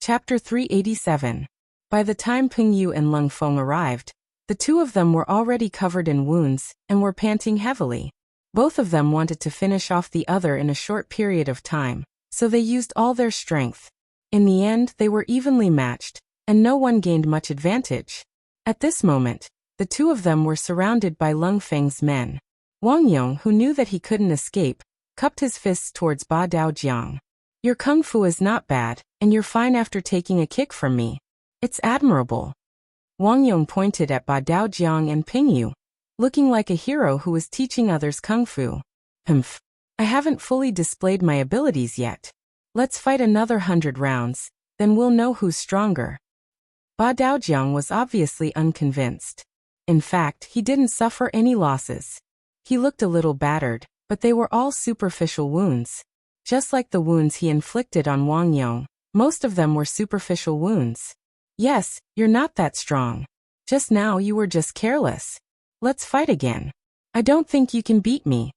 Chapter 387. By the time Peng Yu and Leng Feng arrived, the two of them were already covered in wounds and were panting heavily. Both of them wanted to finish off the other in a short period of time, so they used all their strength. In the end, they were evenly matched, and no one gained much advantage. At this moment, the two of them were surrounded by Leng Feng's men. Wang Yong, who knew that he couldn't escape, cupped his fists towards Ba Daojiang. Your kung fu is not bad, and you're fine after taking a kick from me. It's admirable. Wang Yong pointed at Ba Daojiang and Peng Yu, looking like a hero who was teaching others kung fu. Humph. I haven't fully displayed my abilities yet. Let's fight another 100 rounds, then we'll know who's stronger. Ba Daojiang was obviously unconvinced. In fact, he didn't suffer any losses. He looked a little battered, but they were all superficial wounds. Just like the wounds he inflicted on Wang Yong, most of them were superficial wounds. Yes, you're not that strong. Just now you were just careless. Let's fight again. I don't think you can beat me.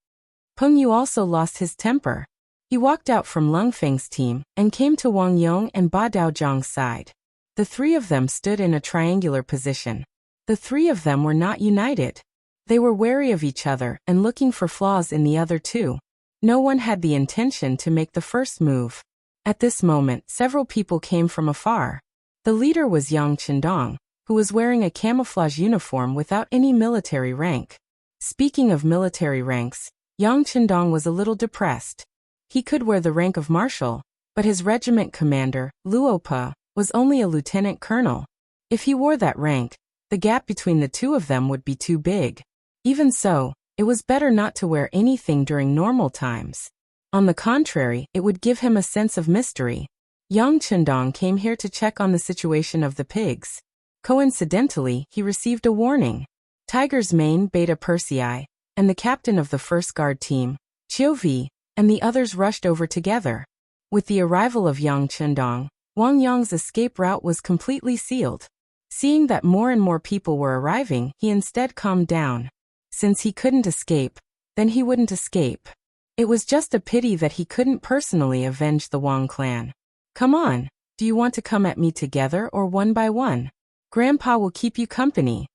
Peng Yu also lost his temper. He walked out from Leng Feng's team and came to Wang Yong and Ba Daojiang's side. The three of them stood in a triangular position. The three of them were not united. They were wary of each other and looking for flaws in the other two. No one had the intention to make the first move. At this moment, several people came from afar. The leader was Yang Chendong, who was wearing a camouflage uniform without any military rank. Speaking of military ranks, Yang Chendong was a little depressed. He could wear the rank of marshal, but his regiment commander, Luopa, was only a lieutenant colonel. If he wore that rank, the gap between the two of them would be too big. Even so, it was better not to wear anything during normal times. On the contrary, it would give him a sense of mystery. Yang Chendong came here to check on the situation of the pigs. Coincidentally, he received a warning. Tiger's Mane, Beta Persei, and the captain of the first guard team, Chiu Vi, and the others rushed over together. With the arrival of Yang Chendong, Wang Yong's escape route was completely sealed. Seeing that more and more people were arriving, he instead calmed down. Since he couldn't escape, then he wouldn't escape. It was just a pity that he couldn't personally avenge the Wang clan. Come on, do you want to come at me together or one by one? Grandpa will keep you company.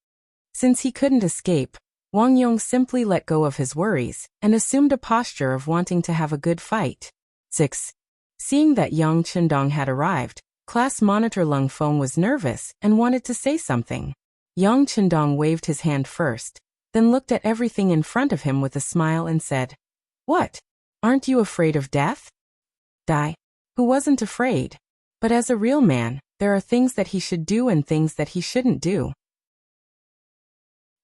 Since he couldn't escape, Wang Yong simply let go of his worries and assumed a posture of wanting to have a good fight. 6. Seeing that Yang Chendong had arrived, class monitor Leng Feng was nervous and wanted to say something. Yang Chendong waved his hand first, then looked at everything in front of him with a smile and said, "What? Aren't you afraid of death?" Dai, who wasn't afraid. But as a real man, there are things that he should do and things that he shouldn't do.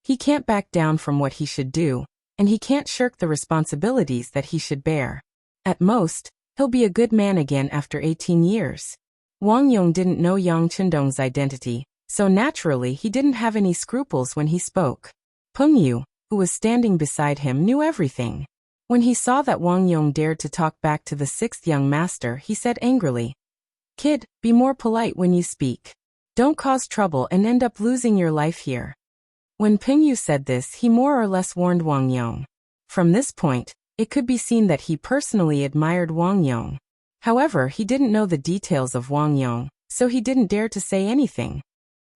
He can't back down from what he should do, and he can't shirk the responsibilities that he should bear. At most, he'll be a good man again after 18 years. Wang Yong didn't know Yang Chendong's identity, so naturally he didn't have any scruples when he spoke. Peng Yu, who was standing beside him, knew everything. When he saw that Wang Yong dared to talk back to the sixth young master, he said angrily, "Kid, be more polite when you speak. Don't cause trouble and end up losing your life here." When Peng Yu said this, he more or less warned Wang Yong. From this point, it could be seen that he personally admired Wang Yong. However, he didn't know the details of Wang Yong, so he didn't dare to say anything.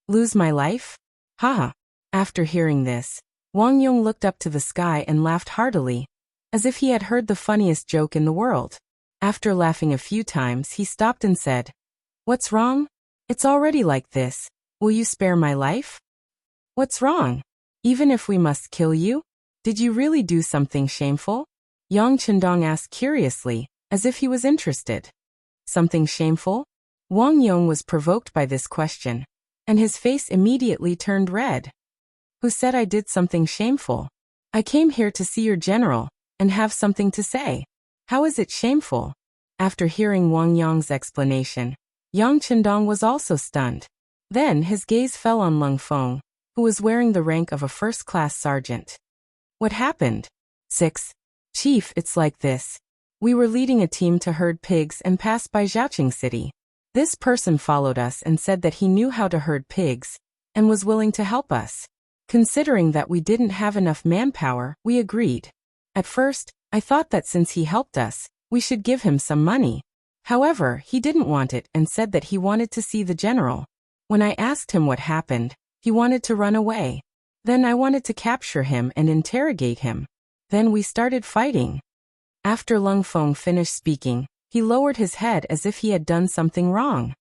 Lose my life? Haha. After hearing this, Wang Yong looked up to the sky and laughed heartily, as if he had heard the funniest joke in the world. After laughing a few times, he stopped and said, "What's wrong? It's already like this. Will you spare my life?" "What's wrong? Even if we must kill you? Did you really do something shameful?" Yang Chendong asked curiously, as if he was interested. Something shameful? Wang Yong was provoked by this question, and his face immediately turned red. "Who said I did something shameful? I came here to see your general, and have something to say. How is it shameful?" After hearing Wang Yong's explanation, Yang Chendong was also stunned. Then his gaze fell on Leng Feng, who was wearing the rank of a first-class sergeant. "What happened?" 6. "Chief, it's like this. We were leading a team to herd pigs and passed by Zhaoqing City. This person followed us and said that he knew how to herd pigs, and was willing to help us. Considering that we didn't have enough manpower, we agreed. At first, I thought that since he helped us, we should give him some money. However, he didn't want it and said that he wanted to see the general. When I asked him what happened, he wanted to run away. Then I wanted to capture him and interrogate him. Then we started fighting. After Lung Feng finished speaking, he lowered his head as if he had done something wrong.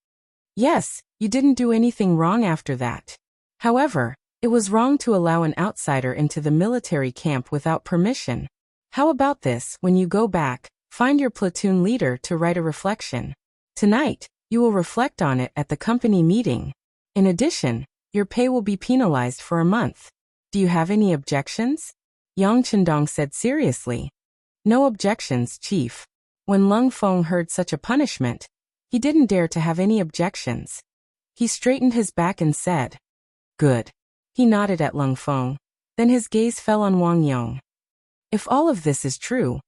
Yes, you didn't do anything wrong after that. However, it was wrong to allow an outsider into the military camp without permission. How about this? When you go back, find your platoon leader to write a reflection. Tonight, you will reflect on it at the company meeting. In addition, your pay will be penalized for a month. Do you have any objections? Yang Chendong said seriously. No objections, Chief. When Lung Feng heard such a punishment, he didn't dare to have any objections. He straightened his back and said, "Good." He nodded at Lung Feng. Then his gaze fell on Wang Yong. If all of this is true,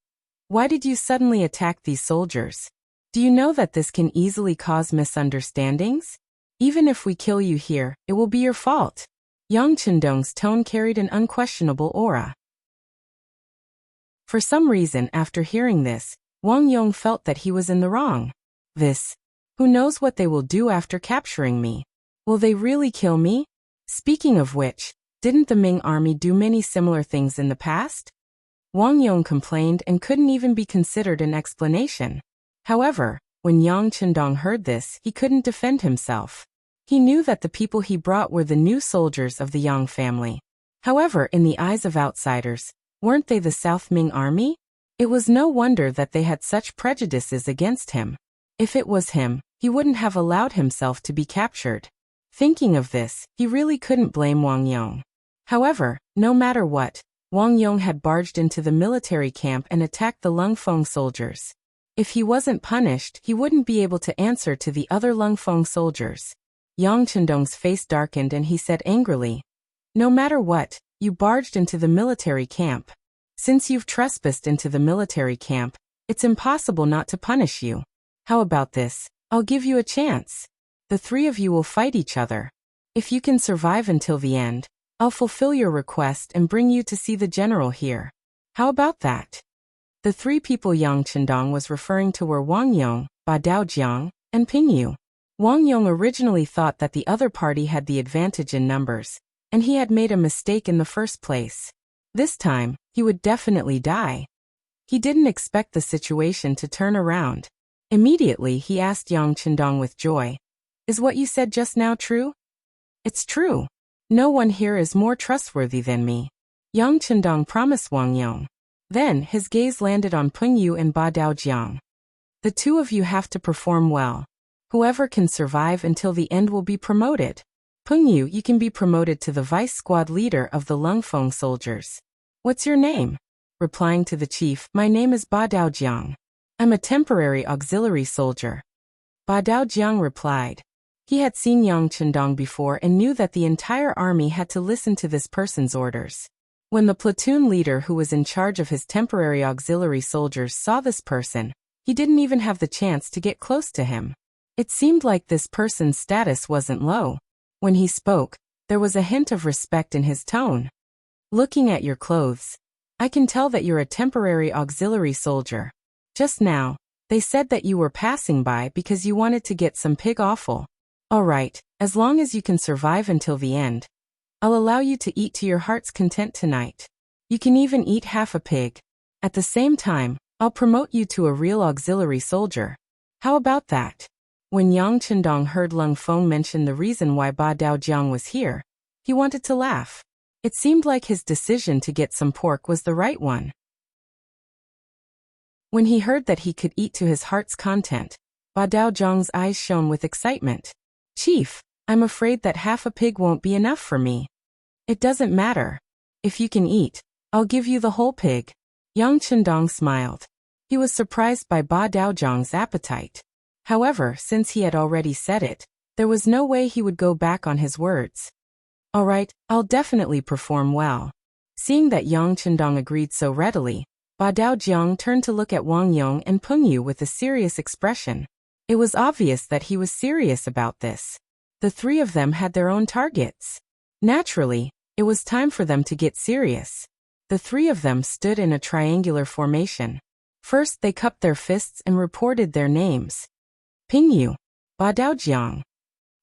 why did you suddenly attack these soldiers? Do you know that this can easily cause misunderstandings? Even if we kill you here, it will be your fault. Yang Chendong's tone carried an unquestionable aura. For some reason, after hearing this, Wang Yong felt that he was in the wrong. Who knows what they will do after capturing me? Will they really kill me? Speaking of which, didn't the Ming army do many similar things in the past? Wang Yong complained and couldn't even be considered an explanation. However, when Yang Chendong heard this, he couldn't defend himself. He knew that the people he brought were the new soldiers of the Yang family. However, in the eyes of outsiders, weren't they the South Ming army? It was no wonder that they had such prejudices against him. If it was him, he wouldn't have allowed himself to be captured. Thinking of this, he really couldn't blame Wang Yong. However, no matter what, Wang Yong had barged into the military camp and attacked the Lung Feng soldiers. If he wasn't punished, he wouldn't be able to answer to the other Lung Feng soldiers. Yang Chendong's face darkened and he said angrily, "No matter what, you barged into the military camp. Since you've trespassed into the military camp, it's impossible not to punish you. How about this? I'll give you a chance. The three of you will fight each other. If you can survive until the end, I'll fulfill your request and bring you to see the general here. How about that?" The three people Yang Chendong was referring to were Wang Yong, Ba Daojiang, and Ping Yu. Wang Yong originally thought that the other party had the advantage in numbers, and he had made a mistake in the first place. This time, he would definitely die. He didn't expect the situation to turn around. Immediately, he asked Yang Chendong with joy, "Is what you said just now true?" "It's true. No one here is more trustworthy than me," Yang Chendong promised Wang Yong. Then, his gaze landed on Peng Yu and Ba Daojiang. "The two of you have to perform well. Whoever can survive until the end will be promoted. Peng Yu, you can be promoted to the vice squad leader of the Lung Feng soldiers." "What's your name?" Replying to the chief, "My name is Ba Daojiang. I'm a temporary auxiliary soldier." Ba Daojiang replied. He had seen Yang Chendong before and knew that the entire army had to listen to this person's orders. When the platoon leader who was in charge of his temporary auxiliary soldiers saw this person, he didn't even have the chance to get close to him. It seemed like this person's status wasn't low. When he spoke, there was a hint of respect in his tone. "Looking at your clothes, I can tell that you're a temporary auxiliary soldier. Just now, they said that you were passing by because you wanted to get some pig offal. All right, as long as you can survive until the end, I'll allow you to eat to your heart's content tonight. You can even eat half a pig. At the same time, I'll promote you to a real auxiliary soldier. How about that?" When Yang Chendong heard Lung Feng mention the reason why Ba Daojiang was here, he wanted to laugh. It seemed like his decision to get some pork was the right one. When he heard that he could eat to his heart's content, Ba Daojiang's eyes shone with excitement. "Chief, I'm afraid that half a pig won't be enough for me." "It doesn't matter. If you can eat, I'll give you the whole pig." Yang Chendong smiled. He was surprised by Ba Daojiang's appetite. However, since he had already said it, there was no way he would go back on his words. "All right, I'll definitely perform well." Seeing that Yang Chendong agreed so readily, Ba Daojiang turned to look at Wang Yong and Peng Yu with a serious expression. It was obvious that he was serious about this. The three of them had their own targets. Naturally, it was time for them to get serious. The three of them stood in a triangular formation. First they cupped their fists and reported their names. Pingyu, Ba Daojiang.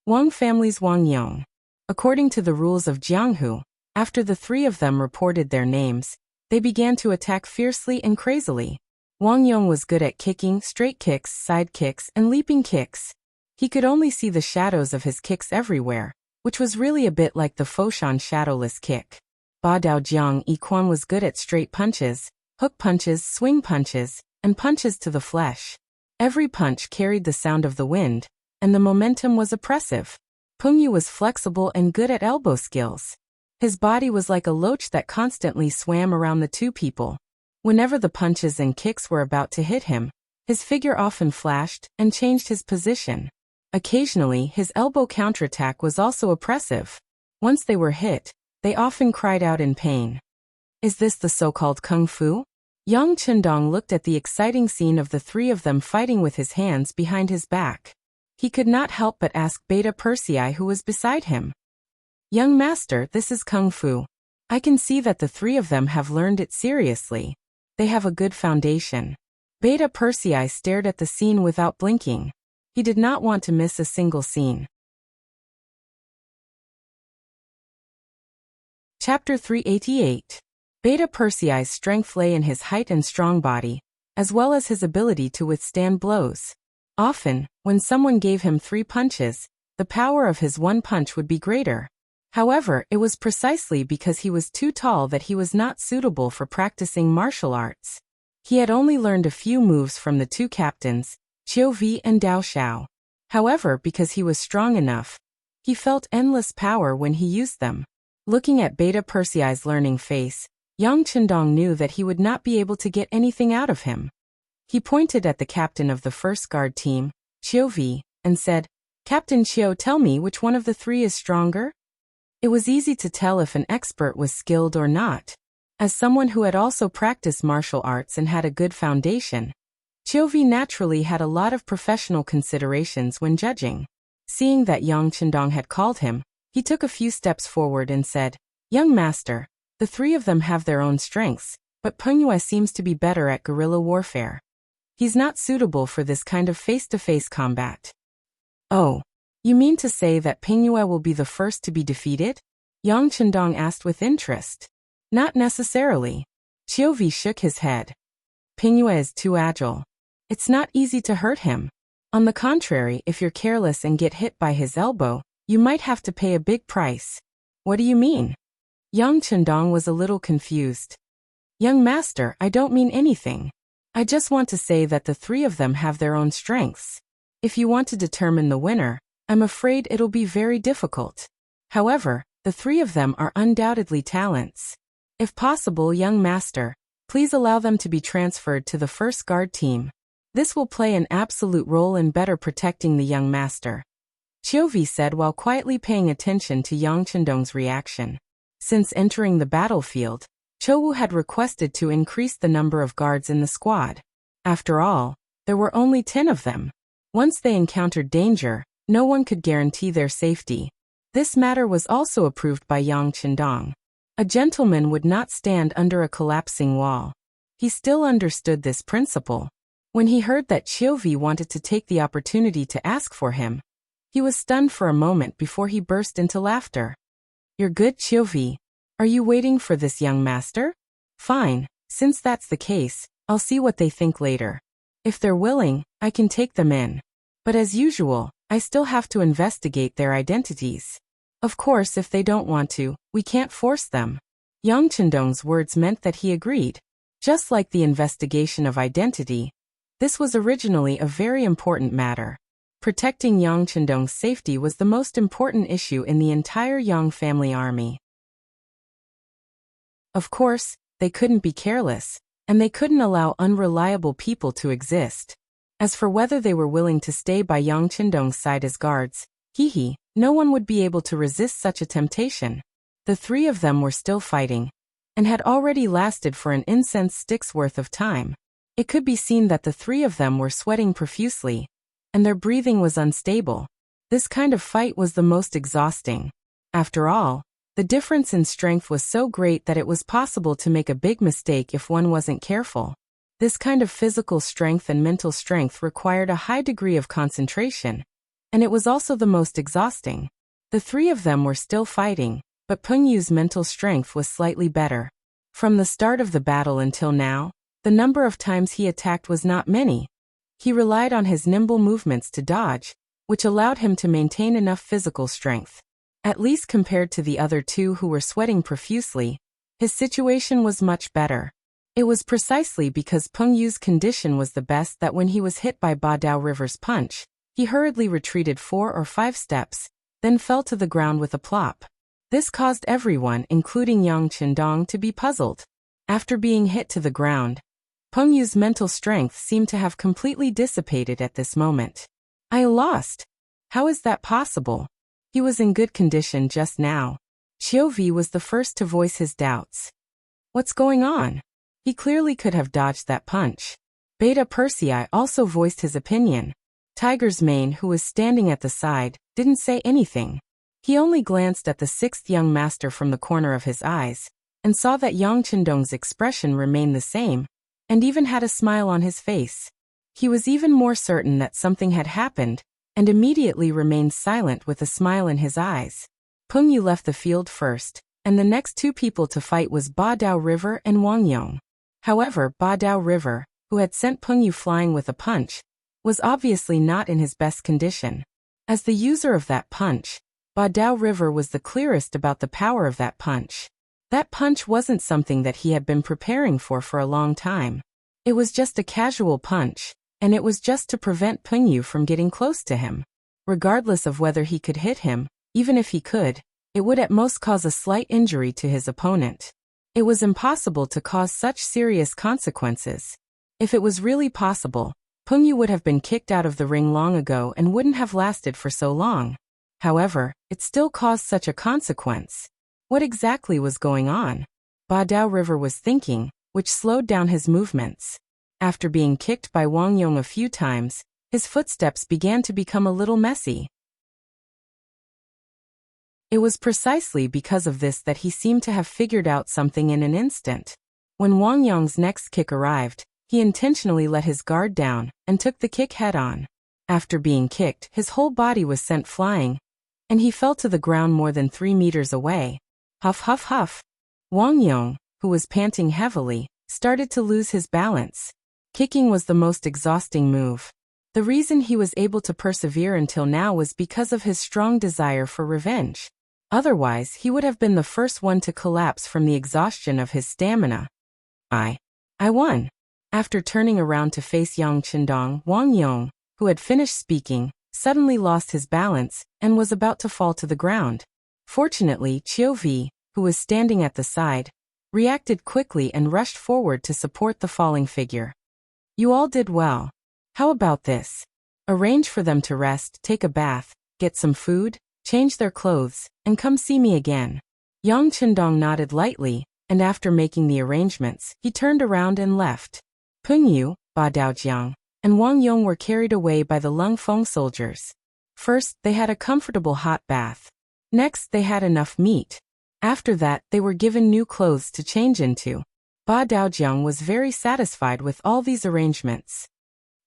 Wang family's Wang Yong. According to the rules of Jianghu, after the three of them reported their names, they began to attack fiercely and crazily. Wang Yong was good at kicking, straight kicks, side kicks, and leaping kicks. He could only see the shadows of his kicks everywhere, which was really a bit like the Foshan shadowless kick. Ba Daojiang Yiquan was good at straight punches, hook punches, swing punches, and punches to the flesh. Every punch carried the sound of the wind, and the momentum was oppressive. Pengyu was flexible and good at elbow skills. His body was like a loach that constantly swam around the two people. Whenever the punches and kicks were about to hit him, his figure often flashed and changed his position. Occasionally, his elbow counterattack was also oppressive. Once they were hit, they often cried out in pain. Is this the so-called kung fu? Yang Chendong looked at the exciting scene of the three of them fighting with his hands behind his back. He could not help but ask Beta Persei, who was beside him. Young master, this is kung fu. I can see that the three of them have learned it seriously. They have a good foundation. Beta Persei stared at the scene without blinking. He did not want to miss a single scene. Chapter 388. Beta Persei's strength lay in his height and strong body, as well as his ability to withstand blows. Often, when someone gave him 3 punches, the power of his one punch would be greater. However, it was precisely because he was too tall that he was not suitable for practicing martial arts. He had only learned a few moves from the two captains, Qiu Vi and Dao Xiao. However, because he was strong enough, he felt endless power when he used them. Looking at Beta Persei's learning face, Yang Chendong knew that he would not be able to get anything out of him. He pointed at the captain of the first guard team, Qiu Vi, and said, "Captain Qiu, tell me which one of the 3 is stronger?" It was easy to tell if an expert was skilled or not. As someone who had also practiced martial arts and had a good foundation, Qiu Vi naturally had a lot of professional considerations when judging. Seeing that Yang Chendong had called him, he took a few steps forward and said, "Young master, the 3 of them have their own strengths, but Pengyue seems to be better at guerrilla warfare. He's not suitable for this kind of face-to-face combat." "Oh, you mean to say that Pengyue will be the first to be defeated?" Yang Chendong asked with interest. "Not necessarily." Qiu Vi shook his head. "Pengyue is too agile. It's not easy to hurt him. On the contrary, if you're careless and get hit by his elbow, you might have to pay a big price." "What do you mean?" Yang Chendong was a little confused. "Young master, I don't mean anything. I just want to say that the 3 of them have their own strengths. If you want to determine the winner, I'm afraid it'll be very difficult. However, the 3 of them are undoubtedly talents. If possible, young master, please allow them to be transferred to the first guard team. This will play an absolute role in better protecting the young master," Qiu Vi said while quietly paying attention to Yang Chendong's reaction. Since entering the battlefield, Chouwu had requested to increase the number of guards in the squad. After all, there were only 10 of them. Once they encountered danger, no one could guarantee their safety. This matter was also approved by Yang Chendong. A gentleman would not stand under a collapsing wall. He still understood this principle. When he heard that Qiu Vi wanted to take the opportunity to ask for him, he was stunned for a moment before he burst into laughter. "You're good, Qiu Vi. Are you waiting for this young master? Fine, since that's the case, I'll see what they think later. If they're willing, I can take them in. But as usual, I still have to investigate their identities. Of course, if they don't want to, we can't force them." Yang Chendong's words meant that he agreed. Just like the investigation of identity, this was originally a very important matter. Protecting Yang Chendong's safety was the most important issue in the entire Yang family army. Of course, they couldn't be careless, and they couldn't allow unreliable people to exist. As for whether they were willing to stay by Yang Chendong's side as guards, no one would be able to resist such a temptation. The 3 of them were still fighting, and had already lasted for an incense stick's worth of time. It could be seen that the 3 of them were sweating profusely, and their breathing was unstable. This kind of fight was the most exhausting. After all, the difference in strength was so great that it was possible to make a big mistake if one wasn't careful. This kind of physical strength and mental strength required a high degree of concentration, and it was also the most exhausting. The three of them were still fighting, but Peng Yu's mental strength was slightly better. From the start of the battle until now, the number of times he attacked was not many. He relied on his nimble movements to dodge, which allowed him to maintain enough physical strength. At least compared to the other two who were sweating profusely, his situation was much better. It was precisely because Peng Yu's condition was the best that when he was hit by Ba Dao River's punch, he hurriedly retreated 4 or 5 steps, then fell to the ground with a plop. This caused everyone, including Yang Qindong, to be puzzled. After being hit to the ground, Peng Yu's mental strength seemed to have completely dissipated at this moment. I lost. How is that possible? He was in good condition just now. Qiu Vi was the first to voice his doubts. What's going on? He clearly could have dodged that punch. Beta Persei also voiced his opinion. Tiger's Mane, who was standing at the side, didn't say anything. He only glanced at the 6th young master from the corner of his eyes, and saw that Yang Qindong's expression remained the same, and even had a smile on his face. He was even more certain that something had happened, and immediately remained silent with a smile in his eyes. Peng Yu left the field first, and the next 2 people to fight was Ba Dao River and Wang Yong. However, Ba Dao River, who had sent Peng Yu flying with a punch, was obviously not in his best condition. As the user of that punch, Ba Dao River was the clearest about the power of that punch. That punch wasn't something that he had been preparing for a long time. It was just a casual punch, and it was just to prevent Peng Yu from getting close to him. Regardless of whether he could hit him, even if he could, it would at most cause a slight injury to his opponent. It was impossible to cause such serious consequences. If it was really possible, Peng Yu would have been kicked out of the ring long ago and wouldn't have lasted for so long. However, it still caused such a consequence. What exactly was going on? Ba Dao River was thinking, which slowed down his movements. After being kicked by Wang Yong a few times, his footsteps began to become a little messy. It was precisely because of this that he seemed to have figured out something in an instant. When Wang Yong's next kick arrived, he intentionally let his guard down and took the kick head-on. After being kicked, his whole body was sent flying, and he fell to the ground more than 3 meters away. Huff huff huff. Wang Yong, who was panting heavily, started to lose his balance. Kicking was the most exhausting move. The reason he was able to persevere until now was because of his strong desire for revenge. Otherwise, he would have been the first one to collapse from the exhaustion of his stamina. I won. After turning around to face Yang Qindong, Wang Yong, who had finished speaking, suddenly lost his balance and was about to fall to the ground. Fortunately, Qiu Vi, who was standing at the side, reacted quickly and rushed forward to support the falling figure. You all did well. How about this? Arrange for them to rest, take a bath, get some food, change their clothes, and come see me again. Yang Qindong nodded lightly, and after making the arrangements, he turned around and left. Peng Yu, Ba Daojiang, and Wang Yong were carried away by the Lung Feng soldiers. First, they had a comfortable hot bath. Next, they had enough meat. After that, they were given new clothes to change into. Ba Daojiang was very satisfied with all these arrangements.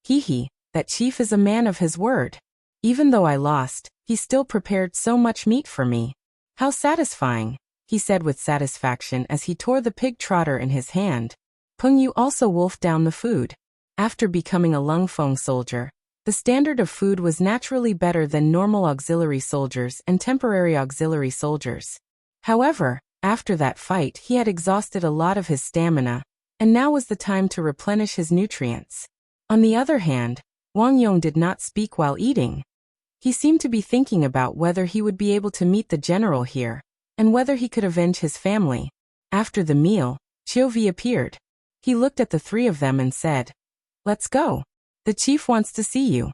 Hee, that chief is a man of his word. Even though I lost, he still prepared so much meat for me. How satisfying, he said with satisfaction as he tore the pig trotter in his hand. Peng Yu also wolfed down the food. After becoming a Lung Feng soldier, the standard of food was naturally better than normal auxiliary soldiers and temporary auxiliary soldiers. However, after that fight he had exhausted a lot of his stamina, and now was the time to replenish his nutrients. On the other hand, Wang Yong did not speak while eating. He seemed to be thinking about whether he would be able to meet the general here, and whether he could avenge his family. After the meal, Qiu Vi appeared. He looked at the 3 of them and said, "Let's go. The chief wants to see you."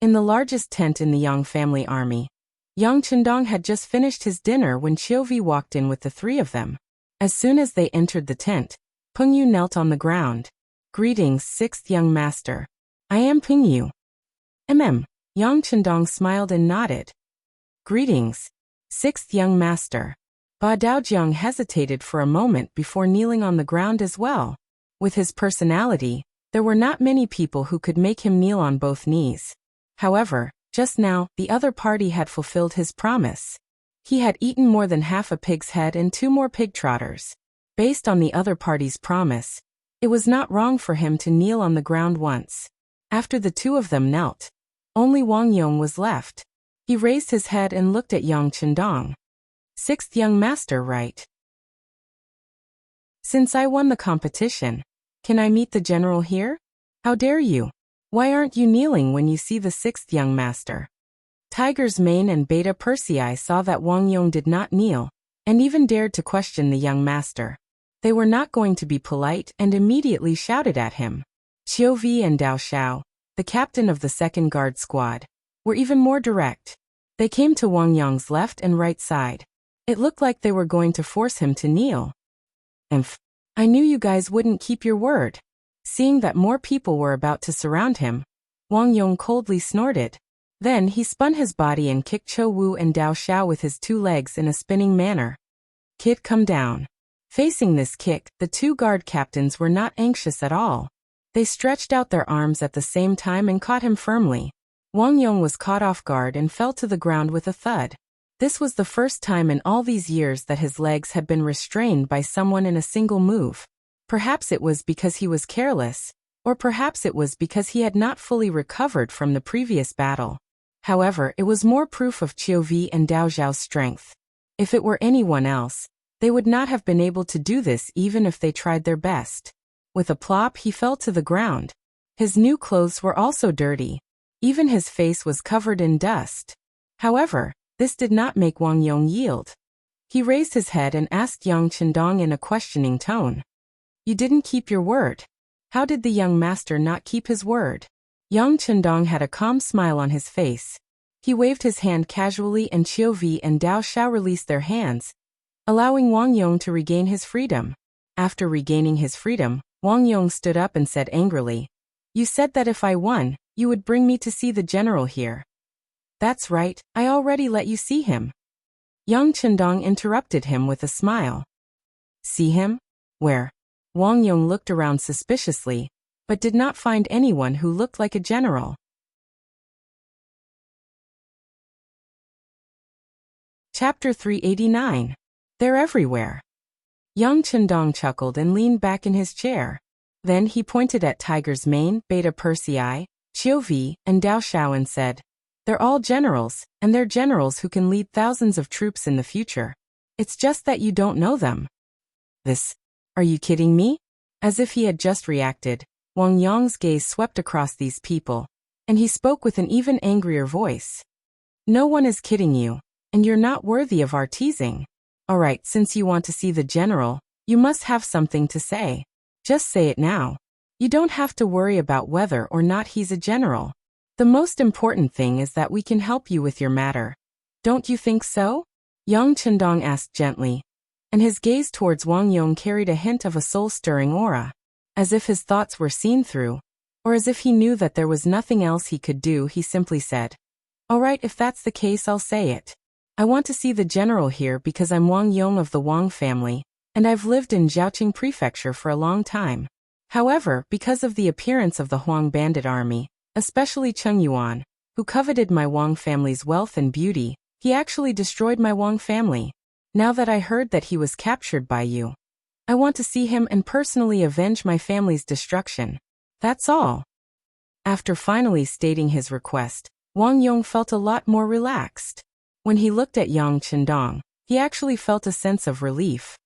In the largest tent in the Yang family army, Yang Qindong had just finished his dinner when Qiu Vi walked in with the 3 of them. As soon as they entered the tent, Peng Yu knelt on the ground. "Greetings, 6th young master. I am Peng Yu." Yang Qindong smiled and nodded. "Greetings, 6th young master." Ba Daojiang hesitated for a moment before kneeling on the ground as well. With his personality, There were not many people who could make him kneel on both knees. However, just now, the other party had fulfilled his promise. He had eaten more than half a pig's head and 2 more pig trotters. Based on the other party's promise, it was not wrong for him to kneel on the ground once. After the 2 of them knelt, only Wang Yong was left. He raised his head and looked at Yang Chendong. 6th young master, right? Since I won the competition, can I meet the general here? How dare you? Why aren't you kneeling when you see the 6th young master? Tiger's Mane and Beta Persei saw that Wang Yong did not kneel, and even dared to question the young master. They were not going to be polite and immediately shouted at him. Qiu Vi and Dao Xiao, the captain of the 2nd Guard Squad, were even more direct. They came to Wang Yong's left and right side. It looked like they were going to force him to kneel. I knew you guys wouldn't keep your word. Seeing that more people were about to surround him, Wang Yong coldly snorted. Then he spun his body and kicked Chou Wu and Dao Xiao with his 2 legs in a spinning manner. Kid, come down. Facing this kick, the 2 guard captains were not anxious at all. They stretched out their arms at the same time and caught him firmly. Wang Yong was caught off guard and fell to the ground with a thud. This was the first time in all these years that his legs had been restrained by someone in a single move. Perhaps it was because he was careless, or perhaps it was because he had not fully recovered from the previous battle. However, it was more proof of Qiu Vi and Dao Xiao's strength. If it were anyone else, they would not have been able to do this even if they tried their best. With a plop, he fell to the ground. His new clothes were also dirty. Even his face was covered in dust. However, this did not make Wang Yong yield. He raised his head and asked Yang Chendong in a questioning tone. You didn't keep your word. How did the young master not keep his word? Yang Chendong had a calm smile on his face. He waved his hand casually and Qiu Vi and Dao Xiao released their hands, allowing Wang Yong to regain his freedom. After regaining his freedom, Wang Yong stood up and said angrily, You said that if I won, you would bring me to see the general here. That's right, I already let you see him. Yang Chendong interrupted him with a smile. See him? Where? Wang Yong looked around suspiciously, but did not find anyone who looked like a general. Chapter 389. They're everywhere. Yang Chendong chuckled and leaned back in his chair. Then he pointed at Tiger's Mane, Beta Persei, Qiu Vi, and Dao Xiao and said, They're all generals, and they're generals who can lead thousands of troops in the future. It's just that you don't know them. Are you kidding me? As if he had just reacted, Wang Yong's gaze swept across these people, and he spoke with an even angrier voice. No one is kidding you, and you're not worthy of our teasing. Alright, since you want to see the general, you must have something to say. Just say it now. You don't have to worry about whether or not he's a general. The most important thing is that we can help you with your matter. Don't you think so? Yang Chendong asked gently, and his gaze towards Wang Yong carried a hint of a soul-stirring aura. As if his thoughts were seen through, or as if he knew that there was nothing else he could do, he simply said, Alright, if that's the case, I'll say it. I want to see the general here because I'm Wang Yong of the Wang family, and I've lived in Zhaoqing Prefecture for a long time. However, because of the appearance of the Huang bandit army, especially Cheng Yuan, who coveted my Wang family's wealth and beauty, he actually destroyed my Wang family. Now that I heard that he was captured by you, I want to see him and personally avenge my family's destruction. That's all. After finally stating his request, Wang Yong felt a lot more relaxed. When he looked at Yang Chendong, he actually felt a sense of relief.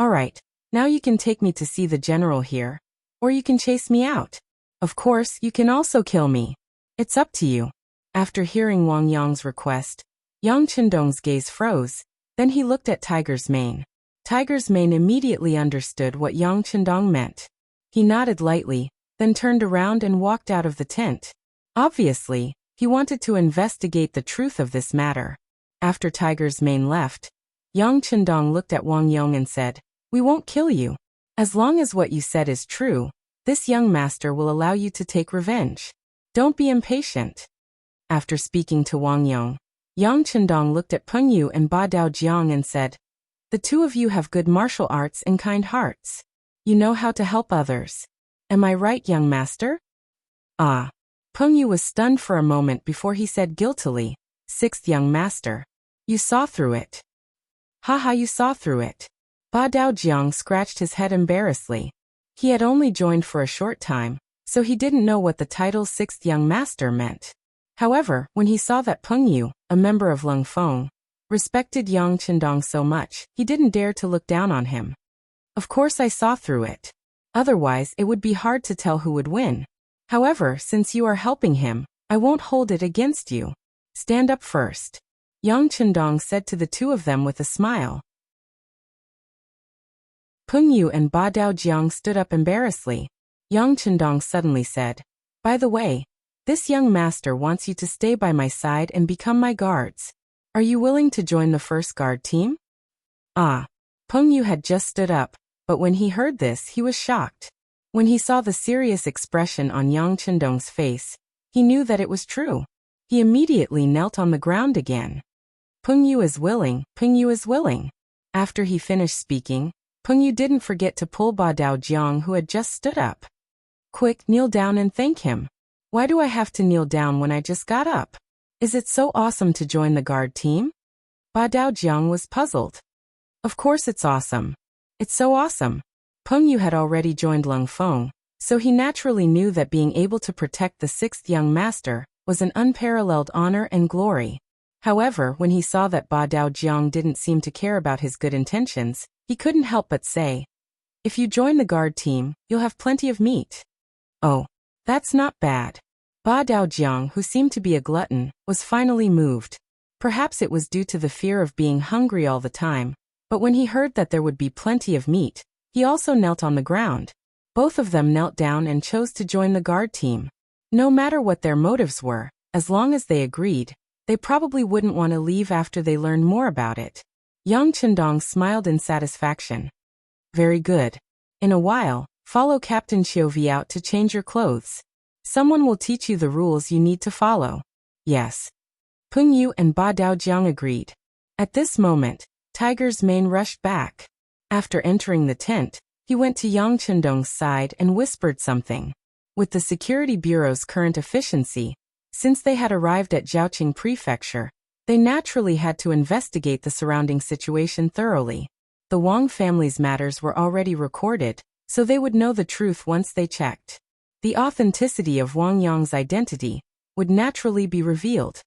Alright, now you can take me to see the general here, or you can chase me out. Of course, you can also kill me. It's up to you. After hearing Wang Yong's request, Yang Chendong's gaze froze, then he looked at Tiger's Mane. Tiger's Mane immediately understood what Yang Chendong meant. He nodded lightly, then turned around and walked out of the tent. Obviously, he wanted to investigate the truth of this matter. After Tiger's Mane left, Yang Chendong looked at Wang Yong and said, We won't kill you. As long as what you said is true, this young master will allow you to take revenge. Don't be impatient. After speaking to Wang Yong, Yang Chendong looked at Peng Yu and Ba Dao Jiang and said, The two of you have good martial arts and kind hearts. You know how to help others. Am I right, young master? Ah. Peng Yu was stunned for a moment before he said guiltily, "Sixth young master. You saw through it." "Haha, you saw through it." Ba Daojiang scratched his head embarrassedly. He had only joined for a short time, so he didn't know what the title sixth young master meant. However, when he saw that Peng Yu, a member of Lung Feng, respected Yang Qindong so much, he didn't dare to look down on him. "Of course I saw through it. Otherwise it would be hard to tell who would win. However, since you are helping him, I won't hold it against you. Stand up first," Yang Qindong said to the two of them with a smile. Peng Yu and Ba Daojiang stood up embarrassedly. Yang Qindong suddenly said, "By the way, this young master wants you to stay by my side and become my guards. Are you willing to join the first guard team?" Ah. Peng Yu had just stood up, but when he heard this he was shocked. When he saw the serious expression on Yang Qindong's face, he knew that it was true. He immediately knelt on the ground again. "Peng Yu is willing, Peng Yu is willing." After he finished speaking, Peng Yu didn't forget to pull Ba Daojiang, who had just stood up. "Quick, kneel down and thank him." "Why do I have to kneel down when I just got up? Is it so awesome to join the guard team?" Ba Daojiang was puzzled. "Of course it's awesome. It's so awesome." Peng Yu had already joined Lung Feng, so he naturally knew that being able to protect the sixth young master was an unparalleled honor and glory. However, when he saw that Ba Daojiang didn't seem to care about his good intentions, he couldn't help but say, "If you join the guard team, you'll have plenty of meat." "Oh, that's not bad." Ba Daojiang, who seemed to be a glutton, was finally moved. Perhaps it was due to the fear of being hungry all the time, but when he heard that there would be plenty of meat, he also knelt on the ground. Both of them knelt down and chose to join the guard team. No matter what their motives were, as long as they agreed, they probably wouldn't want to leave after they learned more about it. Yang Qindong smiled in satisfaction. "Very good. In a while, follow Captain Xiuvi out to change your clothes. Someone will teach you the rules you need to follow." "Yes." Peng Yu and Ba Daojiang agreed. At this moment, Tiger's mane rushed back. After entering the tent, he went to Yang Qindong's side and whispered something. With the Security Bureau's current efficiency, since they had arrived at Jiaoqing Prefecture, they naturally had to investigate the surrounding situation thoroughly. The Wang family's matters were already recorded, so they would know the truth once they checked. The authenticity of Wang Yang's identity would naturally be revealed.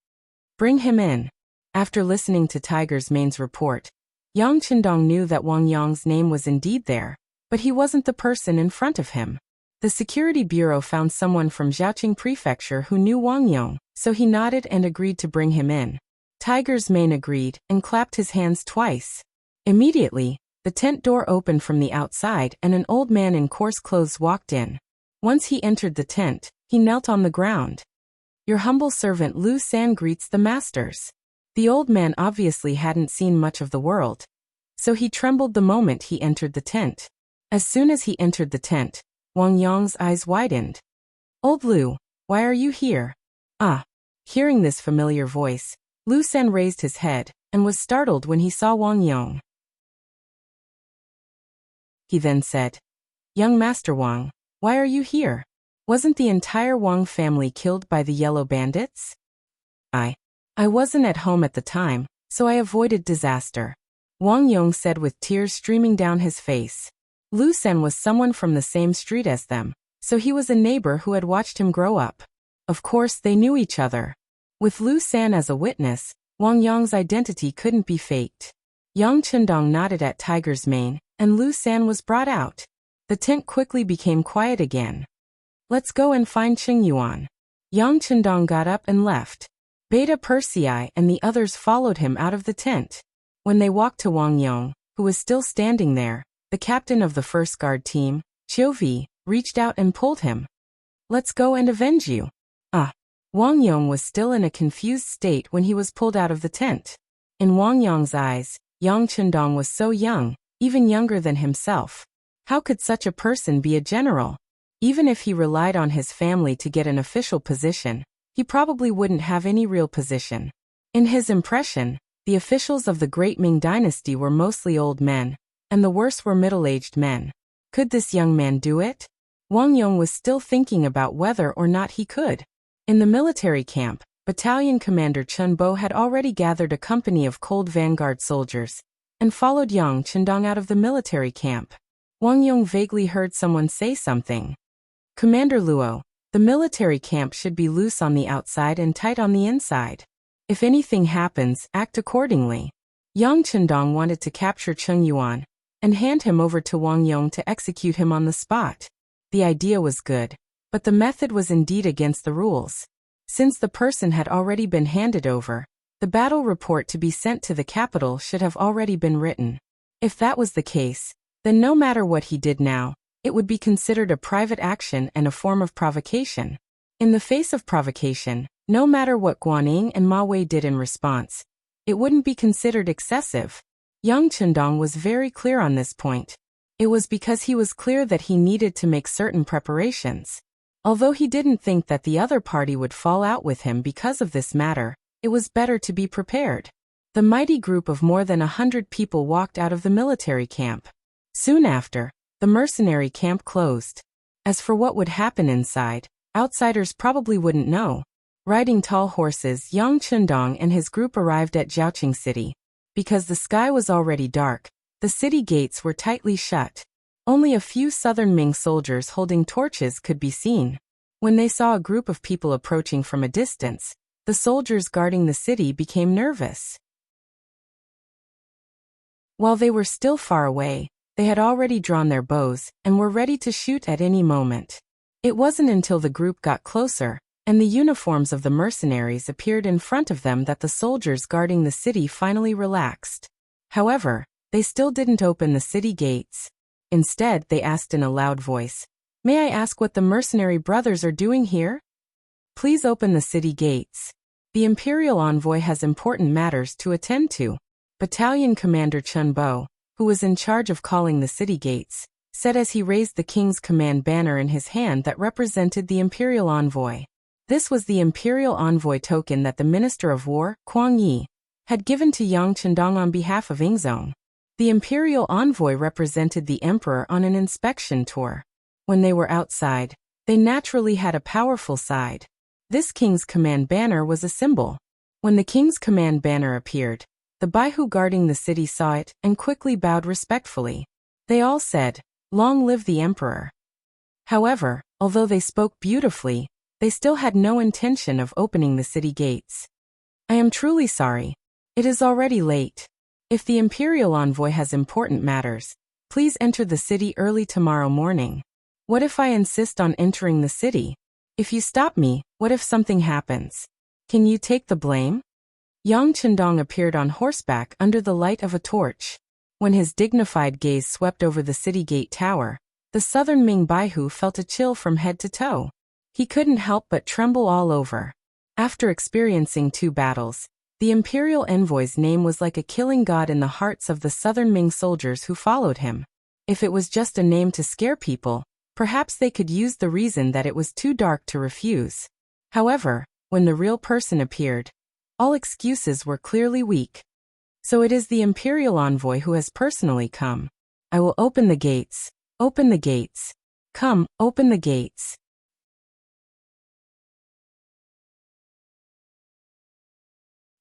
"Bring him in." After listening to Tiger's mane's report, Yang Qindong knew that Wang Yang's name was indeed there, but he wasn't the person in front of him. The Security Bureau found someone from Jiaoqing Prefecture who knew Wang Yang, so he nodded and agreed to bring him in. Tiger's mane agreed and clapped his hands twice. Immediately, the tent door opened from the outside and an old man in coarse clothes walked in. Once he entered the tent, he knelt on the ground. "Your humble servant Lu San greets the masters." The old man obviously hadn't seen much of the world, so he trembled the moment he entered the tent. As soon as he entered the tent, Wang Yang's eyes widened. "Old Lu, why are you here?" "Ah." Hearing this familiar voice, Lu San raised his head and was startled when he saw Wang Yang. He then said, "Young Master Wang, why are you here? Wasn't the entire Wang family killed by the yellow bandits?" I wasn't at home at the time, so I avoided disaster," Wang Yong said with tears streaming down his face. Lu Sen was someone from the same street as them, so he was a neighbor who had watched him grow up. Of course, they knew each other. With Lu San as a witness, Wang Yang's identity couldn't be faked. Yang Chendong nodded at Tiger's mane, and Lu San was brought out. The tent quickly became quiet again. "Let's go and find Qing Yuan." Yang Chendong got up and left. Beta Persei and the others followed him out of the tent. When they walked to Wang Yong, who was still standing there, the captain of the first guard team, Qiuvi, reached out and pulled him. "Let's go and avenge you." Wang Yong was still in a confused state when he was pulled out of the tent. In Wang Yong's eyes, Yang Chendong was so young, even younger than himself. How could such a person be a general? Even if he relied on his family to get an official position, he probably wouldn't have any real position. In his impression, the officials of the Great Ming Dynasty were mostly old men, and the worst were middle-aged men. Could this young man do it? Wang Yong was still thinking about whether or not he could. In the military camp, Battalion Commander Chun Bo had already gathered a company of cold vanguard soldiers and followed Yang Chendong out of the military camp. Wang Yong vaguely heard someone say something. Commander Luo, the military camp should be loose on the outside and tight on the inside. If anything happens, act accordingly. Yang Chendong wanted to capture Cheng Yuan and hand him over to Wang Yong to execute him on the spot. The idea was good, but the method was indeed against the rules. Since the person had already been handed over, the battle report to be sent to the capital should have already been written. If that was the case, then no matter what he did now, it would be considered a private action and a form of provocation. In the face of provocation, no matter what Guanyin and Ma Wei did in response, it wouldn't be considered excessive. Yang Chendong was very clear on this point. It was because he was clear that he needed to make certain preparations. Although he didn't think that the other party would fall out with him because of this matter, it was better to be prepared. The mighty group of more than 100 people walked out of the military camp. Soon after, the mercenary camp closed. As for what would happen inside, outsiders probably wouldn't know. Riding tall horses, Yang Chendong and his group arrived at Jiaoqing City. Because the sky was already dark, the city gates were tightly shut. Only a few southern Ming soldiers holding torches could be seen. When they saw a group of people approaching from a distance, the soldiers guarding the city became nervous. While they were still far away, they had already drawn their bows and were ready to shoot at any moment. It wasn't until the group got closer and the uniforms of the mercenaries appeared in front of them that the soldiers guarding the city finally relaxed. However, they still didn't open the city gates. Instead, they asked in a loud voice, "May I ask what the mercenary brothers are doing here? Please open the city gates. The imperial envoy has important matters to attend to." Battalion Commander Chun Bo, who was in charge of calling the city gates, said as he raised the king's command banner in his hand that represented the imperial envoy. This was the imperial envoy token that the Minister of War, Kuang Yi, had given to Yang Chendong on behalf of Yingzong. The imperial envoy represented the emperor on an inspection tour. When they were outside, they naturally had a powerful side. This king's command banner was a symbol. When the king's command banner appeared, the Baihu guarding the city saw it and quickly bowed respectfully. They all said, "Long live the emperor." However, although they spoke beautifully, they still had no intention of opening the city gates. "I am truly sorry. It is already late. If the imperial envoy has important matters, please enter the city early tomorrow morning." "What if I insist on entering the city? If you stop me, what if something happens? Can you take the blame?" Yang Chendong appeared on horseback under the light of a torch. When his dignified gaze swept over the city gate tower, the southern Ming Baihu felt a chill from head to toe. He couldn't help but tremble all over. After experiencing 2 battles, the imperial envoy's name was like a killing god in the hearts of the southern Ming soldiers who followed him. If it was just a name to scare people, perhaps they could use the reason that it was too dark to refuse. However, when the real person appeared, all excuses were clearly weak. "So it is the imperial envoy who has personally come. I will open the gates. Open the gates. Come, open the gates."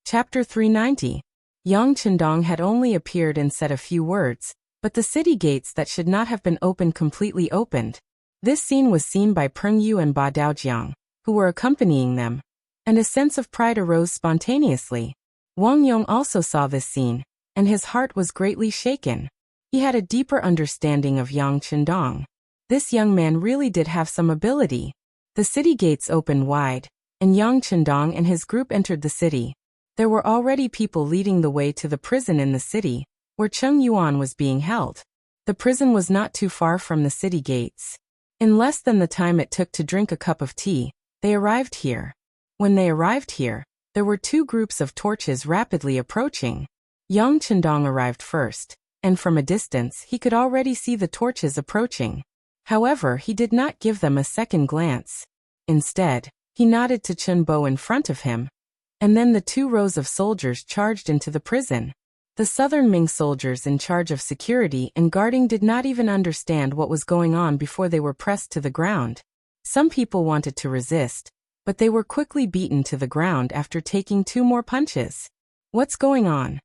Chapter 390. Yang Chendong had only appeared and said a few words, but the city gates that should not have been opened completely opened. This scene was seen by Peng Yu and Ba Daojiang, who were accompanying them, and a sense of pride arose spontaneously. Wang Yong also saw this scene, and his heart was greatly shaken. He had a deeper understanding of Yang Chendong. This young man really did have some ability. The city gates opened wide, and Yang Chendong and his group entered the city. There were already people leading the way to the prison in the city, where Cheng Yuan was being held. The prison was not too far from the city gates. In less than the time it took to drink a cup of tea, they arrived here. When they arrived here, there were 2 groups of torches rapidly approaching. Yang Chendong arrived first, and from a distance he could already see the torches approaching. However, he did not give them a second glance. Instead, he nodded to Chun Bo in front of him, and then the 2 rows of soldiers charged into the prison. The southern Ming soldiers in charge of security and guarding did not even understand what was going on before they were pressed to the ground. Some people wanted to resist, but they were quickly beaten to the ground after taking 2 more punches. What's going on?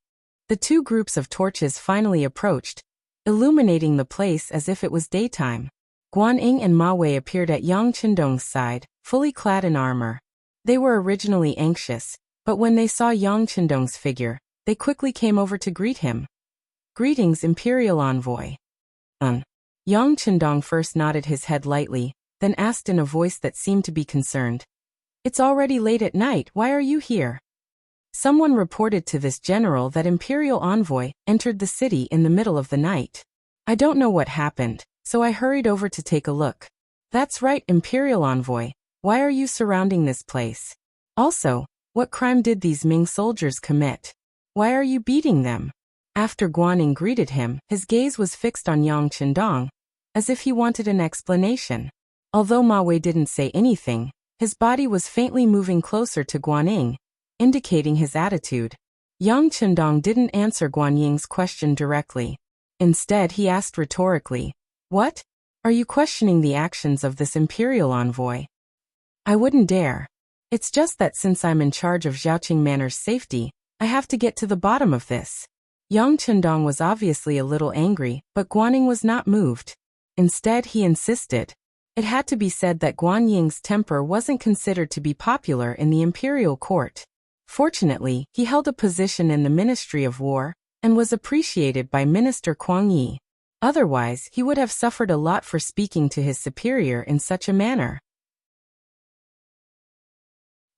The 2 groups of torches finally approached, illuminating the place as if it was daytime. Guan Ying and Ma Wei appeared at Yang Qindong's side, fully clad in armor. They were originally anxious, but when they saw Yang Qindong's figure, they quickly came over to greet him. Greetings, Imperial Envoy. Yang Qindong first nodded his head lightly, then asked in a voice that seemed to be concerned. It's already late at night, why are you here? Someone reported to this general that Imperial Envoy entered the city in the middle of the night. I don't know what happened, so I hurried over to take a look. That's right, Imperial Envoy, why are you surrounding this place? Also, what crime did these Ming soldiers commit? Why are you beating them? After Guanning greeted him, his gaze was fixed on Yang Qindong, as if he wanted an explanation. Although Ma Wei didn't say anything, his body was faintly moving closer to Guanning, indicating his attitude. Yang Qindong didn't answer Guanying's question directly. Instead, he asked rhetorically, "What? Are you questioning the actions of this Imperial Envoy?" "I wouldn't dare. It's just that since I'm in charge of Zhaoqing Manor's safety, I have to get to the bottom of this." Yang Qindong was obviously a little angry, but Guanning was not moved. Instead, he insisted. It had to be said that Guanying's temper wasn't considered to be popular in the imperial court. Fortunately, he held a position in the Ministry of War and was appreciated by Minister Kuang Yi. Otherwise, he would have suffered a lot for speaking to his superior in such a manner.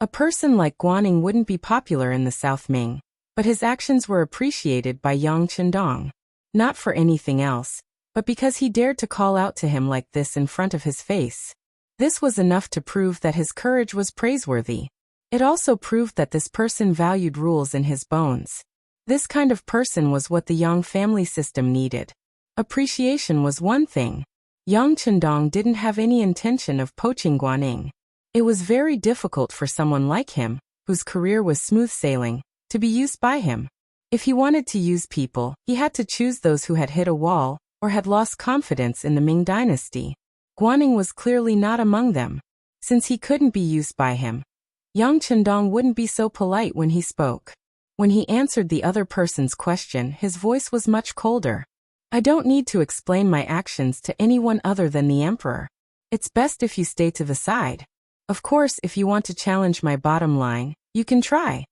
A person like Guanning wouldn't be popular in the South Ming, but his actions were appreciated by Yang Qindong. Not for anything else, but because he dared to call out to him like this in front of his face. This was enough to prove that his courage was praiseworthy. It also proved that this person valued rules in his bones. This kind of person was what the Yang family system needed. Appreciation was one thing. Yang Qindong didn't have any intention of poaching Guanning. It was very difficult for someone like him, whose career was smooth sailing, to be used by him. If he wanted to use people, he had to choose those who had hit a wall or had lost confidence in the Ming Dynasty. Guanning was clearly not among them. Since he couldn't be used by him, Yang Qindong wouldn't be so polite when he spoke. When he answered the other person's question, his voice was much colder. "I don't need to explain my actions to anyone other than the Emperor. It's best if you stay to the side. Of course, if you want to challenge my bottom line, you can try."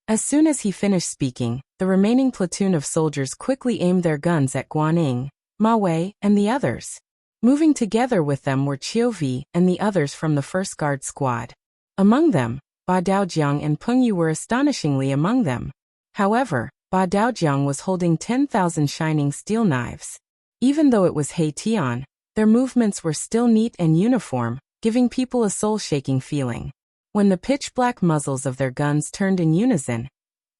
As soon as he finished speaking, the remaining platoon of soldiers quickly aimed their guns at Guanning, Ma Wei, and the others. Moving together with them were Qiuvi and the others from the First Guard Squad. Among them, Ba Daojiang and Peng Yu were astonishingly among them. However, Ba Daojiang was holding 10,000 shining steel knives. Even though it was He Tian, their movements were still neat and uniform, giving people a soul-shaking feeling. When the pitch-black muzzles of their guns turned in unison,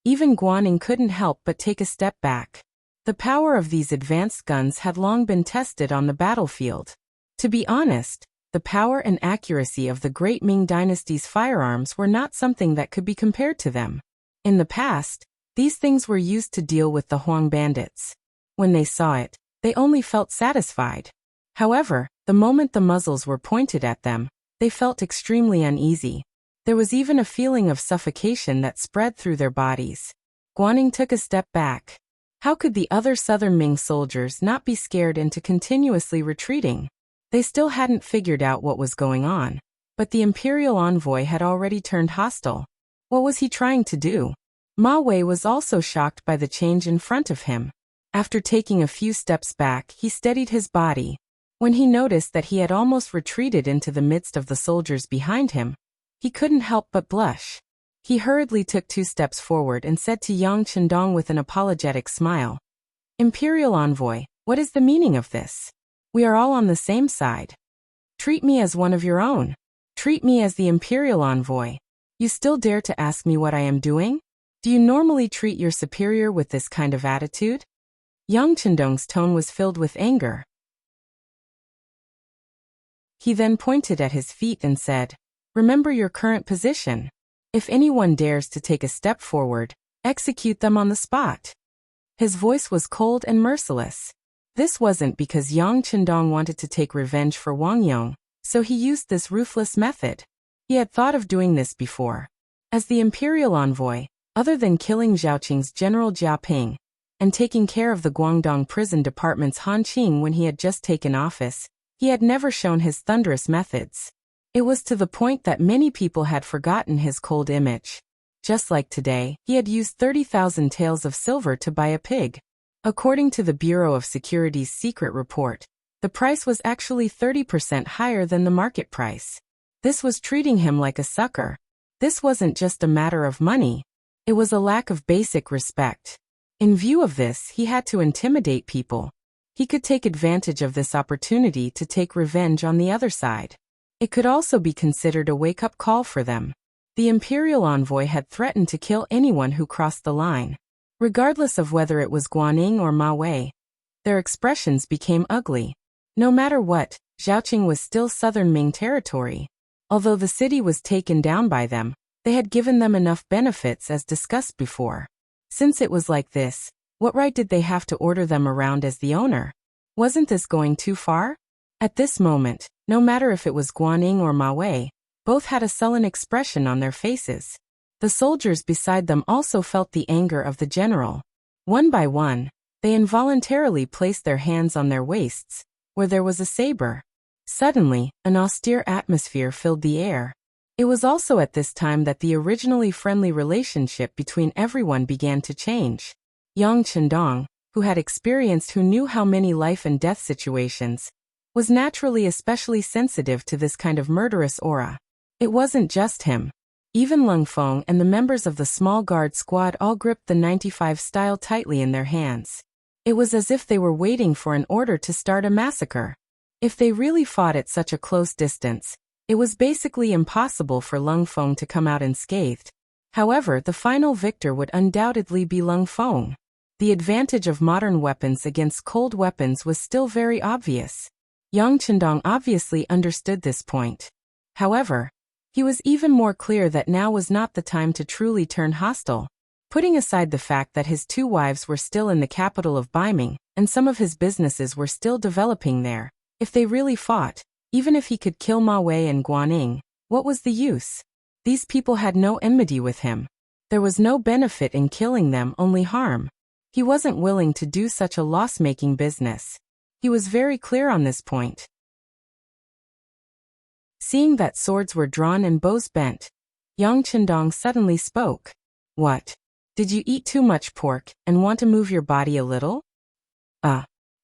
even Guanning couldn't help but take a step back. The power of these advanced guns had long been tested on the battlefield. To be honest, the power and accuracy of the Great Ming Dynasty's firearms were not something that could be compared to them. In the past, these things were used to deal with the Huang bandits. When they saw it, they only felt satisfied. However, the moment the muzzles were pointed at them, they felt extremely uneasy. There was even a feeling of suffocation that spread through their bodies. Guanning took a step back. How could the other southern Ming soldiers not be scared into continuously retreating? They still hadn't figured out what was going on, but the Imperial Envoy had already turned hostile. What was he trying to do? Ma Wei was also shocked by the change in front of him. After taking a few steps back, he steadied his body. When he noticed that he had almost retreated into the midst of the soldiers behind him, he couldn't help but blush. He hurriedly took 2 steps forward and said to Yang Qindong with an apologetic smile, "Imperial Envoy, what is the meaning of this? We are all on the same side. Treat me as one of your own. Treat me as the Imperial Envoy. You still dare to ask me what I am doing? Do you normally treat your superior with this kind of attitude?" Yang Qindong's tone was filled with anger. He then pointed at his feet and said, "Remember your current position. If anyone dares to take a step forward, execute them on the spot." His voice was cold and merciless. This wasn't because Yang Chendong wanted to take revenge for Wang Yong, so he used this ruthless method. He had thought of doing this before. As the imperial envoy, other than killing Zhaoqing's General Jia Ping and taking care of the Guangdong Prison Department's Han Qing when he had just taken office, he had never shown his thunderous methods. It was to the point that many people had forgotten his cold image. Just like today, he had used 30,000 taels of silver to buy a pig. According to the Bureau of Security's secret report, the price was actually 30% higher than the market price. This was treating him like a sucker. This wasn't just a matter of money. It was a lack of basic respect. In view of this, he had to intimidate people. He could take advantage of this opportunity to take revenge on the other side. It could also be considered a wake-up call for them. The imperial envoy had threatened to kill anyone who crossed the line. Regardless of whether it was Guanning or Ma Wei, their expressions became ugly. No matter what, Zhaoqing was still southern Ming territory. Although the city was taken down by them, they had given them enough benefits as discussed before. Since it was like this, what right did they have to order them around as the owner? Wasn't this going too far? At this moment, no matter if it was Guanning or Ma Wei, both had a sullen expression on their faces. The soldiers beside them also felt the anger of the general. One by one, they involuntarily placed their hands on their waists, where there was a saber. Suddenly, an austere atmosphere filled the air. It was also at this time that the originally friendly relationship between everyone began to change. Yang Chendong, who knew how many life and death situations, was naturally especially sensitive to this kind of murderous aura. It wasn't just him. Even Lung Feng and the members of the small guard squad all gripped the 95 style tightly in their hands. It was as if they were waiting for an order to start a massacre. If they really fought at such a close distance, it was basically impossible for Lung Feng to come out unscathed. However, the final victor would undoubtedly be Lung Feng. The advantage of modern weapons against cold weapons was still very obvious. Yang Chendong obviously understood this point. However, he was even more clear that now was not the time to truly turn hostile. Putting aside the fact that his 2 wives were still in the capital of Beiming, and some of his businesses were still developing there, if they really fought, even if he could kill Ma Wei and Guanning, what was the use? These people had no enmity with him. There was no benefit in killing them, only harm. He wasn't willing to do such a loss-making business. He was very clear on this point. Seeing that swords were drawn and bows bent, Yang Chendong suddenly spoke. What? Did you eat too much pork and want to move your body a little?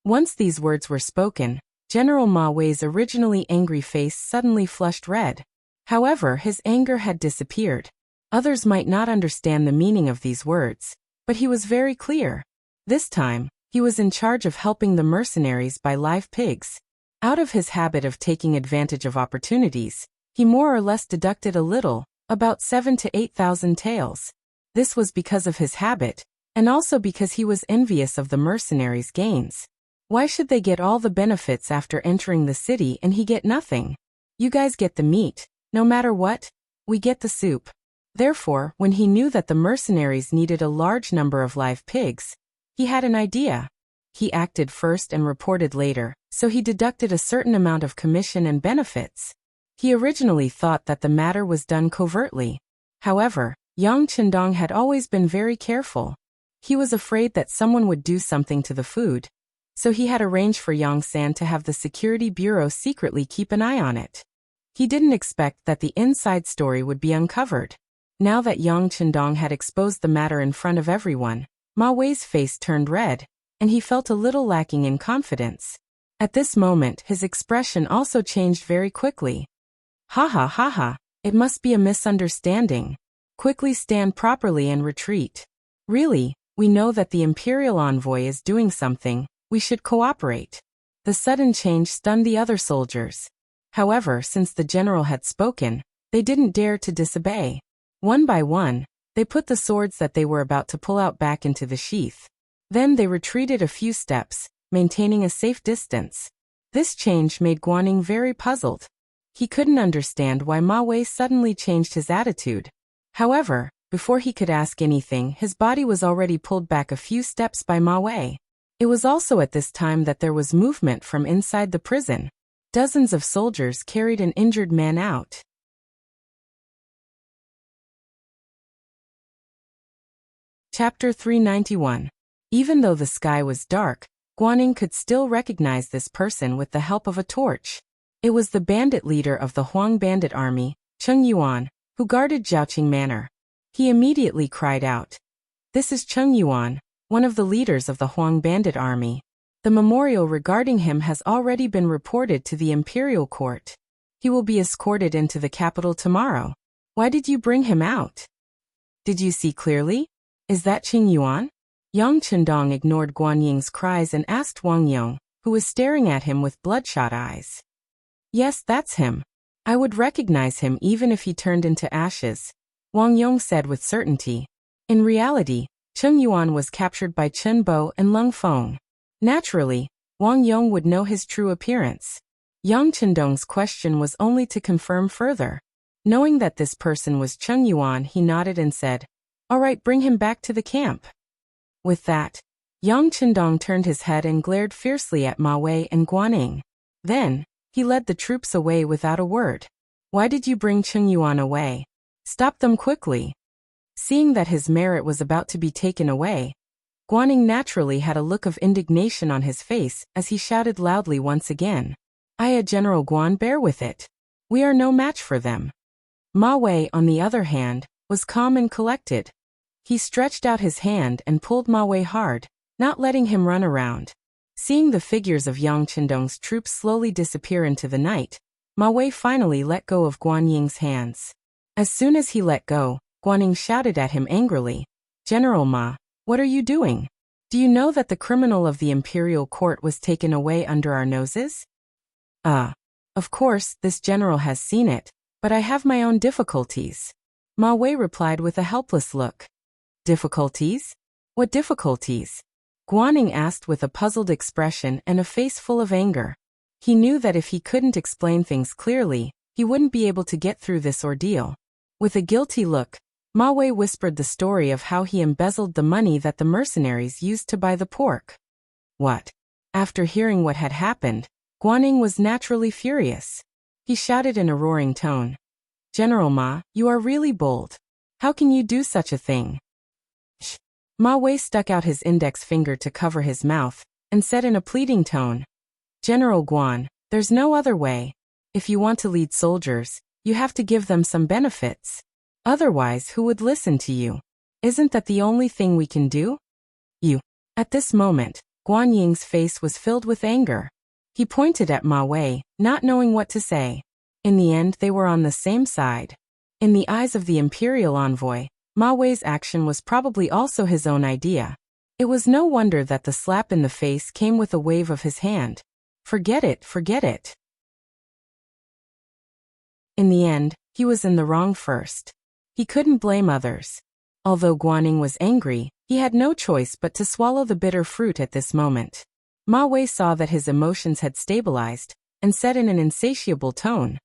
Once these words were spoken, General Ma Wei's originally angry face suddenly flushed red. However, his anger had disappeared. Others might not understand the meaning of these words, but he was very clear. This time, he was in charge of helping the mercenaries buy live pigs. Out of his habit of taking advantage of opportunities, he more or less deducted a little, about 7,000 to 8,000 taels. This was because of his habit, and also because he was envious of the mercenaries' gains. Why should they get all the benefits after entering the city and he get nothing? You guys get the meat, no matter what. We get the soup. Therefore, when he knew that the mercenaries needed a large number of live pigs, he had an idea. He acted first and reported later, so he deducted a certain amount of commission and benefits. He originally thought that the matter was done covertly. However, Yang Chendong had always been very careful. He was afraid that someone would do something to the food, so he had arranged for Yang San to have the Security Bureau secretly keep an eye on it. He didn't expect that the inside story would be uncovered. Now that Yang Chendong had exposed the matter in front of everyone, Ma Wei's face turned red, and he felt a little lacking in confidence. At this moment, his expression also changed very quickly. Ha ha ha ha, it must be a misunderstanding. Quickly stand properly and retreat. Really, we know that the Imperial Envoy is doing something, we should cooperate. The sudden change stunned the other soldiers. However, since the general had spoken, they didn't dare to disobey. One by one, they put the swords that they were about to pull out back into the sheath. Then they retreated a few steps, maintaining a safe distance. This change made Guanning very puzzled. He couldn't understand why Ma Wei suddenly changed his attitude. However, Before he could ask anything, his body was already pulled back a few steps by Ma Wei. It was also at this time that there was movement from inside the prison. Dozens of soldiers carried an injured man out. Chapter 391. Even though the sky was dark, Guanning could still recognize this person with the help of a torch. It was the bandit leader of the Huang bandit army, Cheng Yuan, who guarded Jiaoqing Manor. He immediately cried out, "This is Cheng Yuan, one of the leaders of the Huang bandit army. The memorial regarding him has already been reported to the imperial court. He will be escorted into the capital tomorrow. Why did you bring him out? Did you see clearly? Is that Cheng Yuan?" Yang Chendong ignored Guan Ying's cries and asked Wang Yong, who was staring at him with bloodshot eyes. "Yes, that's him. I would recognize him even if he turned into ashes," Wang Yong said with certainty. In reality, Cheng Yuan was captured by Chen Bo and Leng Feng. Naturally, Wang Yong would know his true appearance. Yang Chendong's question was only to confirm further. Knowing that this person was Cheng Yuan, he nodded and said, "All right, bring him back to the camp." With that, Yang Chendong turned his head and glared fiercely at Ma Wei and Guanning. Then, he led the troops away without a word. "Why did you bring Cheng Yuan away? Stop them quickly." Seeing that his merit was about to be taken away, Guanning naturally had a look of indignation on his face as he shouted loudly once again, General Guan, bear with it. We are no match for them." Ma Wei, on the other hand, was calm and collected. He stretched out his hand and pulled Ma Wei hard, not letting him run around. Seeing the figures of Yang Chendong's troops slowly disappear into the night, Ma Wei finally let go of Guan Ying's hands. As soon as he let go, Guanning shouted at him angrily, "General Ma, what are you doing? Do you know that the criminal of the imperial court was taken away under our noses?" Of course, this general has seen it, but I have my own difficulties," Ma Wei replied with a helpless look. "Difficulties? What difficulties?" Guanning asked with a puzzled expression and a face full of anger. He knew that if he couldn't explain things clearly, he wouldn't be able to get through this ordeal. With a guilty look, Ma Wei whispered the story of how he embezzled the money that the mercenaries used to buy the pork. What? After hearing what had happened, Guanning was naturally furious. He shouted in a roaring tone, "General Ma, you are really bold. How can you do such a thing?" Shh. Ma Wei stuck out his index finger to cover his mouth, and said in a pleading tone, "General Guan, there's no other way. If you want to lead soldiers, you have to give them some benefits. Otherwise, who would listen to you? Isn't that the only thing we can do?" "You." At this moment, Guan Ying's face was filled with anger. He pointed at Ma Wei, not knowing what to say. In the end, they were on the same side. In the eyes of the imperial envoy, Ma Wei's action was probably also his own idea. It was no wonder that the slap in the face came with a wave of his hand. Forget it, forget it. In the end, he was in the wrong first. He couldn't blame others. Although Guanning was angry, he had no choice but to swallow the bitter fruit at this moment. Ma Wei saw that his emotions had stabilized, and said in an insatiable tone,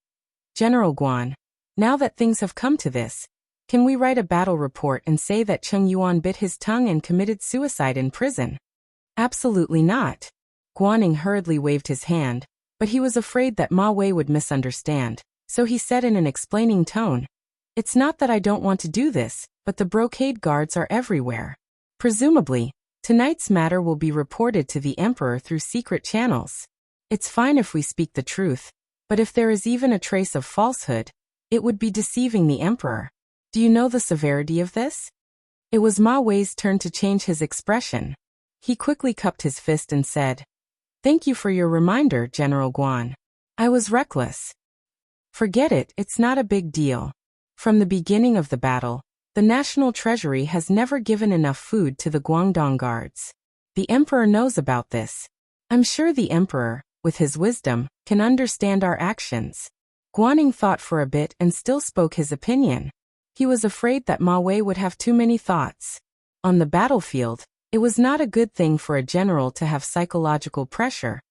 "General Guan, now that things have come to this, can we write a battle report and say that Cheng Yuan bit his tongue and committed suicide in prison?" "Absolutely not." Guanning hurriedly waved his hand, but he was afraid that Ma Wei would misunderstand, so he said in an explaining tone, "It's not that I don't want to do this, but the brocade guards are everywhere. Presumably, tonight's matter will be reported to the emperor through secret channels. It's fine if we speak the truth, but if there is even a trace of falsehood, it would be deceiving the emperor. Do you know the severity of this?" It was Ma Wei's turn to change his expression. He quickly cupped his fist and said, "Thank you for your reminder, General Guan. I was reckless." "Forget it, it's not a big deal. From the beginning of the battle, the National Treasury has never given enough food to the Guangdong guards. The emperor knows about this. I'm sure the emperor, with his wisdom, can understand our actions." Guanning thought for a bit and still spoke his opinion. He was afraid that Ma Wei would have too many thoughts. On the battlefield, it was not a good thing for a general to have psychological pressure.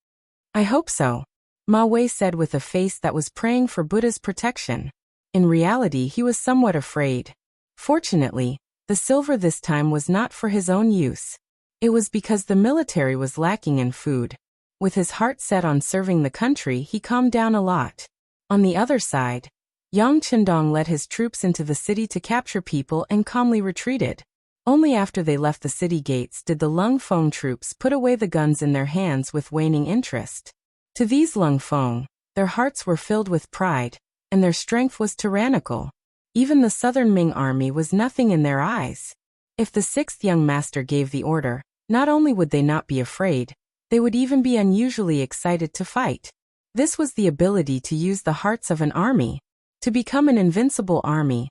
"I hope so," Ma Wei said with a face that was praying for Buddha's protection. In reality, he was somewhat afraid. Fortunately, the silver this time was not for his own use. It was because the military was lacking in food. With his heart set on serving the country, he calmed down a lot. On the other side, Yang Qindong led his troops into the city to capture people and calmly retreated. Only after they left the city gates did the Lung Feng troops put away the guns in their hands with waning interest. To these Lung Feng, their hearts were filled with pride, and their strength was tyrannical. Even the southern Ming army was nothing in their eyes. If the sixth young master gave the order, not only would they not be afraid, they would even be unusually excited to fight. This was the ability to use the hearts of an army. To become an invincible army,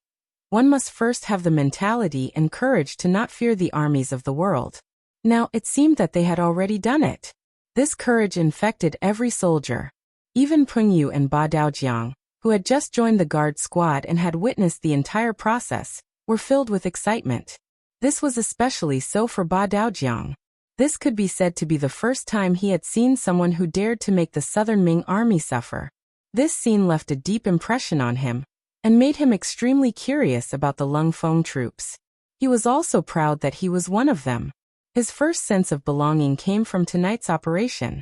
one must first have the mentality and courage to not fear the armies of the world. Now, it seemed that they had already done it. This courage infected every soldier. Even Peng Yu and Ba Daojiang, who had just joined the guard squad and had witnessed the entire process, were filled with excitement. This was especially so for Ba Daojiang. This could be said to be the first time he had seen someone who dared to make the southern Ming army suffer. This scene left a deep impression on him, and made him extremely curious about the Lung Feng troops. He was also proud that he was one of them. His first sense of belonging came from tonight's operation.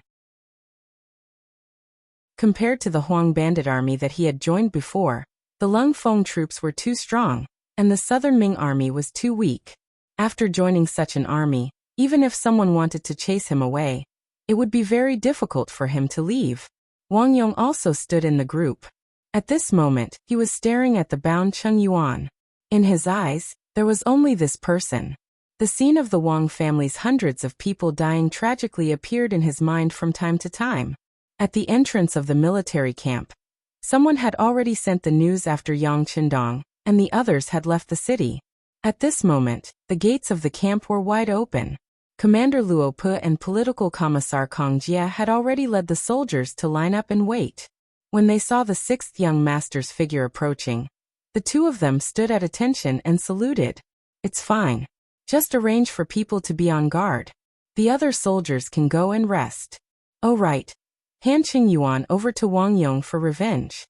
Compared to the Huang bandit army that he had joined before, the Lung Feng troops were too strong, and the southern Ming army was too weak. After joining such an army, even if someone wanted to chase him away, it would be very difficult for him to leave. Wang Yong also stood in the group. At this moment, he was staring at the bound Cheng Yuan. In his eyes, there was only this person. The scene of the Wang family's hundreds of people dying tragically appeared in his mind from time to time. At the entrance of the military camp, someone had already sent the news after Yang Qindong, and the others had left the city. At this moment, the gates of the camp were wide open. Commander Luo Pu and political commissar Kong Jia had already led the soldiers to line up and wait. When they saw the sixth young master's figure approaching, the two of them stood at attention and saluted. "It's fine. Just arrange for people to be on guard. The other soldiers can go and rest." "Oh right. Hand Qing Yuan over to Wang Yong for revenge."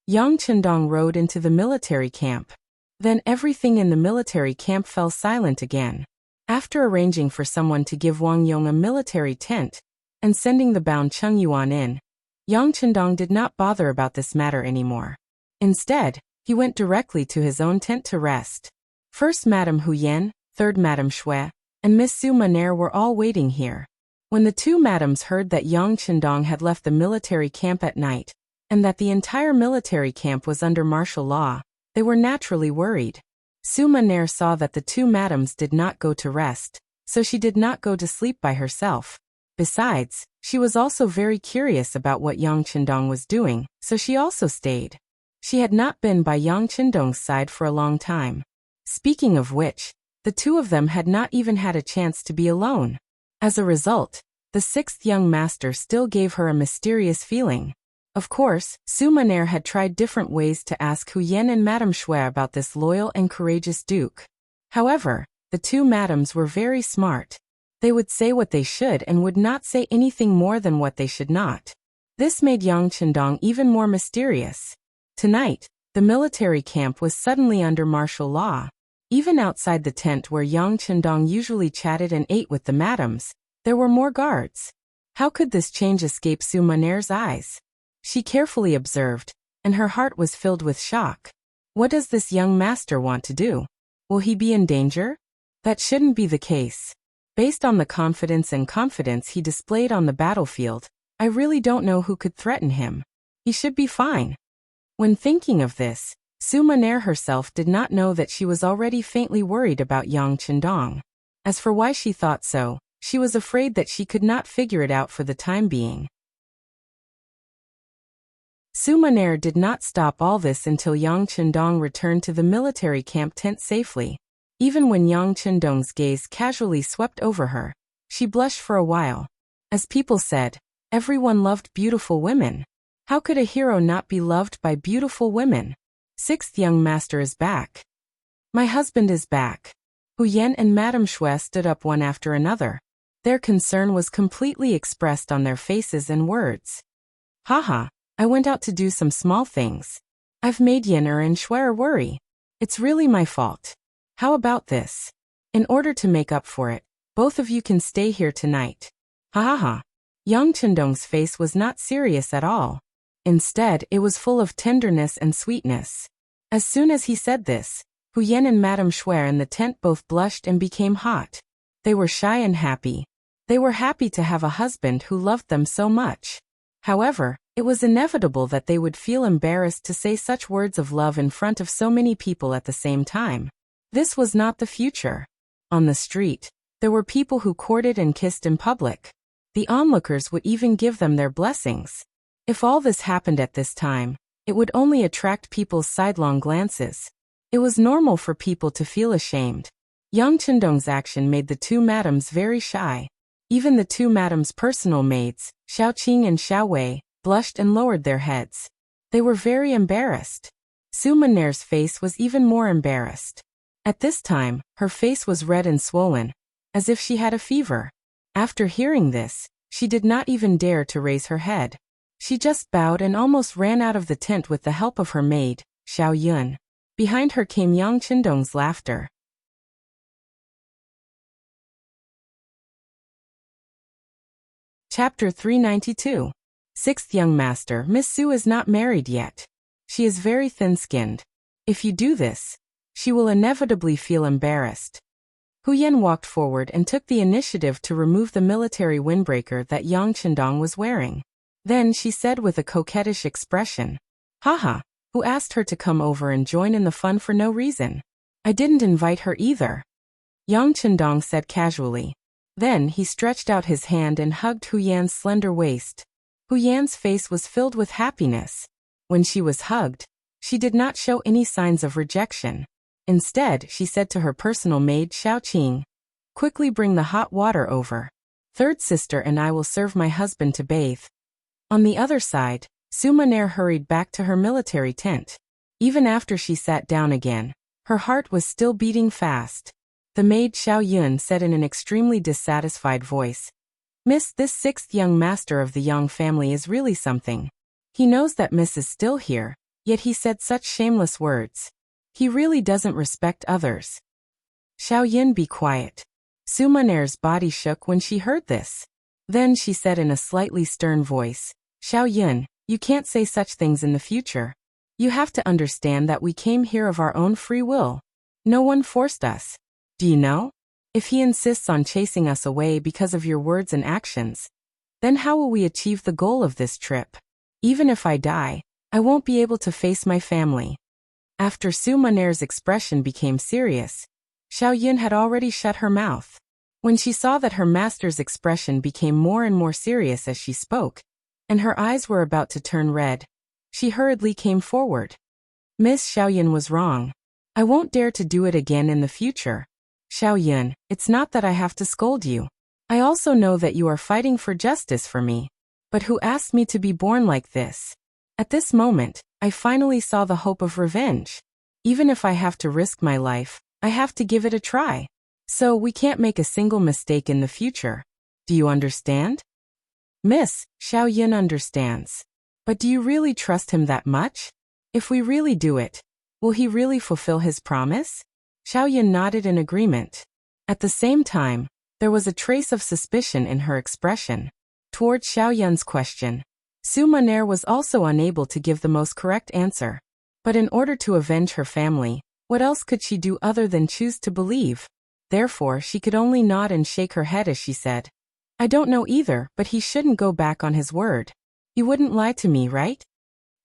Yang Qindong rode into the military camp. Then everything in the military camp fell silent again. After arranging for someone to give Wang Yong a military tent, and sending the bound Cheng Yuan in, Yang Qindong did not bother about this matter anymore. Instead, he went directly to his own tent to rest. First Madame Hu Yan, third Madame Shui, and Miss Su Maner were all waiting here. When the two madams heard that Yang Qindong had left the military camp at night, and that the entire military camp was under martial law, they were naturally worried. Su Maner saw that the two madams did not go to rest, so she did not go to sleep by herself. Besides, she was also very curious about what Yang Qindong was doing, so she also stayed. She had not been by Yang Qindong's side for a long time. Speaking of which, the two of them had not even had a chance to be alone. As a result, the sixth young master still gave her a mysterious feeling. Of course, Su Maner had tried different ways to ask Hu Yan and Madame Shui about this loyal and courageous duke. However, the two madams were very smart. They would say what they should and would not say anything more than what they should not. This made Yang Qindong even more mysterious. Tonight, the military camp was suddenly under martial law. Even outside the tent where Yang Qindong usually chatted and ate with the madams, there were more guards. How could this change escape Su Maner's eyes? She carefully observed, and her heart was filled with shock. What does this young master want to do? Will he be in danger? That shouldn't be the case. Based on the confidence he displayed on the battlefield, I really don't know who could threaten him. He should be fine. When thinking of this, Su Maner herself did not know that she was already faintly worried about Yang Qindong. As for why she thought so, she was afraid that she could not figure it out for the time being. Su Maner did not stop all this until Yang Qindong returned to the military camp tent safely. Even when Yang Qindong's gaze casually swept over her, she blushed for a while. As people said, everyone loved beautiful women. How could a hero not be loved by beautiful women? Sixth young master is back. My husband is back. Hu Yan and Madame Shui stood up one after another. Their concern was completely expressed on their faces and words. Haha. I went out to do some small things. I've made Yen and Shuer worry. It's really my fault. How about this? In order to make up for it, both of you can stay here tonight. Ha ha ha. Yang Chendong's face was not serious at all. Instead, it was full of tenderness and sweetness. As soon as he said this, Hu Yan and Madame Shuer in the tent both blushed and became hot. They were shy and happy. They were happy to have a husband who loved them so much. However, it was inevitable that they would feel embarrassed to say such words of love in front of so many people at the same time. This was not the future. On the street, there were people who courted and kissed in public. The onlookers would even give them their blessings. If all this happened at this time, it would only attract people's sidelong glances. It was normal for people to feel ashamed. Yang Chendong's action made the two madams very shy. Even the two madams' personal maids, Xiao Qing and Xiao Wei, blushed and lowered their heads. They were very embarrassed. Su Maner's face was even more embarrassed. At this time, her face was red and swollen, as if she had a fever. After hearing this, she did not even dare to raise her head. She just bowed and almost ran out of the tent with the help of her maid, Xiao Yun. Behind her came Yang Chendong's laughter. Chapter 392. Sixth young master, Miss Su is not married yet. She is very thin-skinned. If you do this, she will inevitably feel embarrassed. Hu Yan walked forward and took the initiative to remove the military windbreaker that Yang Chendong was wearing. Then she said with a coquettish expression, "Haha, who asked her to come over and join in the fun for no reason? I didn't invite her either." Yang Chendong said casually. Then he stretched out his hand and hugged Hu Yan's slender waist. Hu Yan's face was filled with happiness. When she was hugged, she did not show any signs of rejection. Instead, she said to her personal maid Xiao Qing, "Quickly bring the hot water over. Third sister and I will serve my husband to bathe." On the other side, Su Maner hurried back to her military tent. Even after she sat down again, her heart was still beating fast. The maid Xiao Yun said in an extremely dissatisfied voice, "Miss, this sixth young master of the Yang family is really something. He knows that Miss is still here, yet he said such shameless words. He really doesn't respect others." "Xiao Yun, be quiet." Su Maner's body shook when she heard this. Then she said in a slightly stern voice, "Xiao Yun, you can't say such things in the future. You have to understand that we came here of our own free will. No one forced us. Do you know? If he insists on chasing us away because of your words and actions, then how will we achieve the goal of this trip? Even if I die, I won't be able to face my family." After Su Maner's expression became serious, Xiao Yun had already shut her mouth. When she saw that her master's expression became more and more serious as she spoke, and her eyes were about to turn red, she hurriedly came forward. "Miss Xiao Yun was wrong. I won't dare to do it again in the future. Xiao Yun, it's not that I have to scold you. I also know that you are fighting for justice for me. But who asked me to be born like this? At this moment, I finally saw the hope of revenge. Even if I have to risk my life, I have to give it a try. So we can't make a single mistake in the future. Do you understand?" "Miss, Xiao Yun understands. But do you really trust him that much? If we really do it, will he really fulfill his promise?" Xiao Yun nodded in agreement. At the same time, there was a trace of suspicion in her expression. Towards Xiao Yun's question, Su Maner was also unable to give the most correct answer. But in order to avenge her family, what else could she do other than choose to believe? Therefore, she could only nod and shake her head as she said, "I don't know either, but he shouldn't go back on his word. He wouldn't lie to me, right?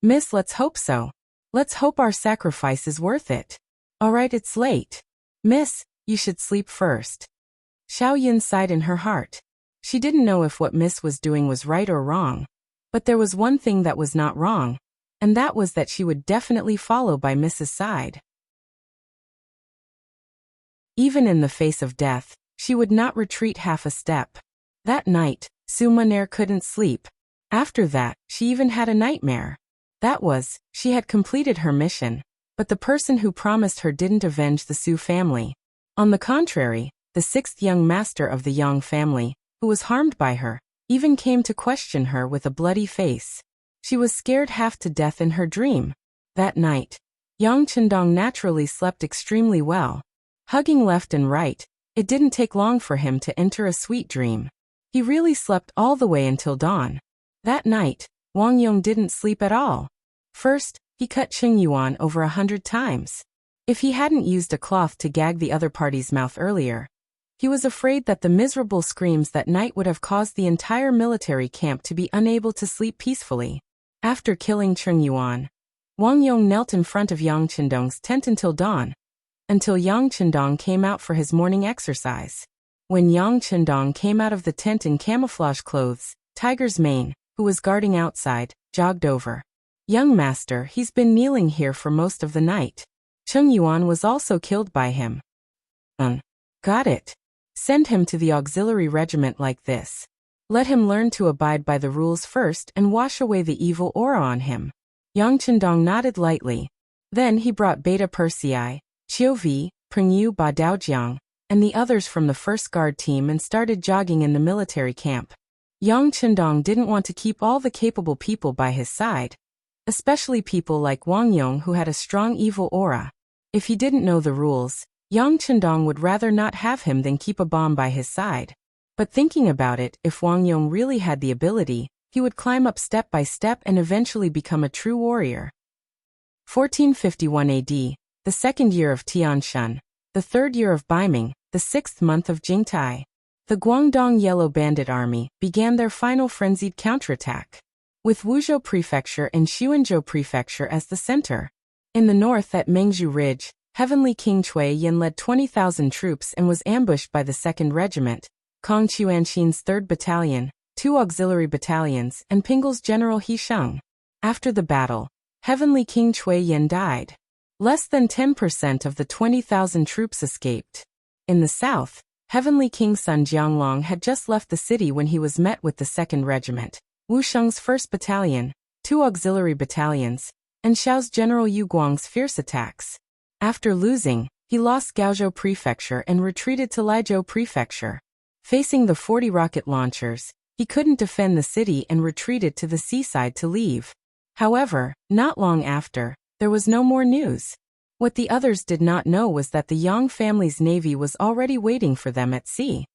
Miss, let's hope so. Let's hope our sacrifice is worth it. Alright, it's late. Miss, you should sleep first." Xiao Yun sighed in her heart. She didn't know if what Miss was doing was right or wrong. But there was one thing that was not wrong, and that was that she would definitely follow by Miss's side. Even in the face of death, she would not retreat half a step. That night, Su Maner couldn't sleep. After that, she even had a nightmare. That was, she had completed her mission, but the person who promised her didn't avenge the Su family. On the contrary, the sixth young master of the Yang family, who was harmed by her, even came to question her with a bloody face. She was scared half to death in her dream. That night, Yang Chendong naturally slept extremely well. Hugging left and right, it didn't take long for him to enter a sweet dream. He really slept all the way until dawn. That night, Wang Yong didn't sleep at all. First, he cut Cheng Yuan over 100 times. If he hadn't used a cloth to gag the other party's mouth earlier, he was afraid that the miserable screams that night would have caused the entire military camp to be unable to sleep peacefully. After killing Cheng Yuan, Wang Yong knelt in front of Yang Chendong's tent until dawn, until Yang Chendong came out for his morning exercise. When Yang Chendong came out of the tent in camouflage clothes, Tiger's mane, who was guarding outside, jogged over. "Young master, he's been kneeling here for most of the night. Cheng Yuan was also killed by him." Got it. Send him to the auxiliary regiment like this. Let him learn to abide by the rules first and wash away the evil aura on him. Yang Chendong nodded lightly. Then he brought Beta Persei, Chiu Vi, Pengyu Ba Daojiang, and the others from the first guard team and started jogging in the military camp. Yang Chendong didn't want to keep all the capable people by his side, especially people like Wang Yong who had a strong evil aura. If he didn't know the rules, Yang Chendong would rather not have him than keep a bomb by his side. But thinking about it, if Wang Yong really had the ability, he would climb up step by step and eventually become a true warrior. 1451 AD, the second year of Tianshan, the third year of Baiming, the 6th month of Jingtai. The Guangdong Yellow Bandit Army began their final frenzied counterattack, with Wuzhou Prefecture and Xuanzhou Prefecture as the center. In the north at Mengzhu Ridge, Heavenly King Cui Yin led 20,000 troops and was ambushed by the 2nd Regiment, Kong Chuanxin's 3rd Battalion, 2 auxiliary battalions, and Pingle's General He Sheng. After the battle, Heavenly King Cui Yin died. Less than 10% of the 20,000 troops escaped. In the south, Heavenly King Sun Jianglong had just left the city when he was met with the 2nd Regiment, Wu Sheng's 1st Battalion, 2 auxiliary battalions, and Xiao's General Yu Guang's fierce attacks. After losing, he lost Gaozhou Prefecture and retreated to Laizhou Prefecture. Facing the 40 rocket launchers, he couldn't defend the city and retreated to the seaside to leave. However, not long after, there was no more news. What the others did not know was that the Yang family's navy was already waiting for them at sea.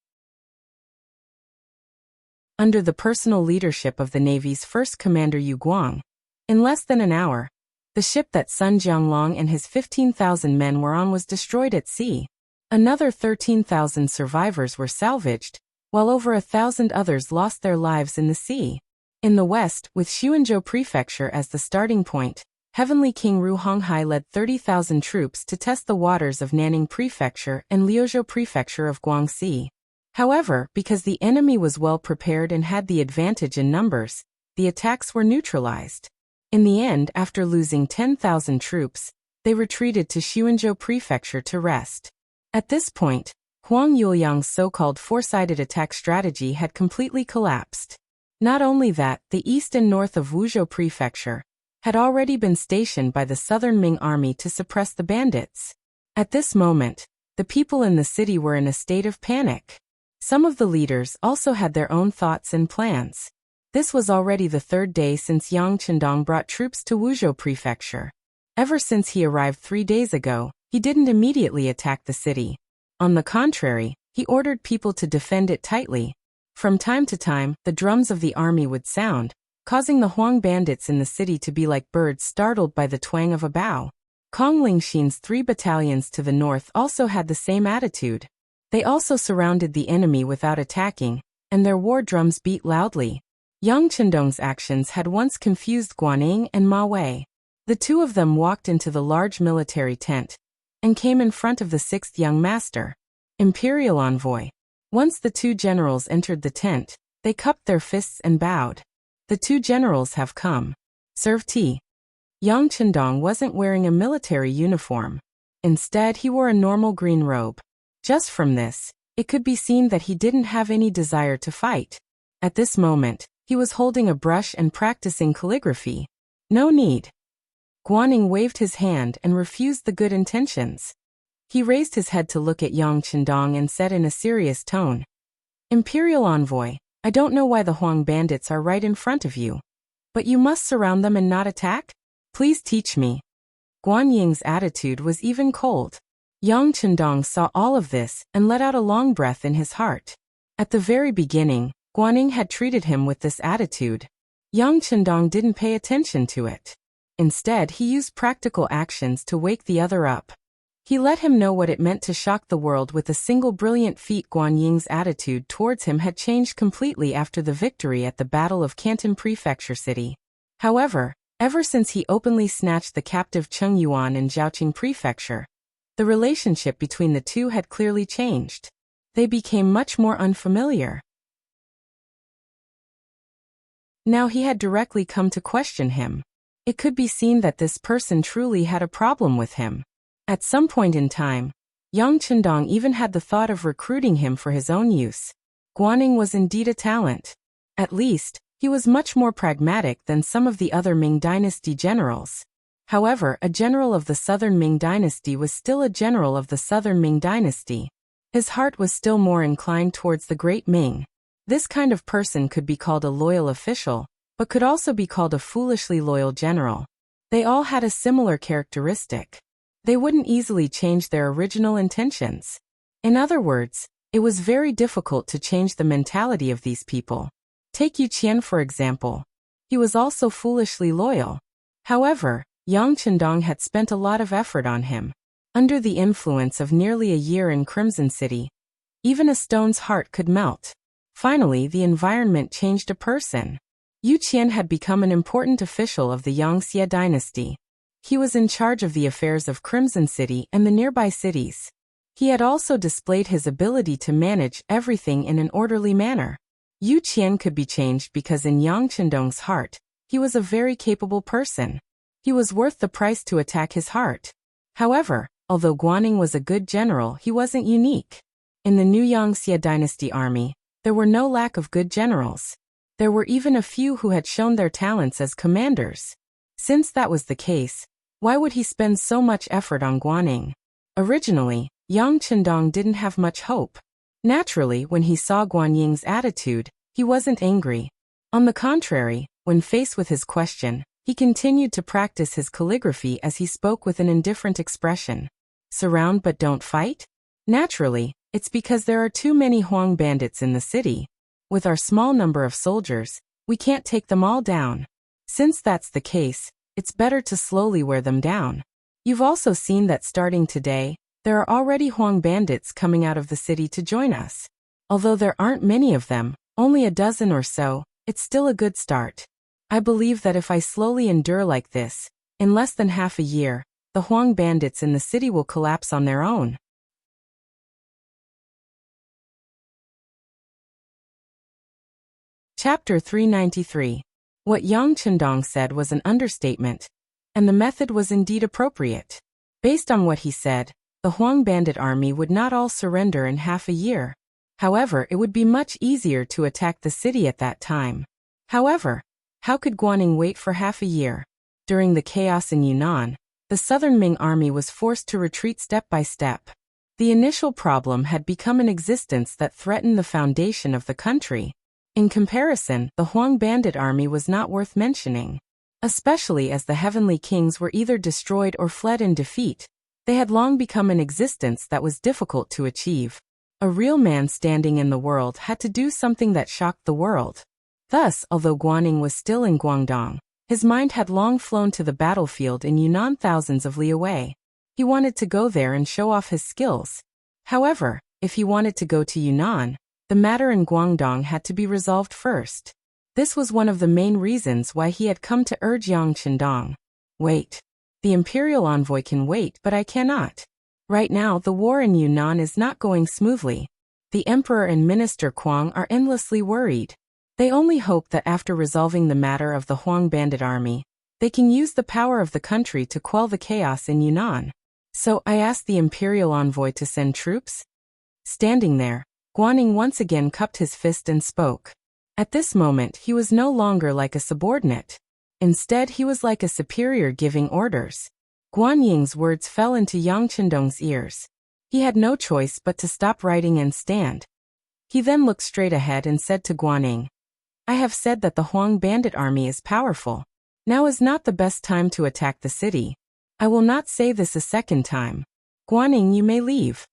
Under the personal leadership of the navy's first commander Yu Guang, in less than an hour, the ship that Sun Jianglong and his 15,000 men were on was destroyed at sea. Another 13,000 survivors were salvaged, while over 1,000 others lost their lives in the sea. In the west, with Xuanzhou Prefecture as the starting point, Heavenly King Ru Honghai led 30,000 troops to test the waters of Nanning Prefecture and Liuzhou Prefecture of Guangxi. However, because the enemy was well prepared and had the advantage in numbers, the attacks were neutralized. In the end, after losing 10,000 troops, they retreated to Xuanzhou Prefecture to rest. At this point, Huang Yuliang's so-called four-sided attack strategy had completely collapsed. Not only that, the east and north of Wuzhou Prefecture had already been stationed by the southern Ming army to suppress the bandits. At this moment, the people in the city were in a state of panic. Some of the leaders also had their own thoughts and plans. This was already the 3rd day since Yang Chendong brought troops to Wuzhou Prefecture. Ever since he arrived 3 days ago, he didn't immediately attack the city. On the contrary, he ordered people to defend it tightly. From time to time, the drums of the army would sound, causing the Huang bandits in the city to be like birds startled by the twang of a bow. Kong Lingxin's 3 battalions to the north also had the same attitude. They also surrounded the enemy without attacking, and their war drums beat loudly. Yang Chendong's actions had once confused Guaning and Ma Wei. The two of them walked into the large military tent and came in front of the 6th young master, Imperial Envoy. Once the 2 generals entered the tent, they cupped their fists and bowed. The 2 generals have come. Serve tea. Yang Chendong wasn't wearing a military uniform. Instead, he wore a normal green robe. Just from this, it could be seen that he didn't have any desire to fight. At this moment, he was holding a brush and practicing calligraphy. No need. Guaning waved his hand and refused the good intentions. He raised his head to look at Yang Chendong and said in a serious tone, "Imperial Envoy, I don't know why the Huang bandits are right in front of you. But you must surround them and not attack? Please teach me." Guan Ying's attitude was even cold. Yang Chendong saw all of this and let out a long breath in his heart. At the very beginning, Guan Ying had treated him with this attitude. Yang Chendong didn't pay attention to it. Instead, he used practical actions to wake the other up. He let him know what it meant to shock the world with a single brilliant feat. Guan Ying's attitude towards him had changed completely after the victory at the Battle of Canton Prefecture City. However, ever since he openly snatched the captive Cheng Yuan in Zhaoqing Prefecture, the relationship between the two had clearly changed. They became much more unfamiliar. Now he had directly come to question him. It could be seen that this person truly had a problem with him. At some point in time, Yang Chendong even had the thought of recruiting him for his own use. Guan Ying was indeed a talent. At least, he was much more pragmatic than some of the other Ming Dynasty generals. However, a general of the Southern Ming Dynasty was still a general of the Southern Ming Dynasty. His heart was still more inclined towards the Great Ming. This kind of person could be called a loyal official, but could also be called a foolishly loyal general. They all had a similar characteristic. They wouldn't easily change their original intentions. In other words, it was very difficult to change the mentality of these people. Take Yu Qian for example. He was also foolishly loyal. However, Yang Chendong had spent a lot of effort on him. Under the influence of nearly a year in Crimson City, even a stone's heart could melt. Finally, the environment changed a person. Yu Qian had become an important official of the Yangxie dynasty. He was in charge of the affairs of Crimson City and the nearby cities. He had also displayed his ability to manage everything in an orderly manner. Yu Qian could be changed because in Yang Chendong's heart, he was a very capable person. He was worth the price to attack his heart. However, although Guan Ying was a good general, he wasn't unique. In the new Yangxie dynasty army, there were no lack of good generals. There were even a few who had shown their talents as commanders. Since that was the case, why would he spend so much effort on Guan Ying? Originally, Yang Chendong didn't have much hope. Naturally, when he saw Guan Ying's attitude, he wasn't angry. On the contrary, when faced with his question, he continued to practice his calligraphy as he spoke with an indifferent expression. Surround but don't fight? Naturally, it's because there are too many Huang bandits in the city. With our small number of soldiers, we can't take them all down. Since that's the case, it's better to slowly wear them down. You've also seen that starting today, there are already Huang bandits coming out of the city to join us. Although there aren't many of them, only a dozen or so, it's still a good start. I believe that if I slowly endure like this, in less than half a year, the Huang bandits in the city will collapse on their own. Chapter 393. What Yang Chendong said was an understatement, and the method was indeed appropriate. Based on what he said, the Huang bandit army would not all surrender in half a year. However, it would be much easier to attack the city at that time. However, how could Guan Ying wait for half a year? During the chaos in Yunnan, the Southern Ming army was forced to retreat step by step. The initial problem had become an existence that threatened the foundation of the country. In comparison, the Huang bandit army was not worth mentioning. Especially as the heavenly kings were either destroyed or fled in defeat, they had long become an existence that was difficult to achieve. A real man standing in the world had to do something that shocked the world. Thus, although Guan Ying was still in Guangdong, his mind had long flown to the battlefield in Yunnan thousands of li away. He wanted to go there and show off his skills. However, if he wanted to go to Yunnan, the matter in Guangdong had to be resolved first. This was one of the main reasons why he had come to urge Yang Chendong. Wait. The imperial envoy can wait, but I cannot. Right now, the war in Yunnan is not going smoothly. The emperor and minister Kuang are endlessly worried. They only hope that after resolving the matter of the Huang bandit army, they can use the power of the country to quell the chaos in Yunnan. So I asked the imperial envoy to send troops? Standing there, Guan Ying once again cupped his fist and spoke. At this moment, he was no longer like a subordinate. Instead, he was like a superior giving orders. Guan Ying's words fell into Yang Chendong's ears. He had no choice but to stop writing and stand. He then looked straight ahead and said to Guan Ying, I have said that the Huang bandit army is powerful. Now is not the best time to attack the city. I will not say this a second time. Guanyin, you may leave.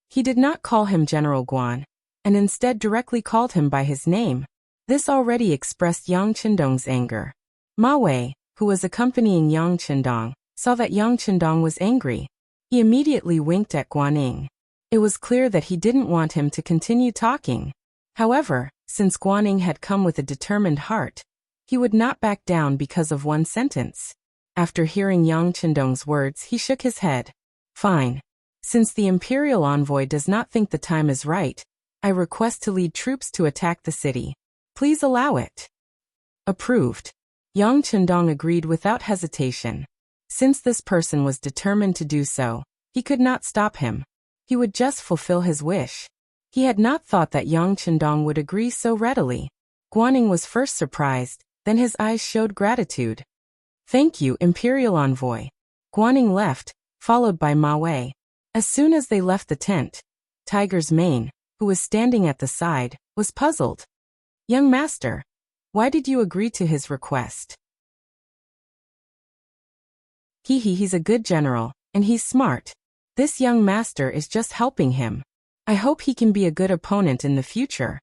He did not call him General Guan, and instead directly called him by his name. This already expressed Yang Qindong's anger. Ma Wei, who was accompanying Yang Qindong, saw that Yang Qindong was angry. He immediately winked at Guanyin. It was clear that he didn't want him to continue talking. However, since Guanyin had come with a determined heart, he would not back down because of one sentence. After hearing Yang Qindong's words, he shook his head. Fine. Since the imperial envoy does not think the time is right, I request to lead troops to attack the city. Please allow it. Approved. Yang Qindong agreed without hesitation. Since this person was determined to do so, he could not stop him. He would just fulfill his wish. He had not thought that Yang Qindong would agree so readily. Guanyin was first surprised, then his eyes showed gratitude. Thank you, Imperial Envoy. Guanyin left, followed by Ma Wei. As soon as they left the tent, Tiger's Mane, who was standing at the side, was puzzled. Young master, why did you agree to his request? He's a good general, and he's smart. This young master is just helping him. I hope he can be a good opponent in the future.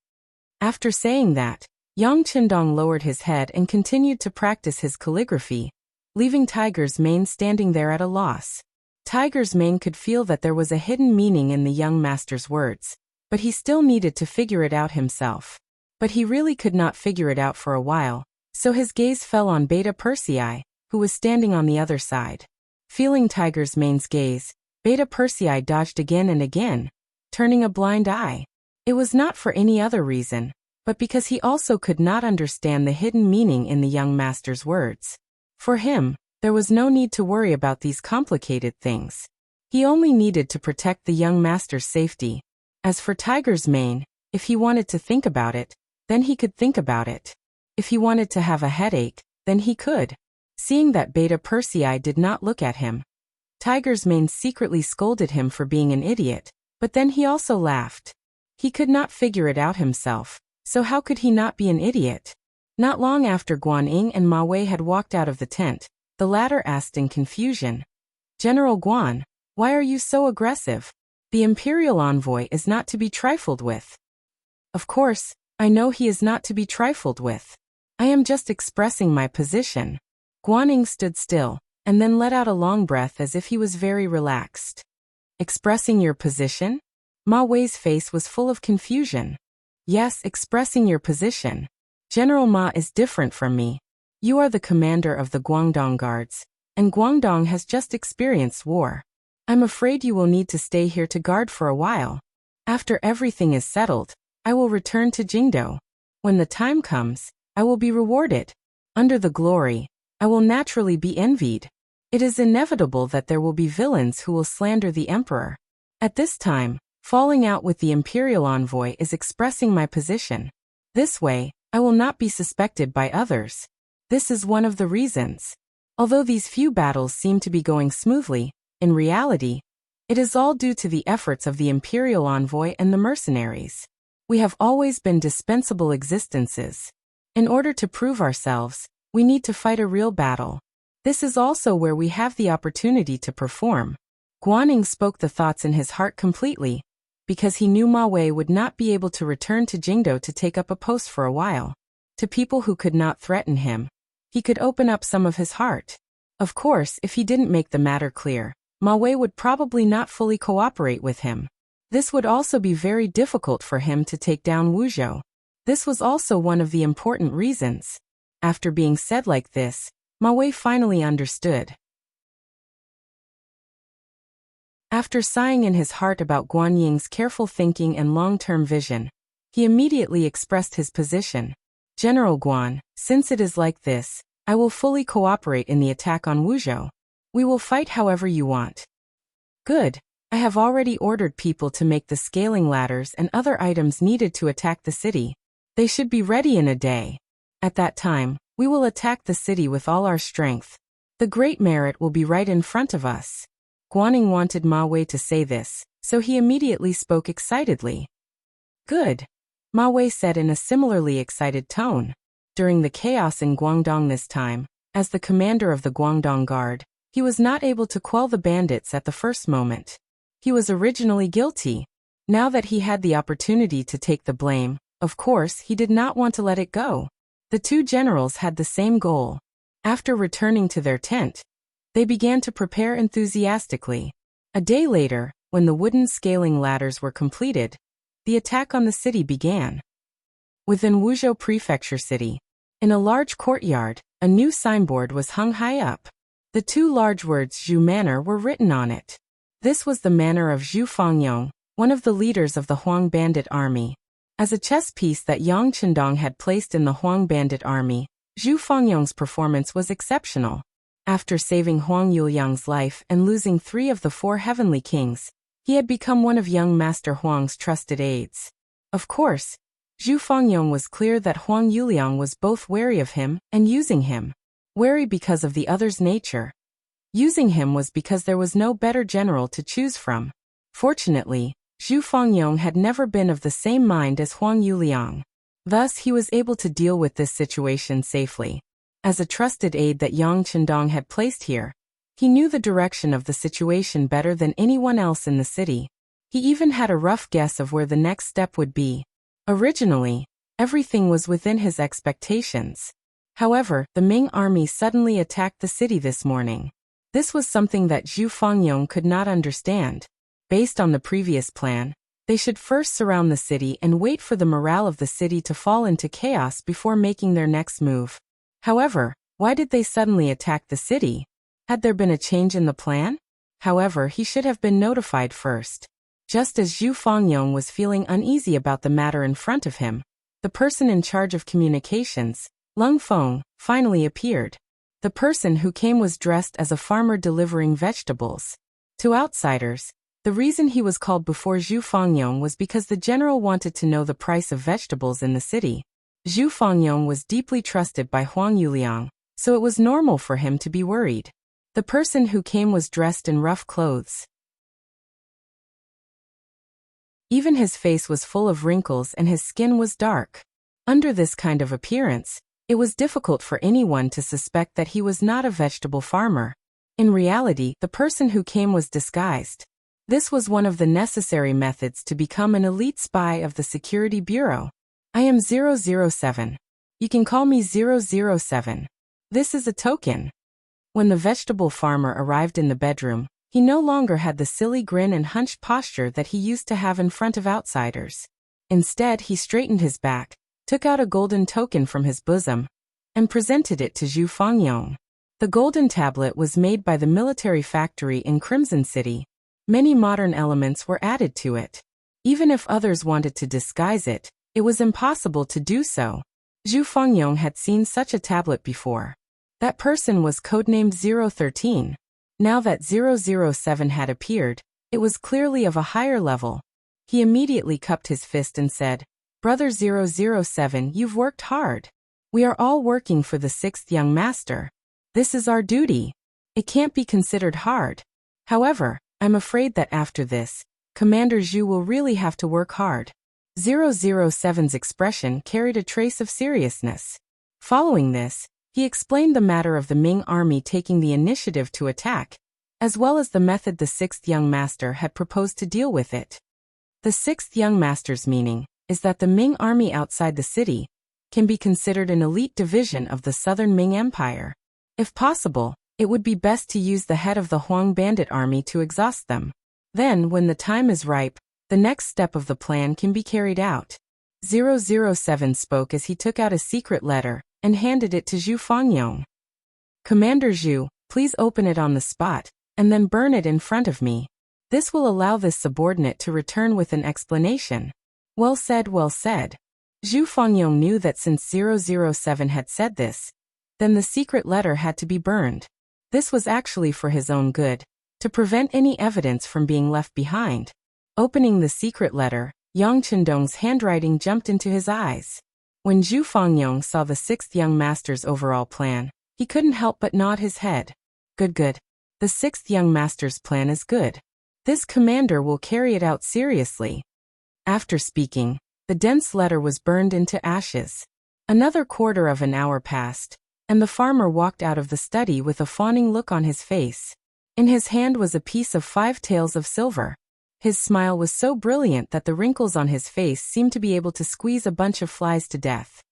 After saying that, Yang Qindong lowered his head and continued to practice his calligraphy, leaving Tiger's Mane standing there at a loss. Tiger's Mane could feel that there was a hidden meaning in the young master's words, but he still needed to figure it out himself. But he really could not figure it out for a while, so his gaze fell on Beta Persei, who was standing on the other side. Feeling Tiger's Mane's gaze, Beta Persei dodged again and again, turning a blind eye. It was not for any other reason, but because he also could not understand the hidden meaning in the young master's words. For him, there was no need to worry about these complicated things. He only needed to protect the young master's safety. As for Tiger's Mane, if he wanted to think about it, then he could think about it. If he wanted to have a headache, then he could. Seeing that Beta Persei did not look at him, Tiger's Mane secretly scolded him for being an idiot, but then he also laughed. He could not figure it out himself, so how could he not be an idiot? Not long after Guanyin and Ma Wei had walked out of the tent, the latter asked in confusion, General Guan, why are you so aggressive? The imperial envoy is not to be trifled with. Of course, I know he is not to be trifled with. I am just expressing my position. Guanyin stood still, and then let out a long breath as if he was very relaxed. Expressing your position? Ma Wei's face was full of confusion. Yes, expressing your position. General Ma is different from me. You are the commander of the Guangdong Guards, and Guangdong has just experienced war. I'm afraid you will need to stay here to guard for a while. After everything is settled, I will return to Jingdo. When the time comes, I will be rewarded. Under the glory, I will naturally be envied. It is inevitable that there will be villains who will slander the emperor. At this time, falling out with the imperial envoy is expressing my position. This way, I will not be suspected by others. This is one of the reasons. Although these few battles seem to be going smoothly, in reality, it is all due to the efforts of the imperial envoy and the mercenaries. We have always been dispensable existences. In order to prove ourselves, we need to fight a real battle. This is also where we have the opportunity to perform. Guanyin spoke the thoughts in his heart completely, because he knew Ma Wei would not be able to return to Jingdo to take up a post for a while. To people who could not threaten him, he could open up some of his heart. Of course, if he didn't make the matter clear, Ma Wei would probably not fully cooperate with him. This would also be very difficult for him to take down Wuzhou. This was also one of the important reasons. After being said like this, Ma Wei finally understood. After sighing in his heart about Guanyin's careful thinking and long-term vision, he immediately expressed his position. General Guan, since it is like this, I will fully cooperate in the attack on Wuzhou. We will fight however you want. Good. I have already ordered people to make the scaling ladders and other items needed to attack the city. They should be ready in a day. At that time, we will attack the city with all our strength. The Great Merit will be right in front of us. Guanyin wanted Ma Wei to say this, so he immediately spoke excitedly. Good. Ma Wei said in a similarly excited tone. During the chaos in Guangdong this time, as the commander of the Guangdong Guard, He was not able to quell the bandits at the first moment. He was originally guilty. Now that he had the opportunity to take the blame, of course, he did not want to let it go. The two generals had the same goal. After returning to their tent, they began to prepare enthusiastically. A day later, when the wooden scaling ladders were completed, the attack on the city began. Within Wuzhou Prefecture City, in a large courtyard, a new signboard was hung high up. The two large words Zhu Manor were written on it. This was the manor of Zhu Fangyong, one of the leaders of the Huang bandit army. As a chess piece that Yang Chendong had placed in the Huang bandit army, Zhu Fangyong's performance was exceptional. After saving Huang Yuliang's life and losing 3 of the 4 heavenly kings, he had become one of young Master Huang's trusted aides. Of course, Zhu Fangyong was clear that Huang Yuliang was both wary of him and using him. Wary because of the other's nature. Using him was because there was no better general to choose from. Fortunately, Zhu Fangyong had never been of the same mind as Huang Yuliang. Thus he was able to deal with this situation safely. As a trusted aide that Yang Chendong had placed here, he knew the direction of the situation better than anyone else in the city. He even had a rough guess of where the next step would be. Originally, everything was within his expectations. However, the Ming army suddenly attacked the city this morning. This was something that Zhu Fangyong could not understand. Based on the previous plan, they should first surround the city and wait for the morale of the city to fall into chaos before making their next move. However, why did they suddenly attack the city? Had there been a change in the plan? However, he should have been notified first. Just as Zhu Fangyong was feeling uneasy about the matter in front of him, the person in charge of communications, Lung Feng, finally appeared. The person who came was dressed as a farmer delivering vegetables. To outsiders, the reason he was called before Zhu Fangyong was because the general wanted to know the price of vegetables in the city. Zhu Fangyong was deeply trusted by Huang Yuliang, so it was normal for him to be worried. The person who came was dressed in rough clothes. Even his face was full of wrinkles and his skin was dark. Under this kind of appearance, it was difficult for anyone to suspect that he was not a vegetable farmer. In reality, the person who came was disguised. This was one of the necessary methods to become an elite spy of the Security Bureau. I am 007. You can call me 007. This is a token. When the vegetable farmer arrived in the bedroom, he no longer had the silly grin and hunched posture that he used to have in front of outsiders. Instead, he straightened his back, took out a golden token from his bosom, and presented it to Zhu Fangyong. The golden tablet was made by the military factory in Crimson City. Many modern elements were added to it. Even if others wanted to disguise it, it was impossible to do so. Zhu Fangyong had seen such a tablet before. That person was codenamed 013. Now that 007 had appeared, it was clearly of a higher level. He immediately cupped his fist and said, "Brother 007, you've worked hard. We are all working for the 6th young master. This is our duty. It can't be considered hard. However, I'm afraid that after this, Commander Zhu will really have to work hard." 007's expression carried a trace of seriousness. Following this, he explained the matter of the Ming army taking the initiative to attack, as well as the method the 6th young master had proposed to deal with it. The 6th young master's meaning is that the Ming army outside the city can be considered an elite division of the southern Ming Empire. If possible, it would be best to use the head of the Huang bandit army to exhaust them. Then, when the time is ripe, the next step of the plan can be carried out. 007 spoke as he took out a secret letter and handed it to Zhu Fangyong. "Commander Zhu, please open it on the spot, and then burn it in front of me. This will allow this subordinate to return with an explanation." Well said, well said. Zhu Fangyong knew that since 007 had said this, then the secret letter had to be burned. This was actually for his own good, to prevent any evidence from being left behind. Opening the secret letter, Yang Chendong's handwriting jumped into his eyes. When Zhu Fangyong saw the 6th young master's overall plan, he couldn't help but nod his head. Good, good. The 6th young master's plan is good. This commander will carry it out seriously. After speaking, the dense letter was burned into ashes. Another quarter of an hour passed, and the farmer walked out of the study with a fawning look on his face. In his hand was a piece of 5 taels of silver. His smile was so brilliant that the wrinkles on his face seemed to be able to squeeze a bunch of flies to death.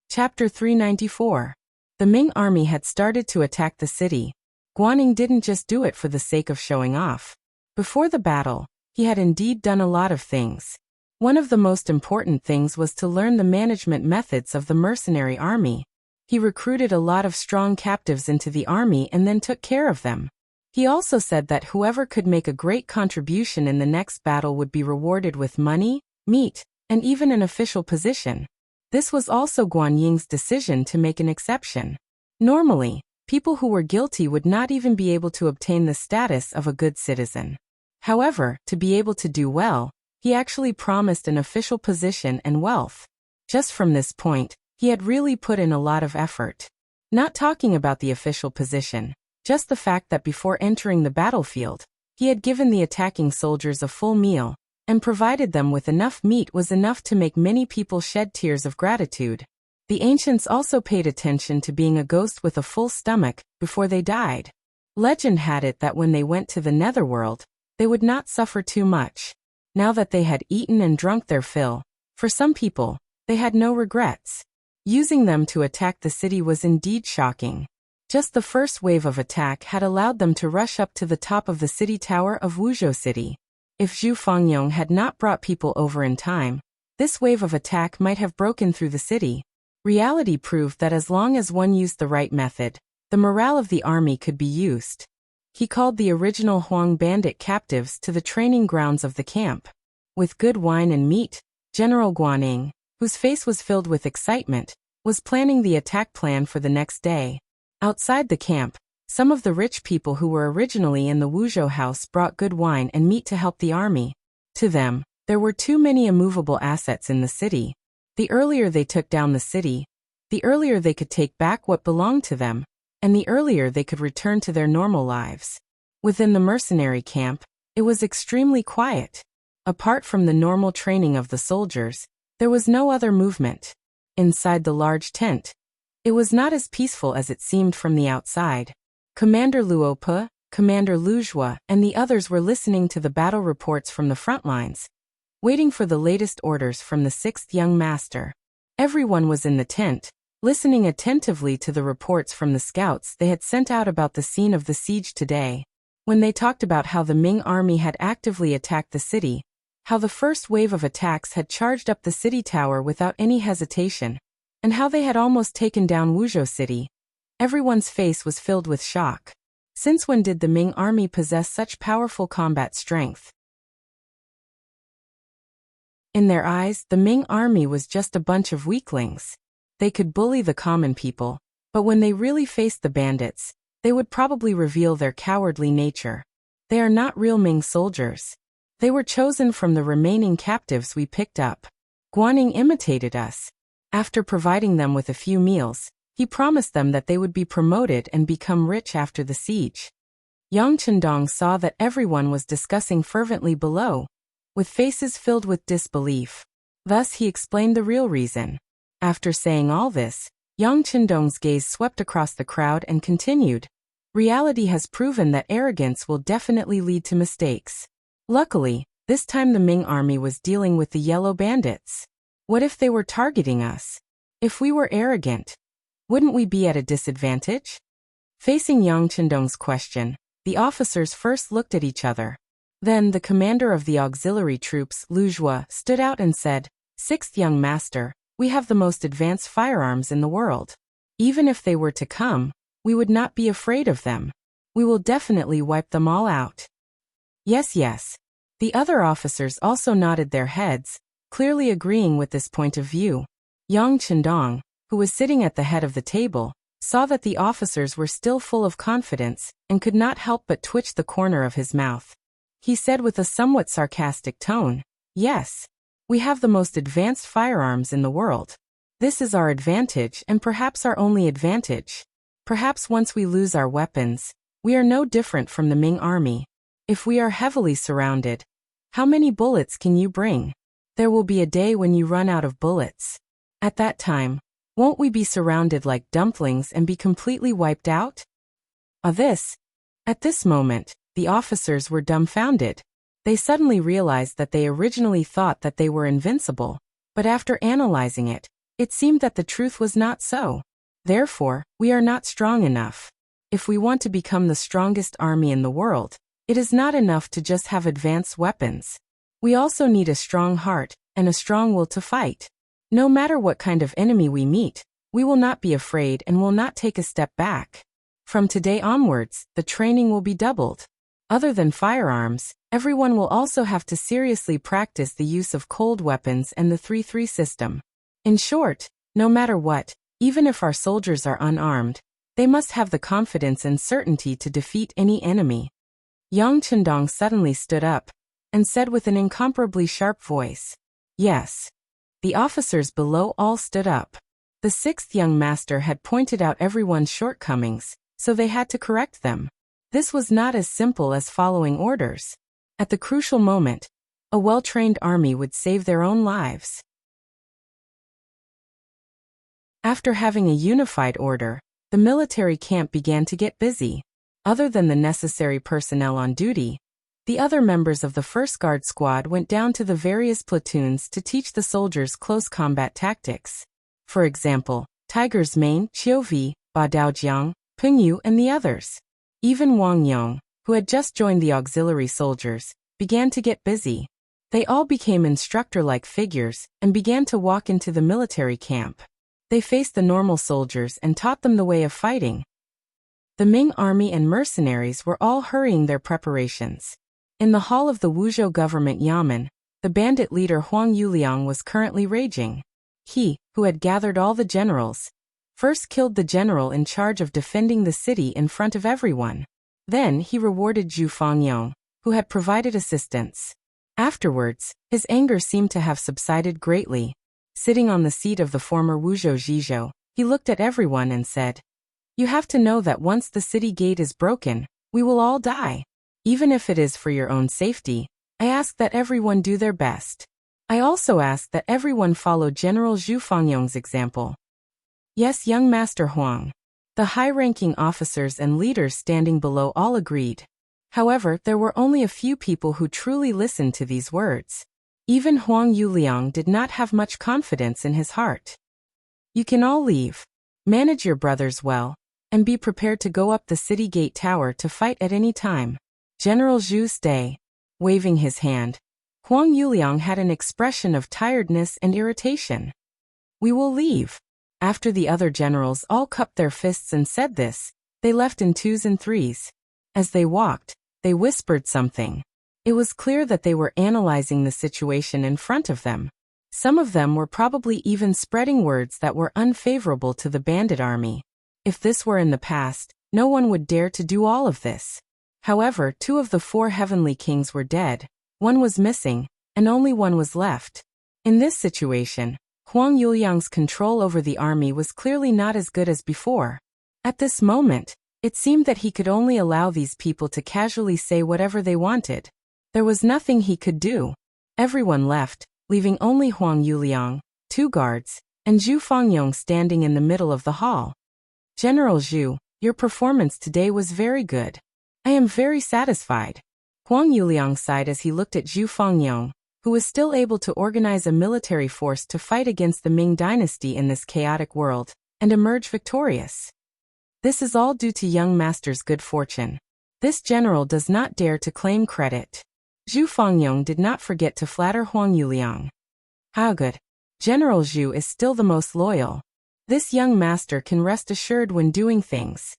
Chapter 394. The Ming army had started to attack the city. Guanning didn't just do it for the sake of showing off. Before the battle, he had indeed done a lot of things. One of the most important things was to learn the management methods of the mercenary army. He recruited a lot of strong captives into the army and then took care of them. He also said that whoever could make a great contribution in the next battle would be rewarded with money, meat, and even an official position. This was also Guan Ying's decision to make an exception. Normally, people who were guilty would not even be able to obtain the status of a good citizen. However, to be able to do well, he actually promised an official position and wealth. Just from this point, he had really put in a lot of effort. Not talking about the official position, just the fact that before entering the battlefield, he had given the attacking soldiers a full meal, and provided them with enough meat was enough to make many people shed tears of gratitude. The ancients also paid attention to being a ghost with a full stomach before they died. Legend had it that when they went to the netherworld, they would not suffer too much. Now that they had eaten and drunk their fill, for some people, they had no regrets. Using them to attack the city was indeed shocking. Just the first wave of attack had allowed them to rush up to the top of the city tower of Wuzhou City. If Zhu Fangyong had not brought people over in time, this wave of attack might have broken through the city. Reality proved that as long as one used the right method, the morale of the army could be used. He called the original Huang bandit captives to the training grounds of the camp. With good wine and meat, General Guanning, whose face was filled with excitement, was planning the attack plan for the next day. Outside the camp, some of the rich people who were originally in the Wuzhou house brought good wine and meat to help the army. To them, there were too many immovable assets in the city. The earlier they took down the city, the earlier they could take back what belonged to them, and the earlier they could return to their normal lives. Within the mercenary camp, it was extremely quiet. Apart from the normal training of the soldiers, there was no other movement. Inside the large tent, it was not as peaceful as it seemed from the outside. Commander Luope, Commander Lujua, and the others were listening to the battle reports from the front lines, waiting for the latest orders from the 6th young master. Everyone was in the tent, listening attentively to the reports from the scouts they had sent out about the scene of the siege today. When they talked about how the Ming army had actively attacked the city, how the first wave of attacks had charged up the city tower without any hesitation, and how they had almost taken down Wuzhou City, everyone's face was filled with shock. Since when did the Ming army possess such powerful combat strength? In their eyes, the Ming army was just a bunch of weaklings. They could bully the common people, but when they really faced the bandits, they would probably reveal their cowardly nature. They are not real Ming soldiers. They were chosen from the remaining captives we picked up. Guanning imitated us. After providing them with a few meals, he promised them that they would be promoted and become rich after the siege. Yang Chendong saw that everyone was discussing fervently below, with faces filled with disbelief. Thus he explained the real reason. After saying all this, Yang Chendong's gaze swept across the crowd and continued, "Reality has proven that arrogance will definitely lead to mistakes. Luckily, this time the Ming army was dealing with the yellow bandits. What if they were targeting us? If we were arrogant, wouldn't we be at a disadvantage?" Facing Yang Chendong's question, the officers first looked at each other. Then the commander of the auxiliary troops, Lujua, stood out and said, "Sixth young master, we have the most advanced firearms in the world. Even if they were to come, we would not be afraid of them. We will definitely wipe them all out." Yes, yes. The other officers also nodded their heads, clearly agreeing with this point of view. Yang Chendong, who was sitting at the head of the table, saw that the officers were still full of confidence and could not help but twitch the corner of his mouth. He said with a somewhat sarcastic tone, "Yes, we have the most advanced firearms in the world. This is our advantage and perhaps our only advantage. Perhaps once we lose our weapons, we are no different from the Ming army. If we are heavily surrounded, how many bullets can you bring? There will be a day when you run out of bullets. At that time, won't we be surrounded like dumplings and be completely wiped out? At this moment, the officers were dumbfounded. They suddenly realized that they originally thought that they were invincible, but after analyzing it, it seemed that the truth was not so. Therefore, we are not strong enough. If we want to become the strongest army in the world, it is not enough to just have advanced weapons. We also need a strong heart and a strong will to fight. No matter what kind of enemy we meet, we will not be afraid and will not take a step back. From today onwards, the training will be doubled. Other than firearms, everyone will also have to seriously practice the use of cold weapons and the 3-3 system. In short, no matter what, even if our soldiers are unarmed, they must have the confidence and certainty to defeat any enemy. Yang Chendong suddenly stood up and said with an incomparably sharp voice, "Yes." The officers below all stood up. The sixth young master had pointed out everyone's shortcomings, so they had to correct them. This was not as simple as following orders. At the crucial moment, a well-trained army would save their own lives. After having a unified order, the military camp began to get busy. Other than the necessary personnel on duty, the other members of the First Guard Squad went down to the various platoons to teach the soldiers close combat tactics. For example, Tiger's Mane, Qiuvi, Ba Daojiang, Pengyu and the others. Even Wang Yong, who had just joined the auxiliary soldiers, began to get busy. They all became instructor-like figures and began to walk into the military camp. They faced the normal soldiers and taught them the way of fighting. The Ming army and mercenaries were all hurrying their preparations. In the hall of the Wuzhou government yamen, the bandit leader Huang Yuliang was currently raging. He, who had gathered all the generals, first killed the general in charge of defending the city in front of everyone. Then he rewarded Zhu Fangyong, who had provided assistance. Afterwards, his anger seemed to have subsided greatly. Sitting on the seat of the former Wuzhou Zhizhou, he looked at everyone and said, "You have to know that once the city gate is broken, we will all die. Even if it is for your own safety, I ask that everyone do their best. I also ask that everyone follow General Zhu Fangyong's example." "Yes, young Master Huang." The high-ranking officers and leaders standing below all agreed. However, there were only a few people who truly listened to these words. Even Huang Yuliang did not have much confidence in his heart. "You can all leave. Manage your brothers well, and be prepared to go up the city gate tower to fight at any time. General Zhu stay." Waving his hand, Huang Yuliang had an expression of tiredness and irritation. "We will leave." After the other generals all cupped their fists and said this, they left in 2s and 3s. As they walked, they whispered something. It was clear that they were analyzing the situation in front of them. Some of them were probably even spreading words that were unfavorable to the bandit army. If this were in the past, no one would dare to do all of this. However, 2 of the 4 heavenly kings were dead, 1 was missing, and only 1 was left. In this situation, Huang Yuliang's control over the army was clearly not as good as before. At this moment, it seemed that he could only allow these people to casually say whatever they wanted. There was nothing he could do. Everyone left, leaving only Huang Yuliang, 2 guards, and Zhu Fangyong standing in the middle of the hall. "General Zhu, your performance today was very good. I am very satisfied." Huang Yuliang sighed as he looked at Zhu Fangyong, who was still able to organize a military force to fight against the Ming Dynasty in this chaotic world, and emerge victorious. This is all due to young master's good fortune. This general does not dare to claim credit. Zhu Fangyong did not forget to flatter Huang Yuliang. "How good. General Zhu is still the most loyal. This young master can rest assured when doing things."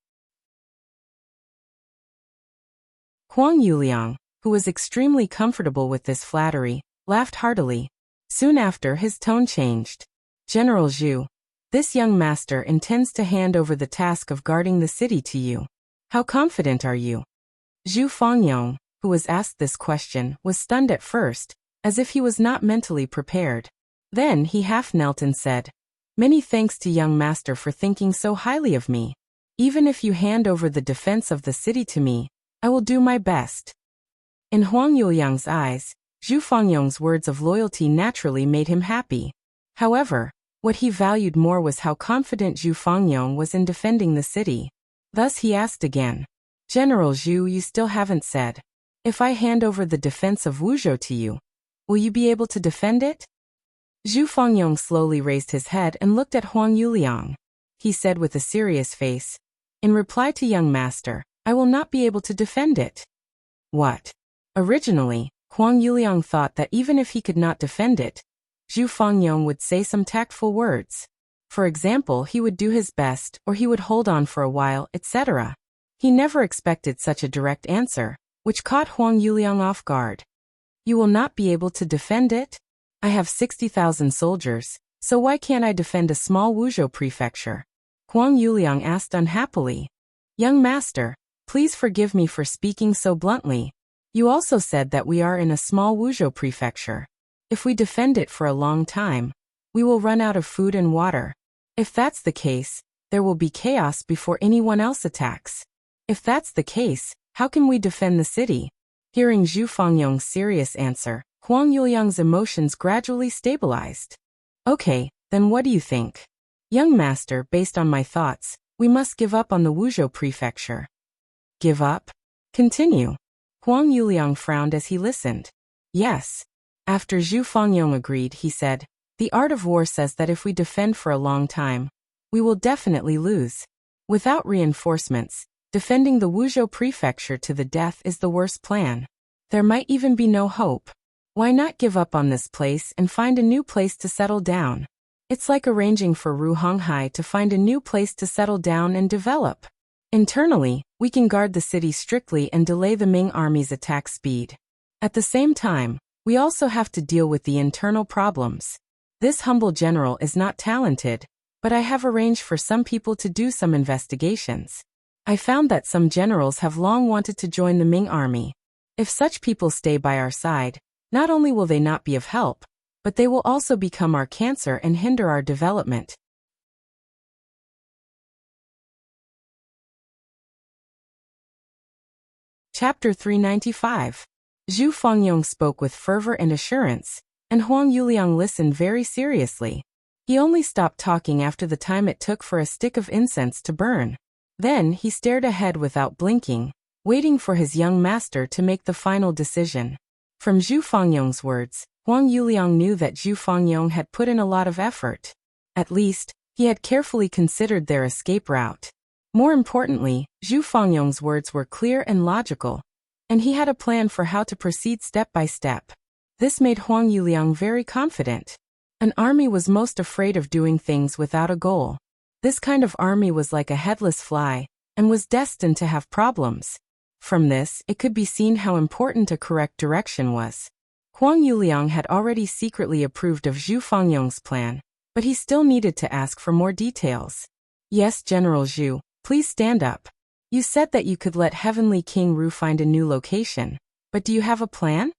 Huang Yuliang, who was extremely comfortable with this flattery, laughed heartily. Soon after, his tone changed. "General Zhu, this young master intends to hand over the task of guarding the city to you. How confident are you?" Zhu Fangyong, who was asked this question, was stunned at first, as if he was not mentally prepared. Then he half knelt and said, "Many thanks to young master for thinking so highly of me. Even if you hand over the defense of the city to me, I will do my best." In Huang Yuliang's eyes, Zhu Fangyong's words of loyalty naturally made him happy. However, what he valued more was how confident Zhu Fangyong was in defending the city. Thus he asked again, General Zhu, you still haven't said. If I hand over the defense of Wuzhou to you, will you be able to defend it? Zhu Fangyong slowly raised his head and looked at Huang Yuliang. He said with a serious face, in reply to young master, I will not be able to defend it. What? Originally, Huang Yuliang thought that even if he could not defend it, Zhu Fangyong would say some tactful words. For example, he would do his best, or he would hold on for a while, etc. He never expected such a direct answer, which caught Huang Yuliang off guard. You will not be able to defend it? I have 60,000 soldiers, so why can't I defend a small Wuzhou prefecture? Huang Yuliang asked unhappily. Young master, please forgive me for speaking so bluntly. You also said that we are in a small Wuzhou prefecture. If we defend it for a long time, we will run out of food and water. If that's the case, there will be chaos before anyone else attacks. If that's the case, how can we defend the city? Hearing Zhu Fangyong's serious answer, Huang Yuliang's emotions gradually stabilized. Okay, then what do you think? Young master, based on my thoughts, we must give up on the Wuzhou prefecture. Give up? Continue. Huang Yuliang frowned as he listened. Yes. After Zhu Fangyong agreed, he said, the art of war says that if we defend for a long time, we will definitely lose. Without reinforcements, defending the Wuzhou prefecture to the death is the worst plan. There might even be no hope. Why not give up on this place and find a new place to settle down? It's like arranging for Ru Honghai to find a new place to settle down and develop. Internally, we can guard the city strictly and delay the Ming army's attack speed. At the same time, we also have to deal with the internal problems. This humble general is not talented, but I have arranged for some people to do some investigations. I found that some generals have long wanted to join the Ming army. If such people stay by our side, not only will they not be of help, but they will also become our cancer and hinder our development. Chapter 395. Zhu Fangyong spoke with fervor and assurance, and Huang Yuliang listened very seriously. He only stopped talking after the time it took for a stick of incense to burn. Then he stared ahead without blinking, waiting for his young master to make the final decision. From Zhu Fangyong's words, Huang Yuliang knew that Zhu Fangyong had put in a lot of effort. At least, he had carefully considered their escape route. More importantly, Zhu Fangyong's words were clear and logical, and he had a plan for how to proceed step by step. This made Huang Yuliang very confident. An army was most afraid of doing things without a goal. This kind of army was like a headless fly, and was destined to have problems. From this, it could be seen how important a correct direction was. Huang Yuliang had already secretly approved of Zhu Fangyong's plan, but he still needed to ask for more details. Yes, General Zhu, please stand up. You said that you could let Heavenly King Ru find a new location, but do you have a plan?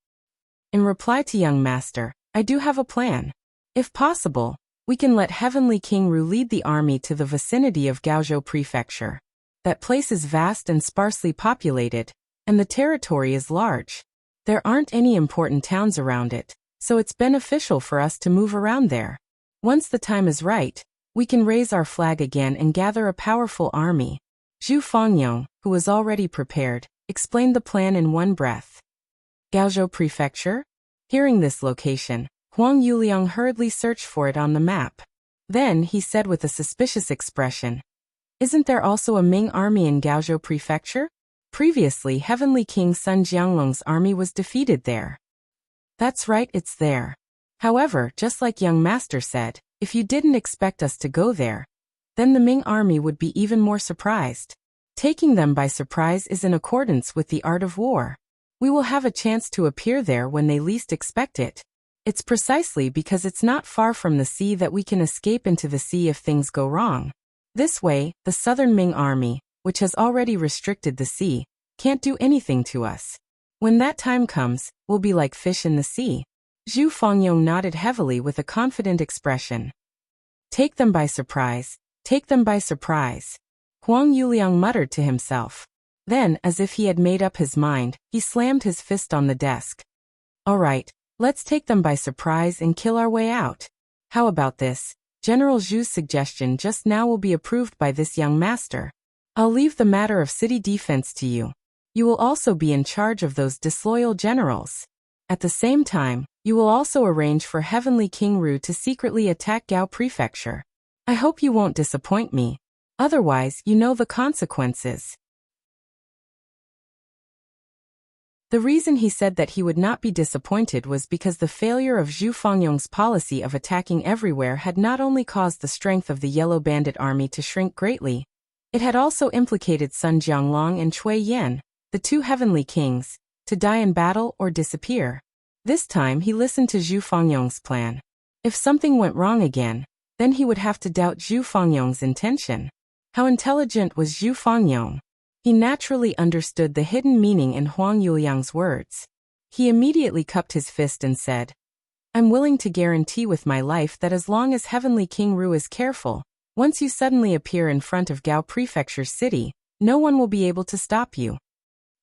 In reply to young master, I do have a plan. If possible, we can let Heavenly King Ru lead the army to the vicinity of Gaozhou Prefecture. That place is vast and sparsely populated, and the territory is large. There aren't any important towns around it, so it's beneficial for us to move around there. Once the time is right, we can raise our flag again and gather a powerful army. Zhu Fangyong, who was already prepared, explained the plan in one breath. Gaozhou Prefecture? Hearing this location, Huang Yuliang hurriedly searched for it on the map. Then he said with a suspicious expression, Isn't there also a Ming army in Gaozhou Prefecture? Previously, Heavenly King Sun Jianglong's army was defeated there. That's right, it's there. However, just like young master said, if you didn't expect us to go there, then the Ming army would be even more surprised. Taking them by surprise is in accordance with the art of war. We will have a chance to appear there when they least expect it. It's precisely because it's not far from the sea that we can escape into the sea if things go wrong. This way, the southern Ming army, which has already restricted the sea, can't do anything to us. When that time comes, we'll be like fish in the sea. Zhu Fangyong nodded heavily with a confident expression. Take them by surprise, take them by surprise. Huang Yuliang muttered to himself. Then, as if he had made up his mind, he slammed his fist on the desk. All right, let's take them by surprise and kill our way out. How about this? General Zhu's suggestion just now will be approved by this young master. I'll leave the matter of city defense to you. You will also be in charge of those disloyal generals. At the same time, you will also arrange for Heavenly King Ru to secretly attack Gao Prefecture. I hope you won't disappoint me. Otherwise, you know the consequences. The reason he said that he would not be disappointed was because the failure of Zhu Fangyong's policy of attacking everywhere had not only caused the strength of the Yellow Bandit army to shrink greatly, it had also implicated Sun Jianglong and Cui Yan, the two heavenly kings, to die in battle or disappear. This time he listened to Zhu Fangyong's plan. If something went wrong again, then he would have to doubt Zhu Fangyong's intention. How intelligent was Zhu Fangyong? He naturally understood the hidden meaning in Huang Yuliang's words. He immediately cupped his fist and said, I'm willing to guarantee with my life that as long as Heavenly King Ru is careful, once you suddenly appear in front of Gao Prefecture's city, no one will be able to stop you.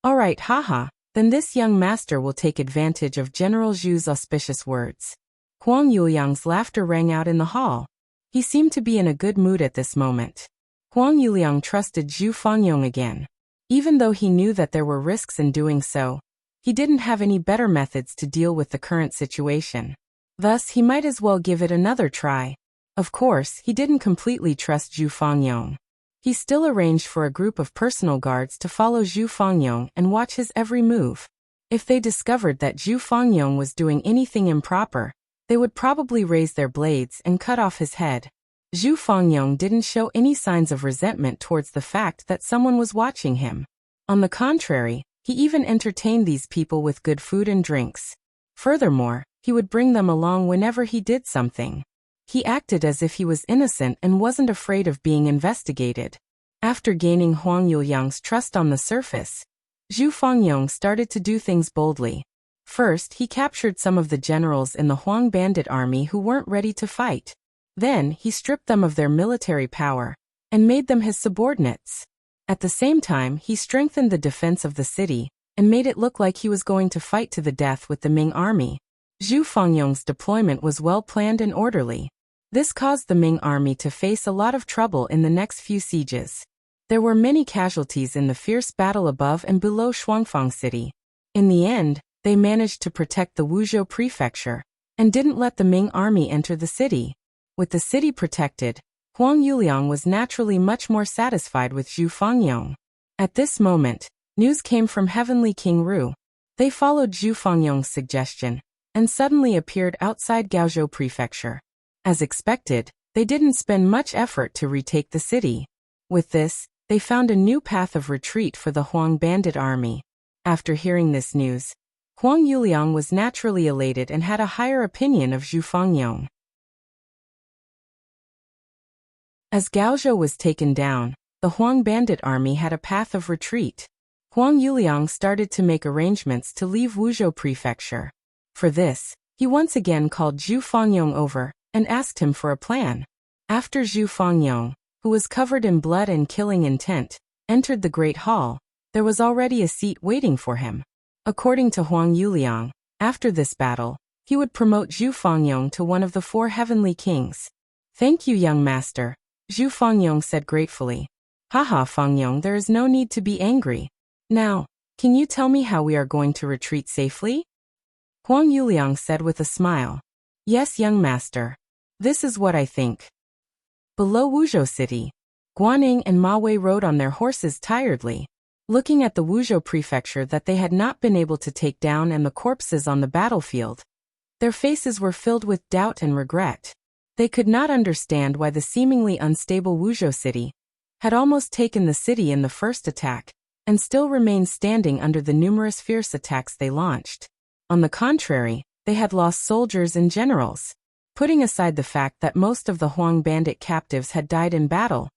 All right, haha, then this young master will take advantage of General Zhu's auspicious words. Huang Yuliang's laughter rang out in the hall. He seemed to be in a good mood at this moment. Huang Yuliang trusted Zhu Fangyong again. Even though he knew that there were risks in doing so, he didn't have any better methods to deal with the current situation. Thus, he might as well give it another try. Of course, he didn't completely trust Zhu Fangyong. He still arranged for a group of personal guards to follow Zhu Fangyong and watch his every move. If they discovered that Zhu Fangyong was doing anything improper, they would probably raise their blades and cut off his head. Zhu Fangyong didn't show any signs of resentment towards the fact that someone was watching him. On the contrary, he even entertained these people with good food and drinks. Furthermore, he would bring them along whenever he did something. He acted as if he was innocent and wasn't afraid of being investigated. After gaining Huang Yuliang's trust on the surface, Zhu Fangyong started to do things boldly. First, he captured some of the generals in the Huang bandit army who weren't ready to fight. Then, he stripped them of their military power and made them his subordinates. At the same time, he strengthened the defense of the city and made it look like he was going to fight to the death with the Ming army. Zhu Fangyong's deployment was well planned and orderly. This caused the Ming army to face a lot of trouble in the next few sieges. There were many casualties in the fierce battle above and below Shuangfang City. In the end, they managed to protect the Wuzhou prefecture and didn't let the Ming army enter the city. With the city protected, Huang Yuliang was naturally much more satisfied with Zhu Fangyong. At this moment, news came from Heavenly King Ru. They followed Zhu Fangyong's suggestion and suddenly appeared outside Gaozhou prefecture. As expected, they didn't spend much effort to retake the city. With this, they found a new path of retreat for the Huang bandit army. After hearing this news, Huang Yuliang was naturally elated and had a higher opinion of Zhu Fangyong. As Gaozhou was taken down, the Huang bandit army had a path of retreat. Huang Yuliang started to make arrangements to leave Wuzhou prefecture. For this, he once again called Zhu Fangyong over and asked him for a plan. After Zhu Fangyong, who was covered in blood and killing intent, entered the Great Hall, there was already a seat waiting for him. According to Huang Yuliang, after this battle, he would promote Zhu Fangyong to one of the 4 heavenly kings. Thank you, young master, Zhu Fangyong said gratefully. Haha, Fangyong, there is no need to be angry. Now, can you tell me how we are going to retreat safely? Huang Yuliang said with a smile. Yes, young master. This is what I think. Below Wuzhou City, Guanning and Ma Wei rode on their horses tiredly, looking at the Wuzhou prefecture that they had not been able to take down and the corpses on the battlefield. Their faces were filled with doubt and regret. They could not understand why the seemingly unstable Wuzhou City had almost taken the city in the first attack and still remained standing under the numerous fierce attacks they launched. On the contrary, they had lost soldiers and generals. Putting aside the fact that most of the Huang bandit captives had died in battle,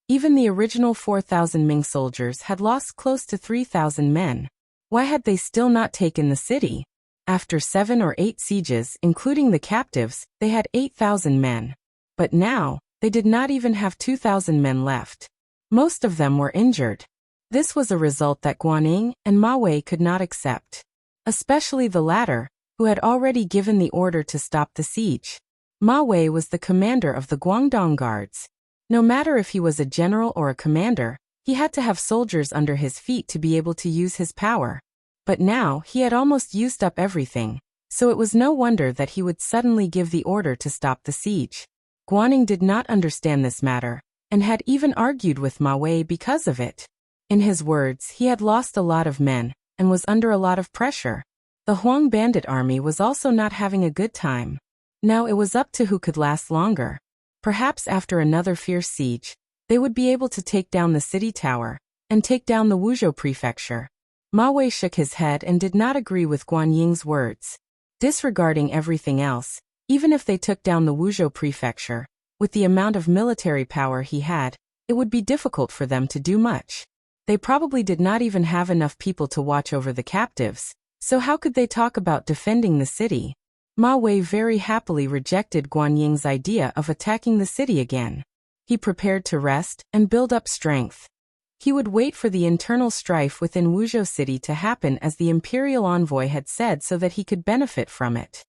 even the original 4,000 Ming soldiers had lost close to 3,000 men. Why had they still not taken the city? After 7 or 8 sieges, including the captives, they had 8,000 men. But now, they did not even have 2,000 men left. Most of them were injured. This was a result that Guanning and Ma Wei could not accept. Especially the latter, who had already given the order to stop the siege. Ma Wei was the commander of the Guangdong Guards. No matter if he was a general or a commander, he had to have soldiers under his feet to be able to use his power. But now, he had almost used up everything, so it was no wonder that he would suddenly give the order to stop the siege. Guanning did not understand this matter, and had even argued with Ma Wei because of it. In his words, he had lost a lot of men, and was under a lot of pressure. The Huang bandit army was also not having a good time. Now it was up to who could last longer. Perhaps after another fierce siege, they would be able to take down the city tower, and take down the Wuzhou prefecture. Ma Wei shook his head and did not agree with Guan Ying's words. Disregarding everything else, even if they took down the Wuzhou prefecture, with the amount of military power he had, it would be difficult for them to do much. They probably did not even have enough people to watch over the captives, so how could they talk about defending the city? Ma Wei very happily rejected Guan Ying's idea of attacking the city again. He prepared to rest and build up strength. He would wait for the internal strife within Wuzhou city to happen as the imperial envoy had said so that he could benefit from it.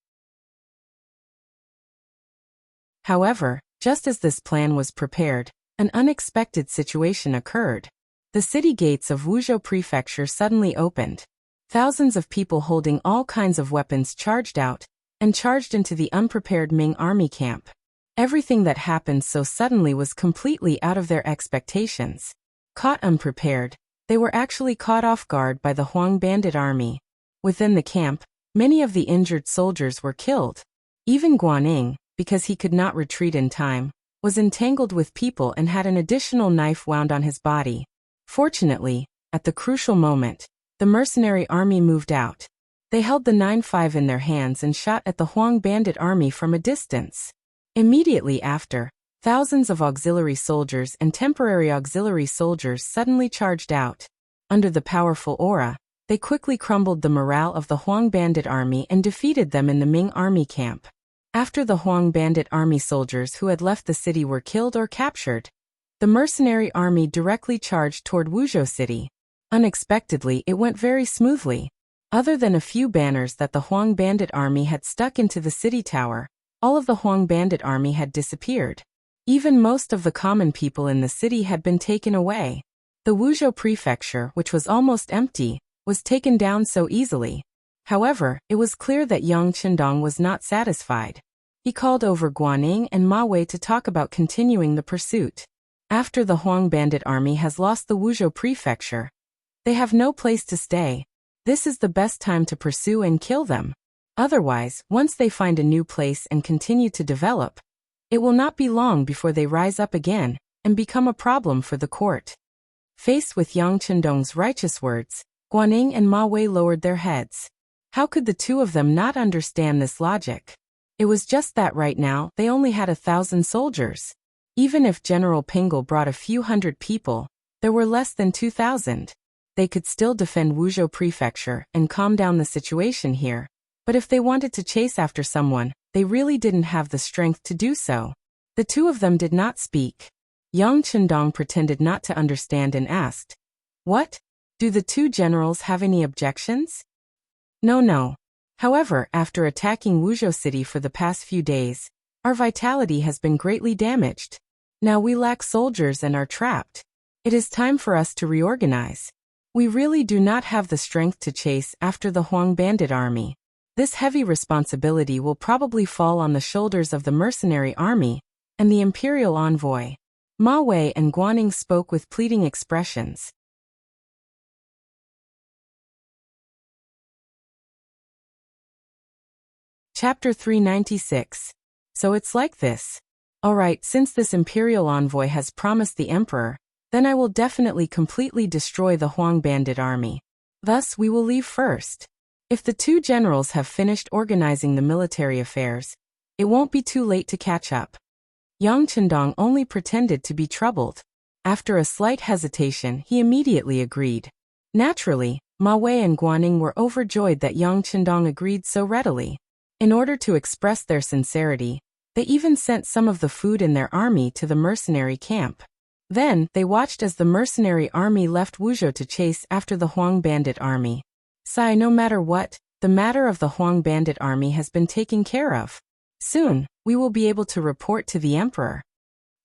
However, just as this plan was prepared, an unexpected situation occurred. The city gates of Wuzhou prefecture suddenly opened. Thousands of people holding all kinds of weapons charged out, and charged into the unprepared Ming army camp. Everything that happened so suddenly was completely out of their expectations. Caught unprepared, they were actually caught off guard by the Huang bandit army. Within the camp, many of the injured soldiers were killed. Even Guaning, because he could not retreat in time, was entangled with people and had an additional knife wound on his body. Fortunately, at the crucial moment, the mercenary army moved out. They held the 9.5 in their hands and shot at the Huang bandit army from a distance. Immediately after, thousands of auxiliary soldiers and temporary auxiliary soldiers suddenly charged out. Under the powerful aura, they quickly crumbled the morale of the Huang bandit army and defeated them in the Ming army camp. After the Huang bandit army soldiers who had left the city were killed or captured, the mercenary army directly charged toward Wuzhou city. Unexpectedly, it went very smoothly. Other than a few banners that the Huang bandit army had stuck into the city tower, all of the Huang bandit army had disappeared. Even most of the common people in the city had been taken away. The Wuzhou prefecture, which was almost empty, was taken down so easily. However, it was clear that Yang Qindong was not satisfied. He called over Guaning and Ma Wei to talk about continuing the pursuit. After the Huang bandit army has lost the Wuzhou prefecture, they have no place to stay. This is the best time to pursue and kill them. Otherwise, once they find a new place and continue to develop, it will not be long before they rise up again and become a problem for the court. Faced with Yang Qindong's righteous words, Guaning and Ma Wei lowered their heads. How could the two of them not understand this logic? It was just that right now they only had 1,000 soldiers. Even if General Pingle brought a few hundred people, there were less than 2,000. They could still defend Wuzhou prefecture and calm down the situation here, but if they wanted to chase after someone, they really didn't have the strength to do so. The two of them did not speak. Yang Qindong pretended not to understand and asked, "What? Do the two generals have any objections?" No. However, after attacking Wuzhou city for the past few days, our vitality has been greatly damaged. Now we lack soldiers and are trapped. It is time for us to reorganize. We really do not have the strength to chase after the Huang bandit army. This heavy responsibility will probably fall on the shoulders of the mercenary army and the imperial envoy. Ma Wei and Guaning spoke with pleading expressions. Chapter 396. So it's like this. Alright, since this imperial envoy has promised the emperor, then I will definitely completely destroy the Huang bandit army. Thus, we will leave first. If the two generals have finished organizing the military affairs, it won't be too late to catch up. Yang Qindong only pretended to be troubled. After a slight hesitation, he immediately agreed. Naturally, Ma Wei and Guaning were overjoyed that Yang Qindong agreed so readily. In order to express their sincerity, they even sent some of the food in their army to the mercenary camp. Then, they watched as the mercenary army left Wuzhou to chase after the Huang bandit army. No matter what, The matter of the Huang bandit army has been taken care of. Soon, we will be able to report to the emperor."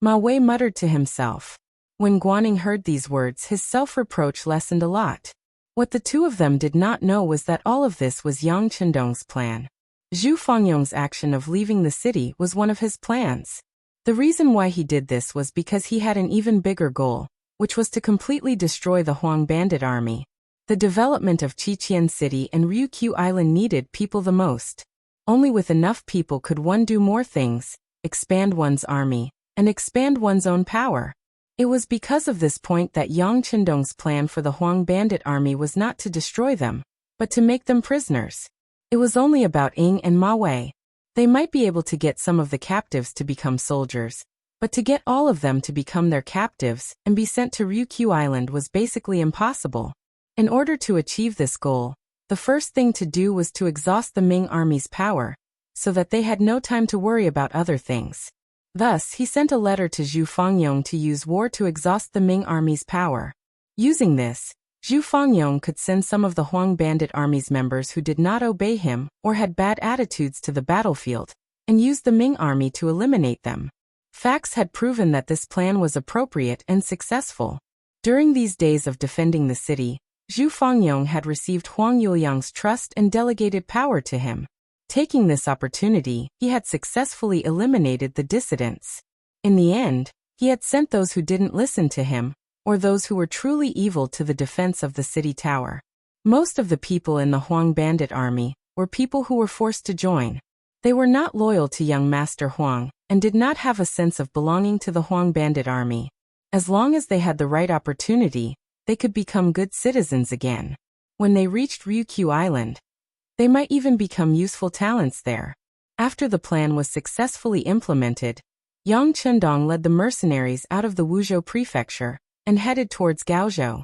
Ma Wei muttered to himself. When Guaning heard these words, his self-reproach lessened a lot. What the two of them did not know was that all of this was Yang Chendong's plan. Zhu Fangyong's action of leaving the city was one of his plans. The reason why he did this was because he had an even bigger goal, which was to completely destroy the Huang bandit army. The development of Qiqian City and Ryukyu Island needed people the most. Only with enough people could one do more things, expand one's army, and expand one's own power. It was because of this point that Yang Chendong's plan for the Huang bandit army was not to destroy them, but to make them prisoners. It was only about Ying and Ma Wei. They might be able to get some of the captives to become soldiers, but to get all of them to become their captives and be sent to Ryukyu Island was basically impossible. In order to achieve this goal, the first thing to do was to exhaust the Ming army's power, so that they had no time to worry about other things. Thus, he sent a letter to Zhu Fangyong to use war to exhaust the Ming army's power. Using this, Zhu Fangyong could send some of the Huang bandit army's members who did not obey him or had bad attitudes to the battlefield, and use the Ming army to eliminate them. Facts had proven that this plan was appropriate and successful. During these days of defending the city, Zhu Fangyong had received Huang Yuliang's trust and delegated power to him. Taking this opportunity, he had successfully eliminated the dissidents. In the end, he had sent those who didn't listen to him, or those who were truly evil, to the defense of the city tower. Most of the people in the Huang bandit army were people who were forced to join. They were not loyal to young Master Huang, and did not have a sense of belonging to the Huang bandit army. As long as they had the right opportunity, they could become good citizens again. When they reached Ryukyu Island, they might even become useful talents there. After the plan was successfully implemented, Yang Chendong led the mercenaries out of the Wuzhou prefecture and headed towards Gaozhou.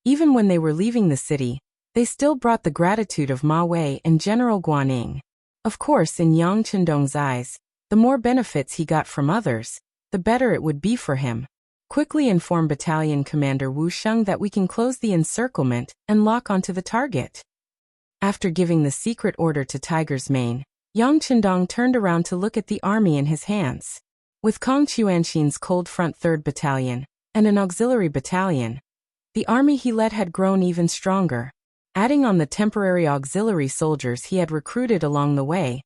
Even when they were leaving the city, they still brought the gratitude of Ma Wei and General Guaning. Of course, in Yang Chendong's eyes, the more benefits he got from others, the better it would be for him. Quickly inform Battalion Commander Wu Sheng that we can close the encirclement and lock onto the target. After giving the secret order to Tiger's Mane, Yang Chendong turned around to look at the army in his hands. With Kong Chuanxin's Cold Front 3rd Battalion and an auxiliary battalion, the army he led had grown even stronger. Adding on the temporary auxiliary soldiers he had recruited along the way,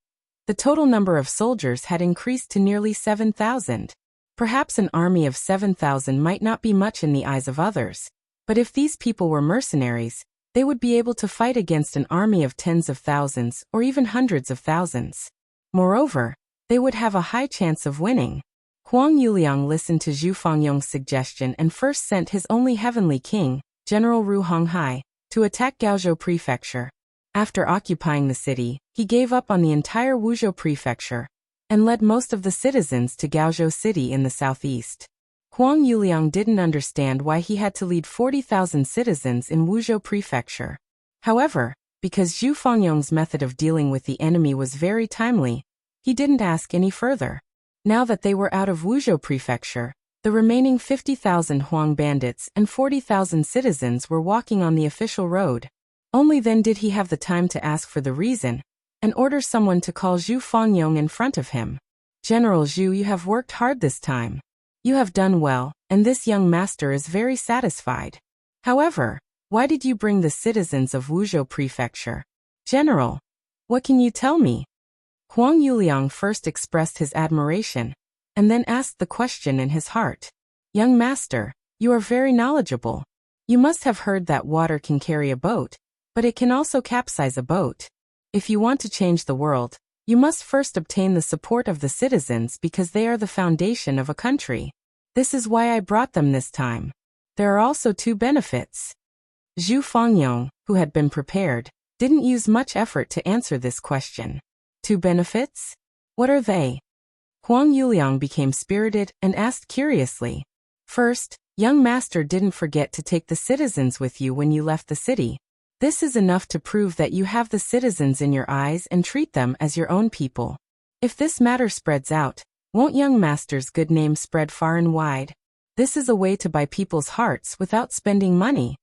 the total number of soldiers had increased to nearly 7,000. Perhaps an army of 7,000 might not be much in the eyes of others, but if these people were mercenaries, they would be able to fight against an army of tens of thousands or even hundreds of thousands. Moreover, they would have a high chance of winning. Huang Yuliang listened to Zhu Fangyong's suggestion and first sent his only heavenly king, General Ru Honghai, to attack Gaozhou Prefecture. After occupying the city, he gave up on the entire Wuzhou Prefecture and led most of the citizens to Gaozhou City in the southeast. Huang Yuliang didn't understand why he had to lead 40,000 citizens in Wuzhou Prefecture. However, because Zhu Fangyong's method of dealing with the enemy was very timely, he didn't ask any further. Now that they were out of Wuzhou Prefecture, the remaining 50,000 Huang bandits and 40,000 citizens were walking on the official road. Only then did he have the time to ask for the reason, and order someone to call Zhu Fangyong in front of him. "General Zhu, you have worked hard this time. You have done well, and this young master is very satisfied. However, why did you bring the citizens of Wuzhou Prefecture? General, what can you tell me?" Huang Yuliang first expressed his admiration, and then asked the question in his heart. "Young master, you are very knowledgeable. You must have heard that water can carry a boat, but it can also capsize a boat. If you want to change the world, you must first obtain the support of the citizens because they are the foundation of a country. This is why I brought them this time. There are also 2 benefits." Zhu Fangyong, who had been prepared, didn't use much effort to answer this question. 2 benefits? What are they? Huang Yuliang became spirited and asked curiously. "First, young master didn't forget to take the citizens with you when you left the city. This is enough to prove that you have the citizens in your eyes and treat them as your own people. If this matter spreads out, won't young master's good name spread far and wide? This is a way to buy people's hearts without spending money."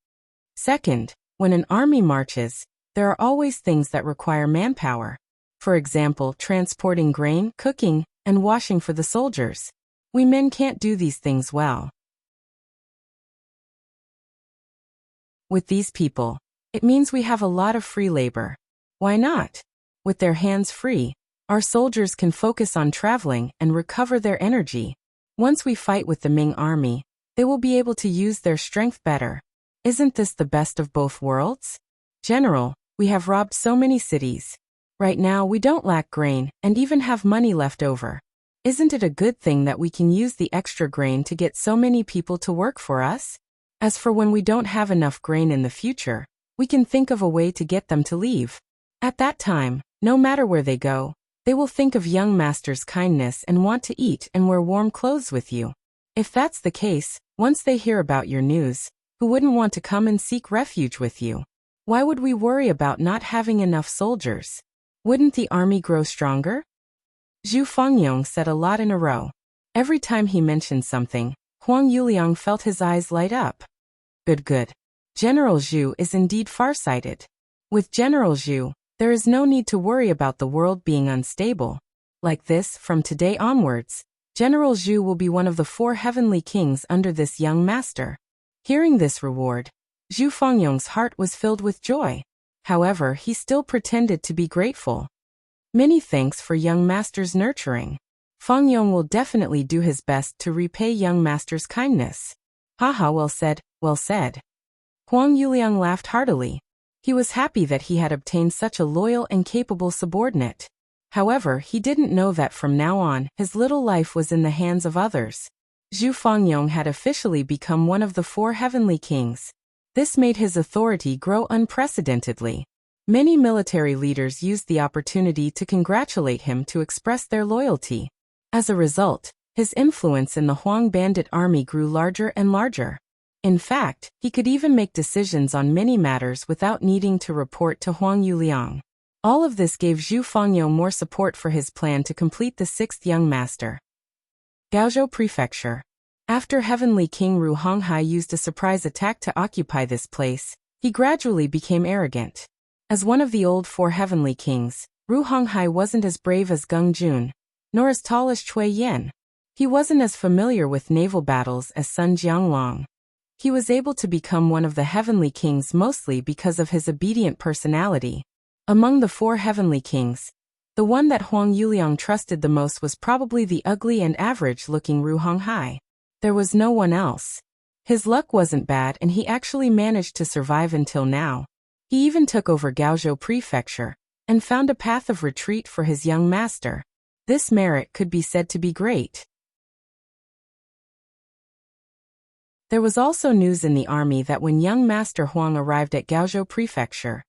Second, when an army marches, there are always things that require manpower. For example, transporting grain, cooking, and washing for the soldiers. We men can't do these things well. With these people, it means we have a lot of free labor. Why not? With their hands free, our soldiers can focus on traveling and recover their energy. Once we fight with the Ming army, they will be able to use their strength better. Isn't this the best of both worlds? General, we have robbed so many cities. Right now we don't lack grain and even have money left over. Isn't it a good thing that we can use the extra grain to get so many people to work for us? As for when we don't have enough grain in the future, we can think of a way to get them to leave. At that time, no matter where they go, they will think of young master's kindness and want to eat and wear warm clothes with you. If that's the case, once they hear about your news, who wouldn't want to come and seek refuge with you? Why would we worry about not having enough soldiers? Wouldn't the army grow stronger? Zhu Fengyong said a lot in a row. Every time he mentioned something, Huang Yuliang felt his eyes light up. Good. General Zhu is indeed farsighted. With General Zhu, there is no need to worry about the world being unstable. Like this, from today onwards, General Zhu will be one of the 4 heavenly kings under this young master. Hearing this reward, Zhu Fengyong's heart was filled with joy. However, he still pretended to be grateful. Many thanks for young master's nurturing. Fengyong will definitely do his best to repay young master's kindness. Haha, well said, well said. Huang Yuliang laughed heartily. He was happy that he had obtained such a loyal and capable subordinate. However, he didn't know that from now on, his little life was in the hands of others. Zhu Fengyong had officially become one of the 4 heavenly kings. This made his authority grow unprecedentedly. Many military leaders used the opportunity to congratulate him to express their loyalty. As a result, his influence in the Huang bandit army grew larger and larger. In fact, he could even make decisions on many matters without needing to report to Huang Yuliang. All of this gave Zhu Fengyong more support for his plan to complete the 6th young master. Gaozhou Prefecture. After Heavenly King Ru Honghai used a surprise attack to occupy this place, he gradually became arrogant. As one of the old 4 heavenly kings, Ru Honghai wasn't as brave as Geng Jun, nor as tall as Cui Yen. He wasn't as familiar with naval battles as Sun Jianglong. He was able to become one of the heavenly kings mostly because of his obedient personality. Among the 4 heavenly kings, the one that Huang Yuliang trusted the most was probably the ugly and average-looking Ru Honghai. There was no one else. His luck wasn't bad and he actually managed to survive until now. He even took over Gaozhou Prefecture and found a path of retreat for his young master. This merit could be said to be great. There was also news in the army that when young Master Huang arrived at Gaozhou Prefecture,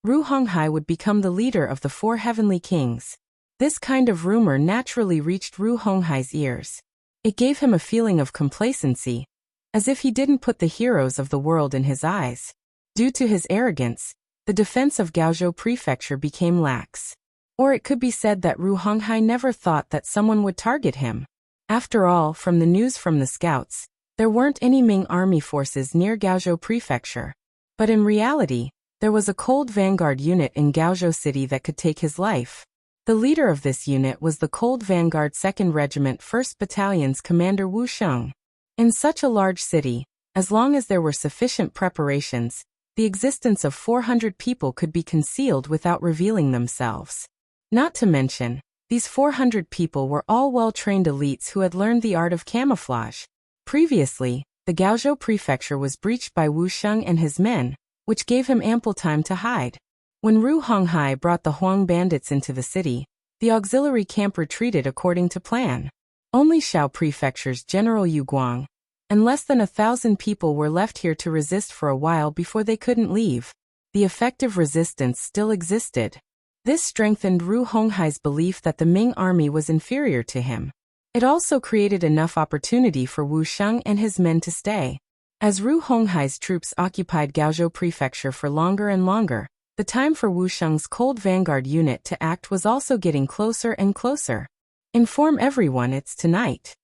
Ru Honghai would become the leader of the 4 heavenly kings. This kind of rumor naturally reached Ru Honghai's ears. It gave him a feeling of complacency, as if he didn't put the heroes of the world in his eyes. Due to his arrogance, the defense of Gaozhou Prefecture became lax. Or it could be said that Ru Honghai never thought that someone would target him. After all, from the news from the scouts, there weren't any Ming army forces near Gaozhou Prefecture. But in reality, there was a cold vanguard unit in Gaozhou City that could take his life. The leader of this unit was the Cold Vanguard 2nd Regiment 1st Battalion's commander Wu Sheng. In such a large city, as long as there were sufficient preparations, the existence of 400 people could be concealed without revealing themselves. Not to mention, these 400 people were all well-trained elites who had learned the art of camouflage. Previously, the Gaozhou Prefecture was breached by Wu Sheng and his men, which gave him ample time to hide. When Ru Honghai brought the Huang bandits into the city, the auxiliary camp retreated according to plan. Only Shao Prefecture's General Yu Guang, and less than 1,000 people were left here to resist for a while before they couldn't leave. The effective resistance still existed. This strengthened Ru Honghai's belief that the Ming army was inferior to him. It also created enough opportunity for Wu Sheng and his men to stay. As Ru Honghai's troops occupied Gaozhou Prefecture for longer and longer, the time for Wu Sheng's Cold Vanguard unit to act was also getting closer and closer. Inform everyone it's tonight.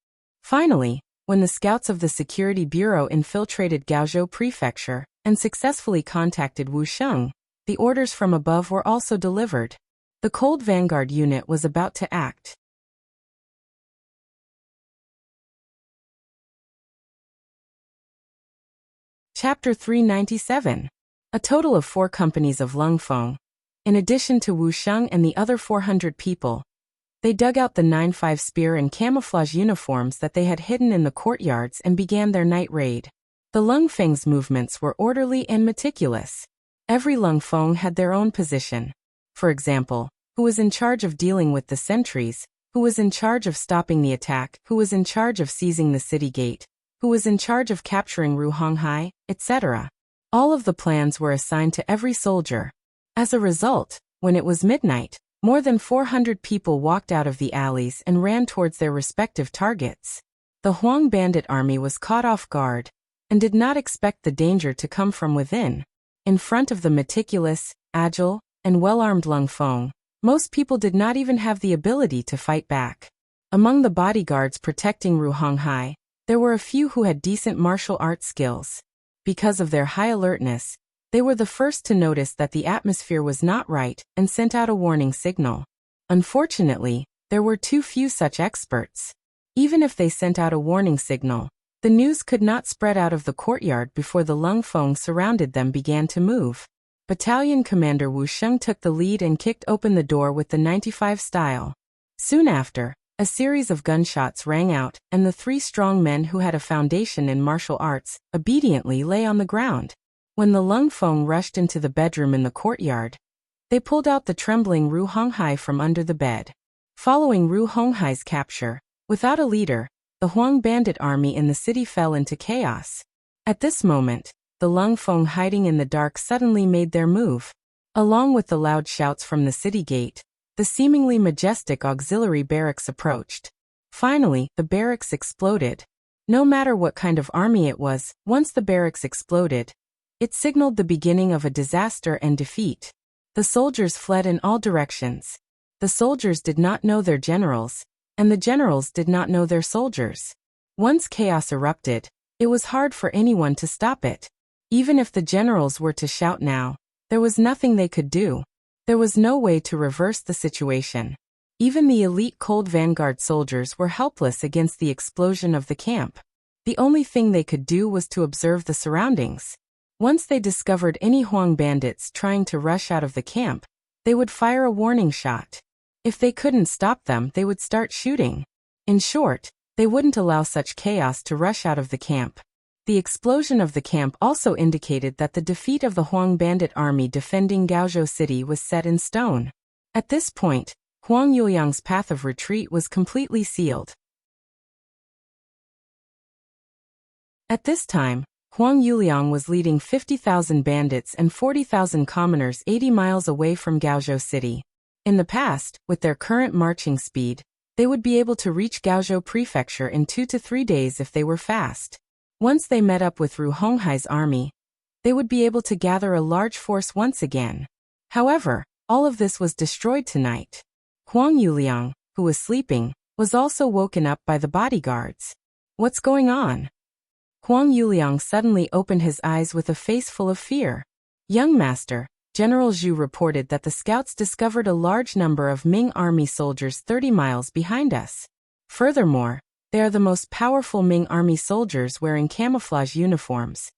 Finally, when the scouts of the Security Bureau infiltrated Gaozhou Prefecture, and successfully contacted Wu Sheng. The orders from above were also delivered. The Cold Vanguard unit was about to act. Chapter 397. A total of 4 companies of Lungfeng. In addition to Wu Sheng and the other 400 people, they dug out the 9-5 spear and camouflage uniforms that they had hidden in the courtyards and began their night raid. The Lungfeng's movements were orderly and meticulous. Every Lungfeng had their own position. For example, who was in charge of dealing with the sentries, who was in charge of stopping the attack, who was in charge of seizing the city gate, who was in charge of capturing Ruhonghai, etc. All of the plans were assigned to every soldier. As a result, when it was midnight, more than 400 people walked out of the alleys and ran towards their respective targets. The Huang bandit army was caught off guard and did not expect the danger to come from within. In front of the meticulous, agile, and well-armed Lungfeng, most people did not even have the ability to fight back. Among the bodyguards protecting Ruhonghai, there were a few who had decent martial arts skills. Because of their high alertness, they were the first to notice that the atmosphere was not right and sent out a warning signal. Unfortunately, there were too few such experts. Even if they sent out a warning signal, the news could not spread out of the courtyard before the Lungfeng surrounded them began to move. Battalion Commander Wu Sheng took the lead and kicked open the door with the 95 style. Soon after, a series of gunshots rang out, and the 3 strong men who had a foundation in martial arts obediently lay on the ground. When the Lungfeng rushed into the bedroom in the courtyard, they pulled out the trembling Ruhonghai from under the bed. Following Ruhonghai's capture, without a leader, the Huang bandit army in the city fell into chaos. At this moment, the Lungfeng hiding in the dark suddenly made their move. Along with the loud shouts from the city gate, the seemingly majestic auxiliary barracks approached. Finally, the barracks exploded. No matter what kind of army it was, once the barracks exploded, it signaled the beginning of a disaster and defeat. The soldiers fled in all directions. The soldiers did not know their generals, and the generals did not know their soldiers. Once chaos erupted, it was hard for anyone to stop it. Even if the generals were to shout now, there was nothing they could do. There was no way to reverse the situation. Even the elite Cold Vanguard soldiers were helpless against the explosion of the camp. The only thing they could do was to observe the surroundings. Once they discovered any Huang bandits trying to rush out of the camp, they would fire a warning shot. If they couldn't stop them, they would start shooting. In short, they wouldn't allow such chaos to rush out of the camp. The explosion of the camp also indicated that the defeat of the Huang bandit army defending Gaozhou City was set in stone. At this point, Huang Yuliang's path of retreat was completely sealed. At this time, Huang Yuliang was leading 50,000 bandits and 40,000 commoners 80 miles away from Gaozhou City. In the past, with their current marching speed, they would be able to reach Gaozhou Prefecture in 2 to 3 days if they were fast. Once they met up with Ruhonghai's army, they would be able to gather a large force once again. However, all of this was destroyed tonight. Huang Yuliang, who was sleeping, was also woken up by the bodyguards. What's going on? Huang Yuliang suddenly opened his eyes with a face full of fear. Young master, General Zhu reported that the scouts discovered a large number of Ming army soldiers 30 miles behind us. Furthermore, they are the most powerful Ming army soldiers wearing camouflage uniforms.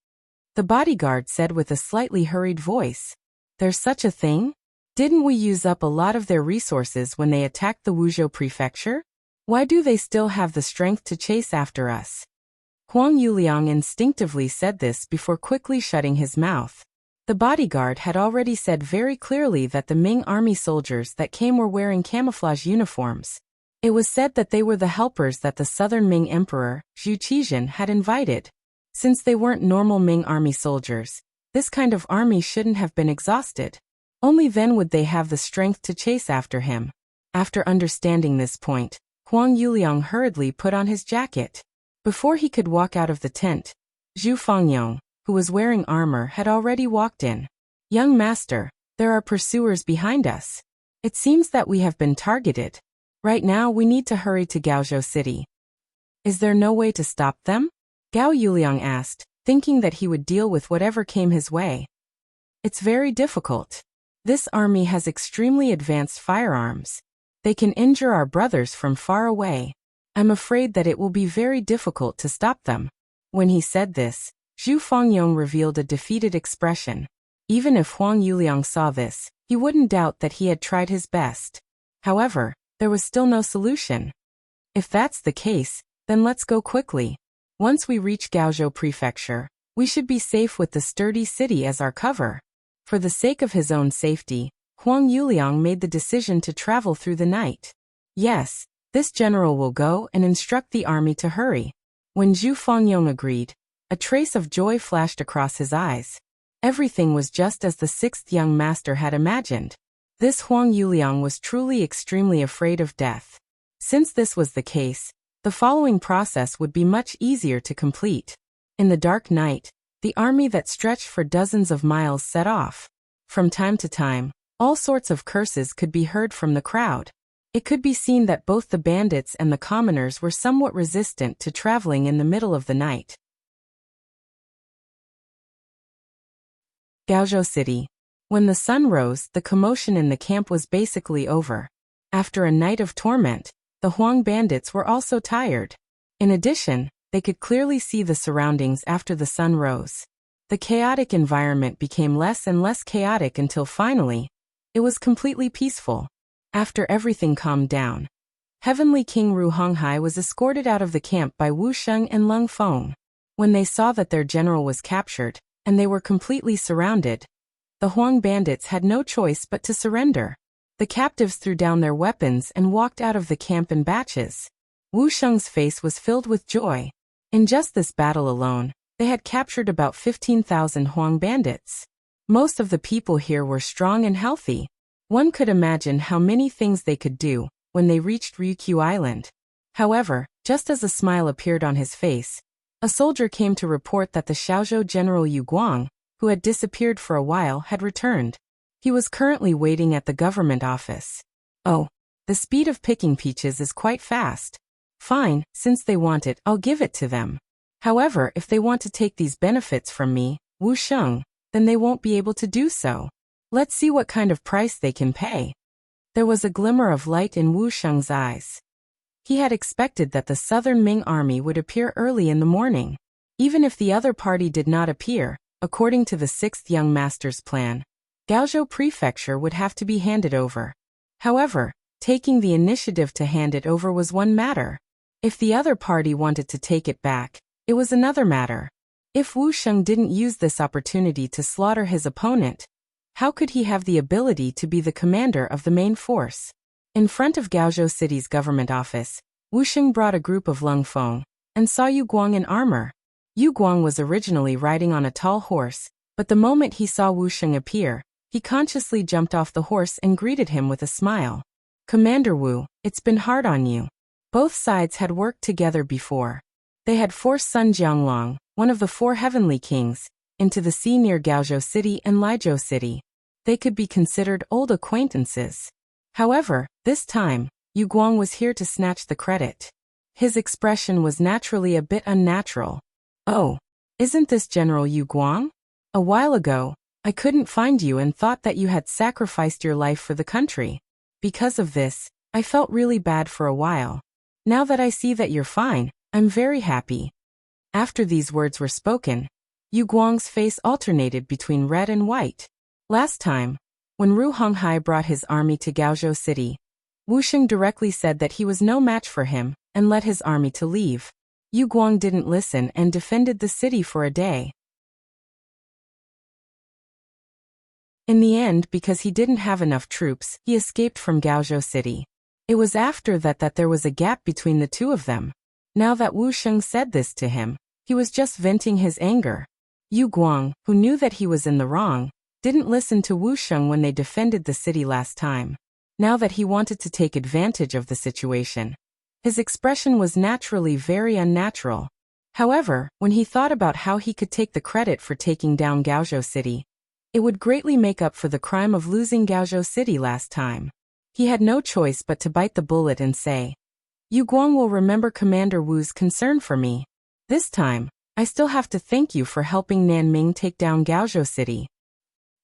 The bodyguard said with a slightly hurried voice. There's such a thing? Didn't we use up a lot of their resources when they attacked the Wuzhou prefecture? Why do they still have the strength to chase after us? Huang Yuliang instinctively said this before quickly shutting his mouth. The bodyguard had already said very clearly that the Ming army soldiers that came were wearing camouflage uniforms. It was said that they were the helpers that the southern Ming emperor, Zhu Qizhen, had invited. Since they weren't normal Ming army soldiers, this kind of army shouldn't have been exhausted. Only then would they have the strength to chase after him. After understanding this point, Huang Yuliang hurriedly put on his jacket. Before he could walk out of the tent, Zhu Fengyong, who was wearing armor, had already walked in. Young master, there are pursuers behind us. It seems that we have been targeted. Right now we need to hurry to Gaozhou City. Is there no way to stop them? Gao Yuliang asked, thinking that he would deal with whatever came his way. It's very difficult. This army has extremely advanced firearms. They can injure our brothers from far away. I'm afraid that it will be very difficult to stop them. When he said this, Zhu Fengyong revealed a defeated expression. Even if Huang Yuliang saw this, he wouldn't doubt that he had tried his best. However, there was still no solution. If that's the case, then let's go quickly. Once we reach Gaozhou Prefecture, we should be safe with the sturdy city as our cover. For the sake of his own safety, Huang Yuliang made the decision to travel through the night. Yes, this general will go and instruct the army to hurry. When Zhu Fengyong agreed, a trace of joy flashed across his eyes. Everything was just as the sixth young master had imagined. This Huang Yuliang was truly extremely afraid of death. Since this was the case, the following process would be much easier to complete. In the dark night, the army that stretched for dozens of miles set off. From time to time, all sorts of curses could be heard from the crowd. It could be seen that both the bandits and the commoners were somewhat resistant to traveling in the middle of the night. Gaozhou City. When the sun rose, the commotion in the camp was basically over. After a night of torment, the Huang bandits were also tired. In addition, they could clearly see the surroundings after the sun rose. The chaotic environment became less and less chaotic until finally, it was completely peaceful. After everything calmed down, Heavenly King Ru Honghai was escorted out of the camp by Wu Sheng and Leng Feng. When they saw that their general was captured, and they were completely surrounded, the Huang bandits had no choice but to surrender. The captives threw down their weapons and walked out of the camp in batches. Wu Sheng's face was filled with joy. In just this battle alone, they had captured about 15,000 Huang bandits. Most of the people here were strong and healthy. One could imagine how many things they could do when they reached Ryukyu Island. However, just as a smile appeared on his face, a soldier came to report that the Xiaozhou General Yu Guang, who had disappeared for a while, had returned. He was currently waiting at the government office. Oh, the speed of picking peaches is quite fast. Fine, since they want it, I'll give it to them. However, if they want to take these benefits from me, Wu Sheng, then they won't be able to do so. Let's see what kind of price they can pay. There was a glimmer of light in Wu Sheng's eyes. He had expected that the Southern Ming army would appear early in the morning. Even if the other party did not appear, according to the sixth young master's plan, Gaozhou Prefecture would have to be handed over. However, taking the initiative to hand it over was one matter. If the other party wanted to take it back, it was another matter. If Wu Sheng didn't use this opportunity to slaughter his opponent, how could he have the ability to be the commander of the main force? In front of Gaozhou City's government office, Wu Sheng brought a group of Leng Feng and saw Yu Guang in armor. Yu Guang was originally riding on a tall horse, but the moment he saw Wu Sheng appear, he consciously jumped off the horse and greeted him with a smile. Commander Wu, it's been hard on you. Both sides had worked together before. They had forced Sun Jianglong, one of the four heavenly kings, into the sea near Gaozhou City and Laizhou City. They could be considered old acquaintances. However, this time, Yu Guang was here to snatch the credit. His expression was naturally a bit unnatural. Oh, isn't this General Yu Guang? A while ago, I couldn't find you and thought that you had sacrificed your life for the country. Because of this, I felt really bad for a while. Now that I see that you're fine, I'm very happy. After these words were spoken, Yu Guang's face alternated between red and white. Last time, when Ru Honghai brought his army to Gaozhou City, Wu Sheng directly said that he was no match for him and led his army to leave. Yu Guang didn't listen and defended the city for a day. In the end, because he didn't have enough troops, he escaped from Gaozhou City. It was after that there was a gap between the two of them. Now that Wu Sheng said this to him, he was just venting his anger. Yu Guang, who knew that he was in the wrong, didn't listen to Wu Sheng when they defended the city last time. Now that he wanted to take advantage of the situation, his expression was naturally very unnatural. However, when he thought about how he could take the credit for taking down Gaozhou City, it would greatly make up for the crime of losing Gaozhou City last time. He had no choice but to bite the bullet and say, Yu Guang will remember Commander Wu's concern for me. This time, I still have to thank you for helping Nanming take down Gaozhou City.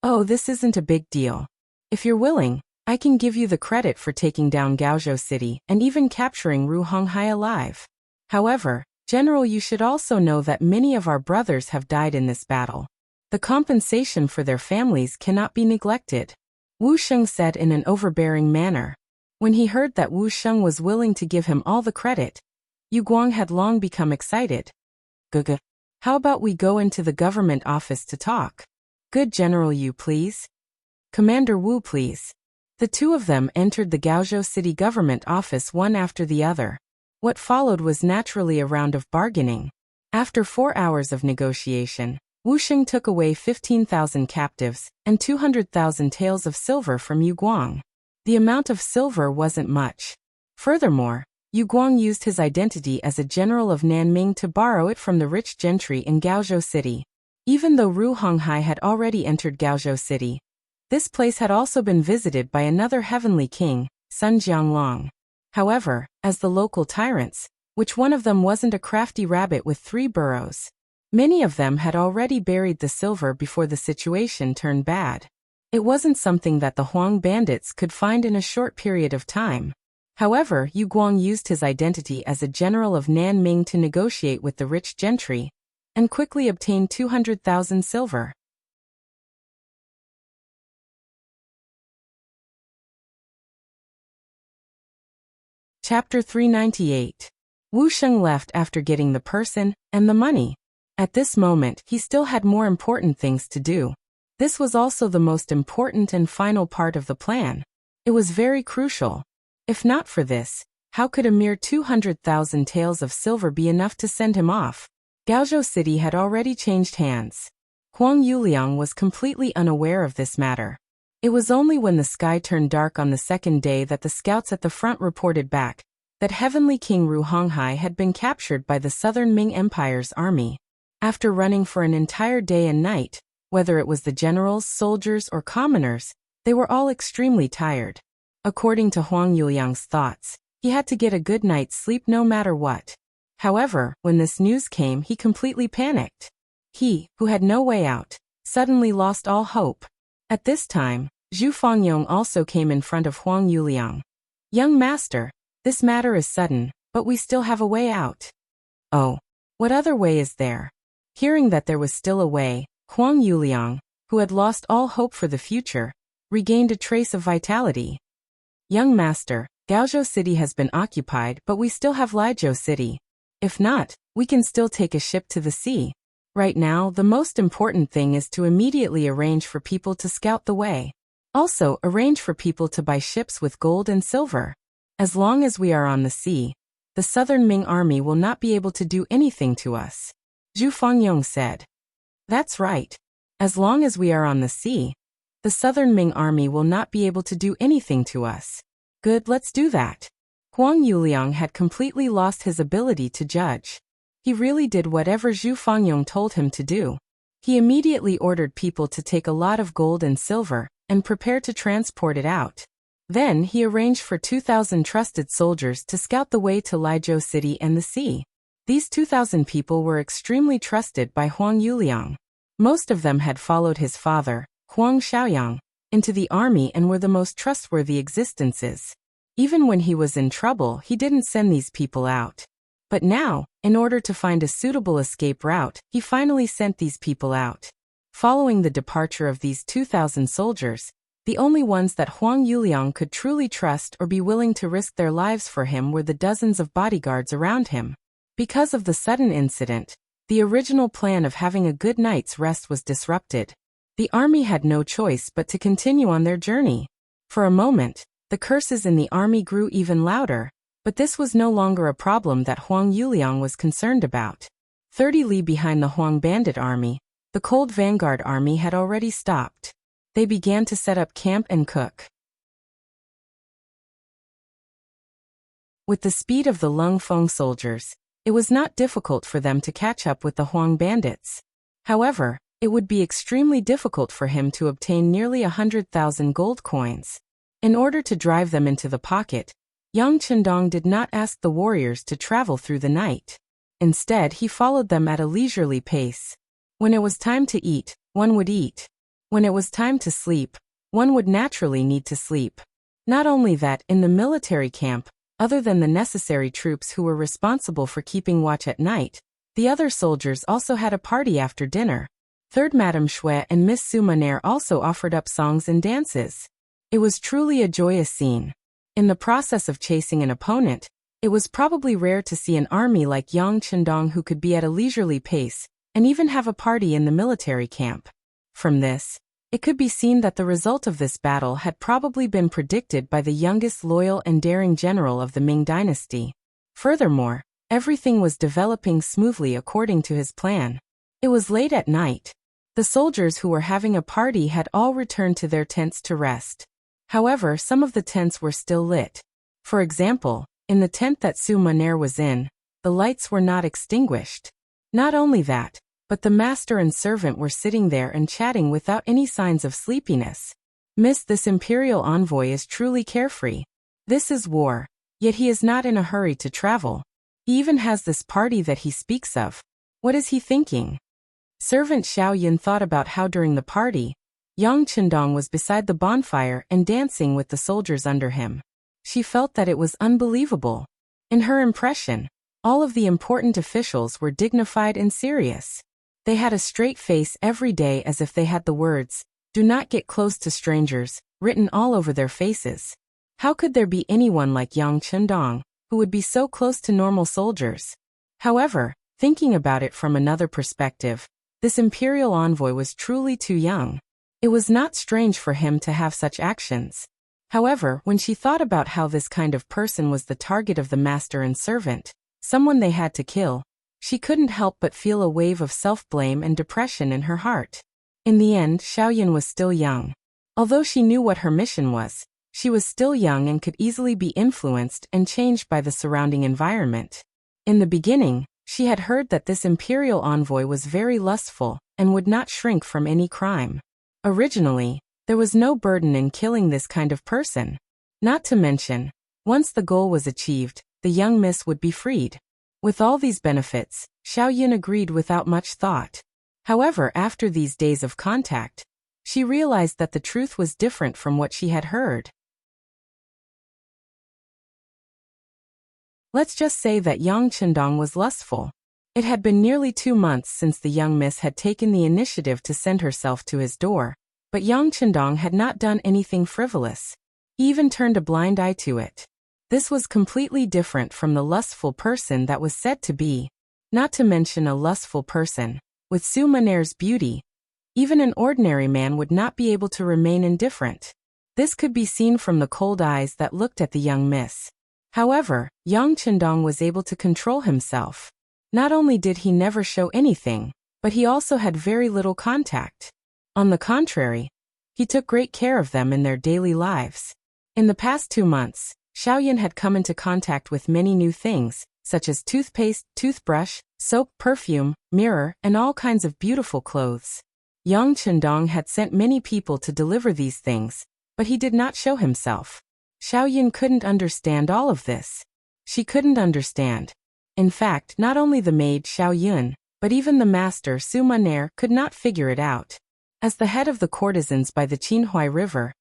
Oh, this isn't a big deal. If you're willing, I can give you the credit for taking down Gaozhou City and even capturing Ru Honghai alive. However, General, you should also know that many of our brothers have died in this battle. The compensation for their families cannot be neglected. Wu Sheng said in an overbearing manner. When he heard that Wu Sheng was willing to give him all the credit, Yu Guang had long become excited. Gugu. How about we go into the government office to talk? Good General Yu, please. Commander Wu, please. The two of them entered the Gaozhou City government office one after the other. What followed was naturally a round of bargaining. After 4 hours of negotiation, Wu Sheng took away 15,000 captives and 200,000 taels of silver from Yu Guang. The amount of silver wasn't much. Furthermore, Yu Guang used his identity as a general of Nanming to borrow it from the rich gentry in Gaozhou City. Even though Ru Honghai had already entered Gaozhou City, this place had also been visited by another heavenly king, Sun Jianglong. However, as the local tyrants, which one of them wasn't a crafty rabbit with 3 burrows, many of them had already buried the silver before the situation turned bad. It wasn't something that the Huang bandits could find in a short period of time. However, Yu Guang used his identity as a general of Nanming to negotiate with the rich gentry, and quickly obtained 200,000 silver. Chapter 398. Wu Sheng left after getting the person and the money. At this moment, he still had more important things to do. This was also the most important and final part of the plan. It was very crucial. If not for this, how could a mere 200,000 taels of silver be enough to send him off? Gaozhou City had already changed hands. Huang Yuliang was completely unaware of this matter. It was only when the sky turned dark on the second day that the scouts at the front reported back that Heavenly King Ru Honghai had been captured by the Southern Ming Empire's army. After running for an entire day and night, whether it was the generals, soldiers, or commoners, they were all extremely tired. According to Huang Yuliang's thoughts, he had to get a good night's sleep no matter what. However, when this news came, he completely panicked. He, who had no way out, suddenly lost all hope. At this time, Zhu Fangyong also came in front of Huang Yuliang. Young master, this matter is sudden, but we still have a way out. Oh, what other way is there? Hearing that there was still a way, Huang Yuliang, who had lost all hope for the future, regained a trace of vitality. Young master, Gaozhou City has been occupied, but we still have Laizhou City. If not, we can still take a ship to the sea. Right now, the most important thing is to immediately arrange for people to scout the way. Also, arrange for people to buy ships with gold and silver. As long as we are on the sea, the Southern Ming army will not be able to do anything to us. Zhu Fangyong said. That's right. As long as we are on the sea, the Southern Ming army will not be able to do anything to us. Good, let's do that. Huang Yuliang had completely lost his ability to judge. He really did whatever Zhu Fangyong told him to do. He immediately ordered people to take a lot of gold and silver and prepare to transport it out. Then he arranged for 2,000 trusted soldiers to scout the way to Laizhou City and the sea. These 2,000 people were extremely trusted by Huang Yuliang. Most of them had followed his father, Huang Xiaoyang, into the army and were the most trustworthy existences. Even when he was in trouble, he didn't send these people out. But now, in order to find a suitable escape route, he finally sent these people out. Following the departure of these 2,000 soldiers, the only ones that Huang Yuliang could truly trust or be willing to risk their lives for him were the dozens of bodyguards around him. Because of the sudden incident, the original plan of having a good night's rest was disrupted. The army had no choice but to continue on their journey. For a moment, the curses in the army grew even louder, but this was no longer a problem that Huang Yuliang was concerned about. 30 li behind the Huang bandit army, the cold vanguard army had already stopped. They began to set up camp and cook. With the speed of the Lung Feng soldiers, it was not difficult for them to catch up with the Huang bandits. However, it would be extremely difficult for him to obtain nearly 100,000 gold coins. In order to drive them into the pocket, Yang Chendong did not ask the warriors to travel through the night. Instead, he followed them at a leisurely pace. When it was time to eat, one would eat. When it was time to sleep, one would naturally need to sleep. Not only that, in the military camp, other than the necessary troops who were responsible for keeping watch at night, the other soldiers also had a party after dinner. Third Madame Shui and Miss Sumaner also offered up songs and dances. It was truly a joyous scene. In the process of chasing an opponent, it was probably rare to see an army like Yang Chendong who could be at a leisurely pace, and even have a party in the military camp. From this, it could be seen that the result of this battle had probably been predicted by the youngest loyal and daring general of the Ming Dynasty. Furthermore, everything was developing smoothly according to his plan. It was late at night. The soldiers who were having a party had all returned to their tents to rest. However, some of the tents were still lit. For example, in the tent that Su Maner was in, the lights were not extinguished. Not only that, but the master and servant were sitting there and chatting without any signs of sleepiness. This imperial envoy is truly carefree. This is war, yet he is not in a hurry to travel. He even has this party that he speaks of. What is he thinking? Servant Xiao Yun thought about how during the party, Yang Chendong was beside the bonfire and dancing with the soldiers under him. She felt that it was unbelievable. In her impression, all of the important officials were dignified and serious. They had a straight face every day as if they had the words, "Do not get close to strangers," written all over their faces. How could there be anyone like Yang Chendong, who would be so close to normal soldiers? However, thinking about it from another perspective, this imperial envoy was truly too young. It was not strange for him to have such actions. However, when she thought about how this kind of person was the target of the master and servant, someone they had to kill, she couldn't help but feel a wave of self-blame and depression in her heart. In the end, Xiaoyan was still young. Although she knew what her mission was, she was still young and could easily be influenced and changed by the surrounding environment. In the beginning, she had heard that this imperial envoy was very lustful and would not shrink from any crime. Originally, there was no burden in killing this kind of person. Not to mention, once the goal was achieved, the young miss would be freed. With all these benefits, Xiao Yun agreed without much thought. However, after these days of contact, she realized that the truth was different from what she had heard. Let's just say that Yang Chendong was lustful. It had been nearly 2 months since the young miss had taken the initiative to send herself to his door. But Yang Chendong had not done anything frivolous. He even turned a blind eye to it. This was completely different from the lustful person that was said to be. Not to mention a lustful person. With Su Maner's beauty, even an ordinary man would not be able to remain indifferent. This could be seen from the cold eyes that looked at the young miss. However, Yang Chendong was able to control himself. Not only did he never show anything, but he also had very little contact. On the contrary, he took great care of them in their daily lives. In the past 2 months, Xiaoyan had come into contact with many new things, such as toothpaste, toothbrush, soap, perfume, mirror, and all kinds of beautiful clothes. Yang Chendong had sent many people to deliver these things, but he did not show himself. Xiaoyan couldn't understand all of this. She couldn't understand. In fact, not only the maid Xiaoyun, but even the master Su Maner could not figure it out. As the head of the courtesans by the Qinhuai River,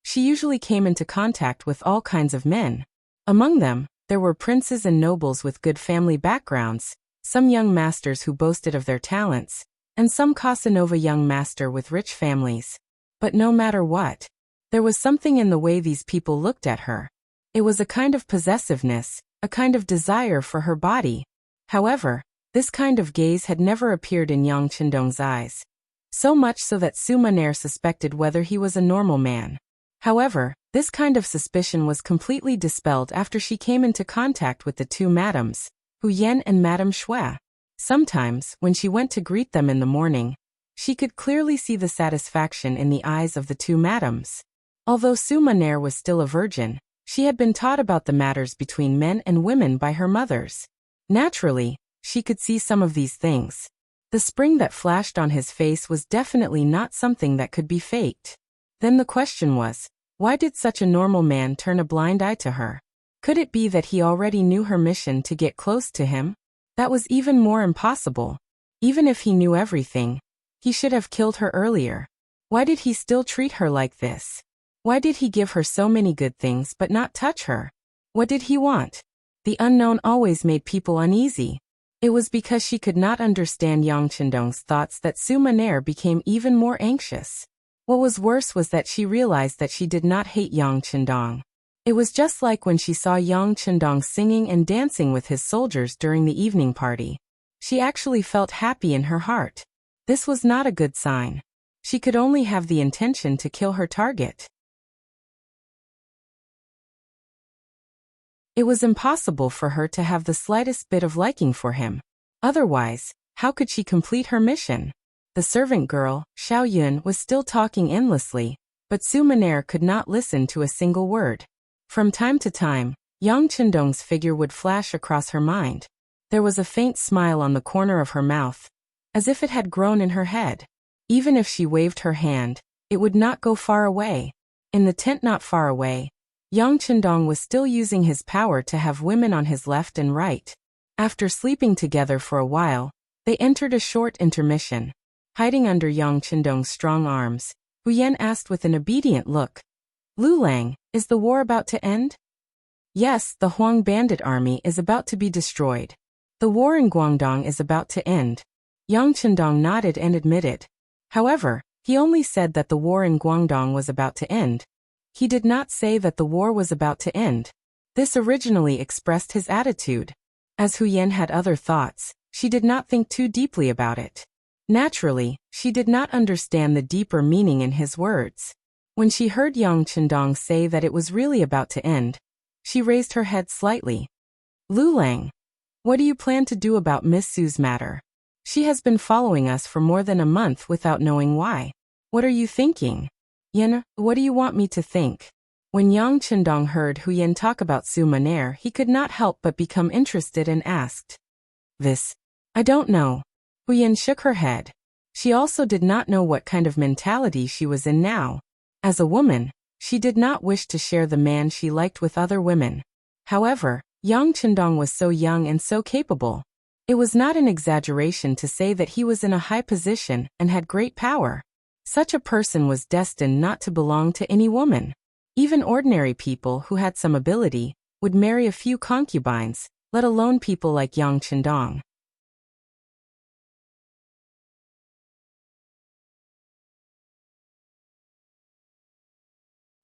she usually came into contact with all kinds of men. Among them, there were princes and nobles with good family backgrounds, some young masters who boasted of their talents, and some Casanova young master with rich families. But no matter what, there was something in the way these people looked at her. It was a kind of possessiveness, a kind of desire for her body. However, this kind of gaze had never appeared in Yang Chendong's eyes. So much so that Su Maner suspected whether he was a normal man. However, this kind of suspicion was completely dispelled after she came into contact with the 2 madams, Hu Yan and Madame Shui. Sometimes, when she went to greet them in the morning, she could clearly see the satisfaction in the eyes of the 2 madams. Although Su Maner was still a virgin, she had been taught about the matters between men and women by her mothers. Naturally, she could see some of these things. The spring that flashed on his face was definitely not something that could be faked. Then the question was, why did such a normal man turn a blind eye to her? Could it be that he already knew her mission to get close to him? That was even more impossible. Even if he knew everything, he should have killed her earlier. Why did he still treat her like this? Why did he give her so many good things but not touch her? What did he want? The unknown always made people uneasy. It was because she could not understand Yang Chendong's thoughts that Su Maner became even more anxious. What was worse was that she realized that she did not hate Yang Chendong. It was just like when she saw Yang Chendong singing and dancing with his soldiers during the evening party. She actually felt happy in her heart. This was not a good sign. She could only have the intention to kill her target. It was impossible for her to have the slightest bit of liking for him. Otherwise, how could she complete her mission? The servant girl, Xiao Yun, was still talking endlessly, but Su Maner could not listen to a single word. From time to time, Yang Chendong's figure would flash across her mind. There was a faint smile on the corner of her mouth, as if it had grown in her head. Even if she waved her hand, it would not go far away. In the tent not far away, Yang Chendong was still using his power to have women on his left and right. After sleeping together for a while, they entered a short intermission. Hiding under Yang Chendong's strong arms, Hu Yan asked with an obedient look, "Lu Lang, is the war about to end?" "Yes, the Huang bandit army is about to be destroyed. The war in Guangdong is about to end." Yang Chendong nodded and admitted. However, he only said that the war in Guangdong was about to end. He did not say that the war was about to end. This originally expressed his attitude. As Hu Yan had other thoughts, she did not think too deeply about it. Naturally, she did not understand the deeper meaning in his words. When she heard Yang Chendong say that it was really about to end, she raised her head slightly. "Lu Lang, what do you plan to do about Miss Su's matter? She has been following us for more than a month without knowing why. What are you thinking?" "Yin, what do you want me to think?" When Yang Chendong heard Hu Yan talk about Su Maner, he could not help but become interested and asked, I don't know." Hu Yan shook her head. She also did not know what kind of mentality she was in now. As a woman, she did not wish to share the man she liked with other women. However, Yang Chendong was so young and so capable. It was not an exaggeration to say that he was in a high position and had great power. Such a person was destined not to belong to any woman. Even ordinary people who had some ability would marry a few concubines, let alone people like Yang Chendong.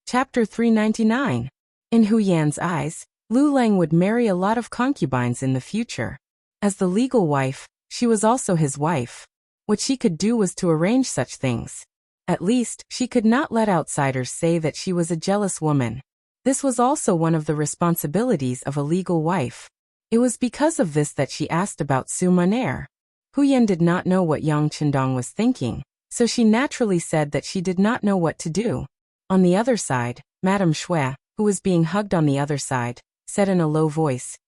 Chapter 399. In Hu Yan's eyes, Lu Lang would marry a lot of concubines in the future. As the legal wife, she was also his wife. What she could do was to arrange such things. At least, she could not let outsiders say that she was a jealous woman. This was also one of the responsibilities of a legal wife. It was because of this that she asked about Su Maner. Hu Yan did not know what Yang Chendong was thinking, so she naturally said that she did not know what to do. On the other side, Madame Shui, who was being hugged on the other side, said in a low voice,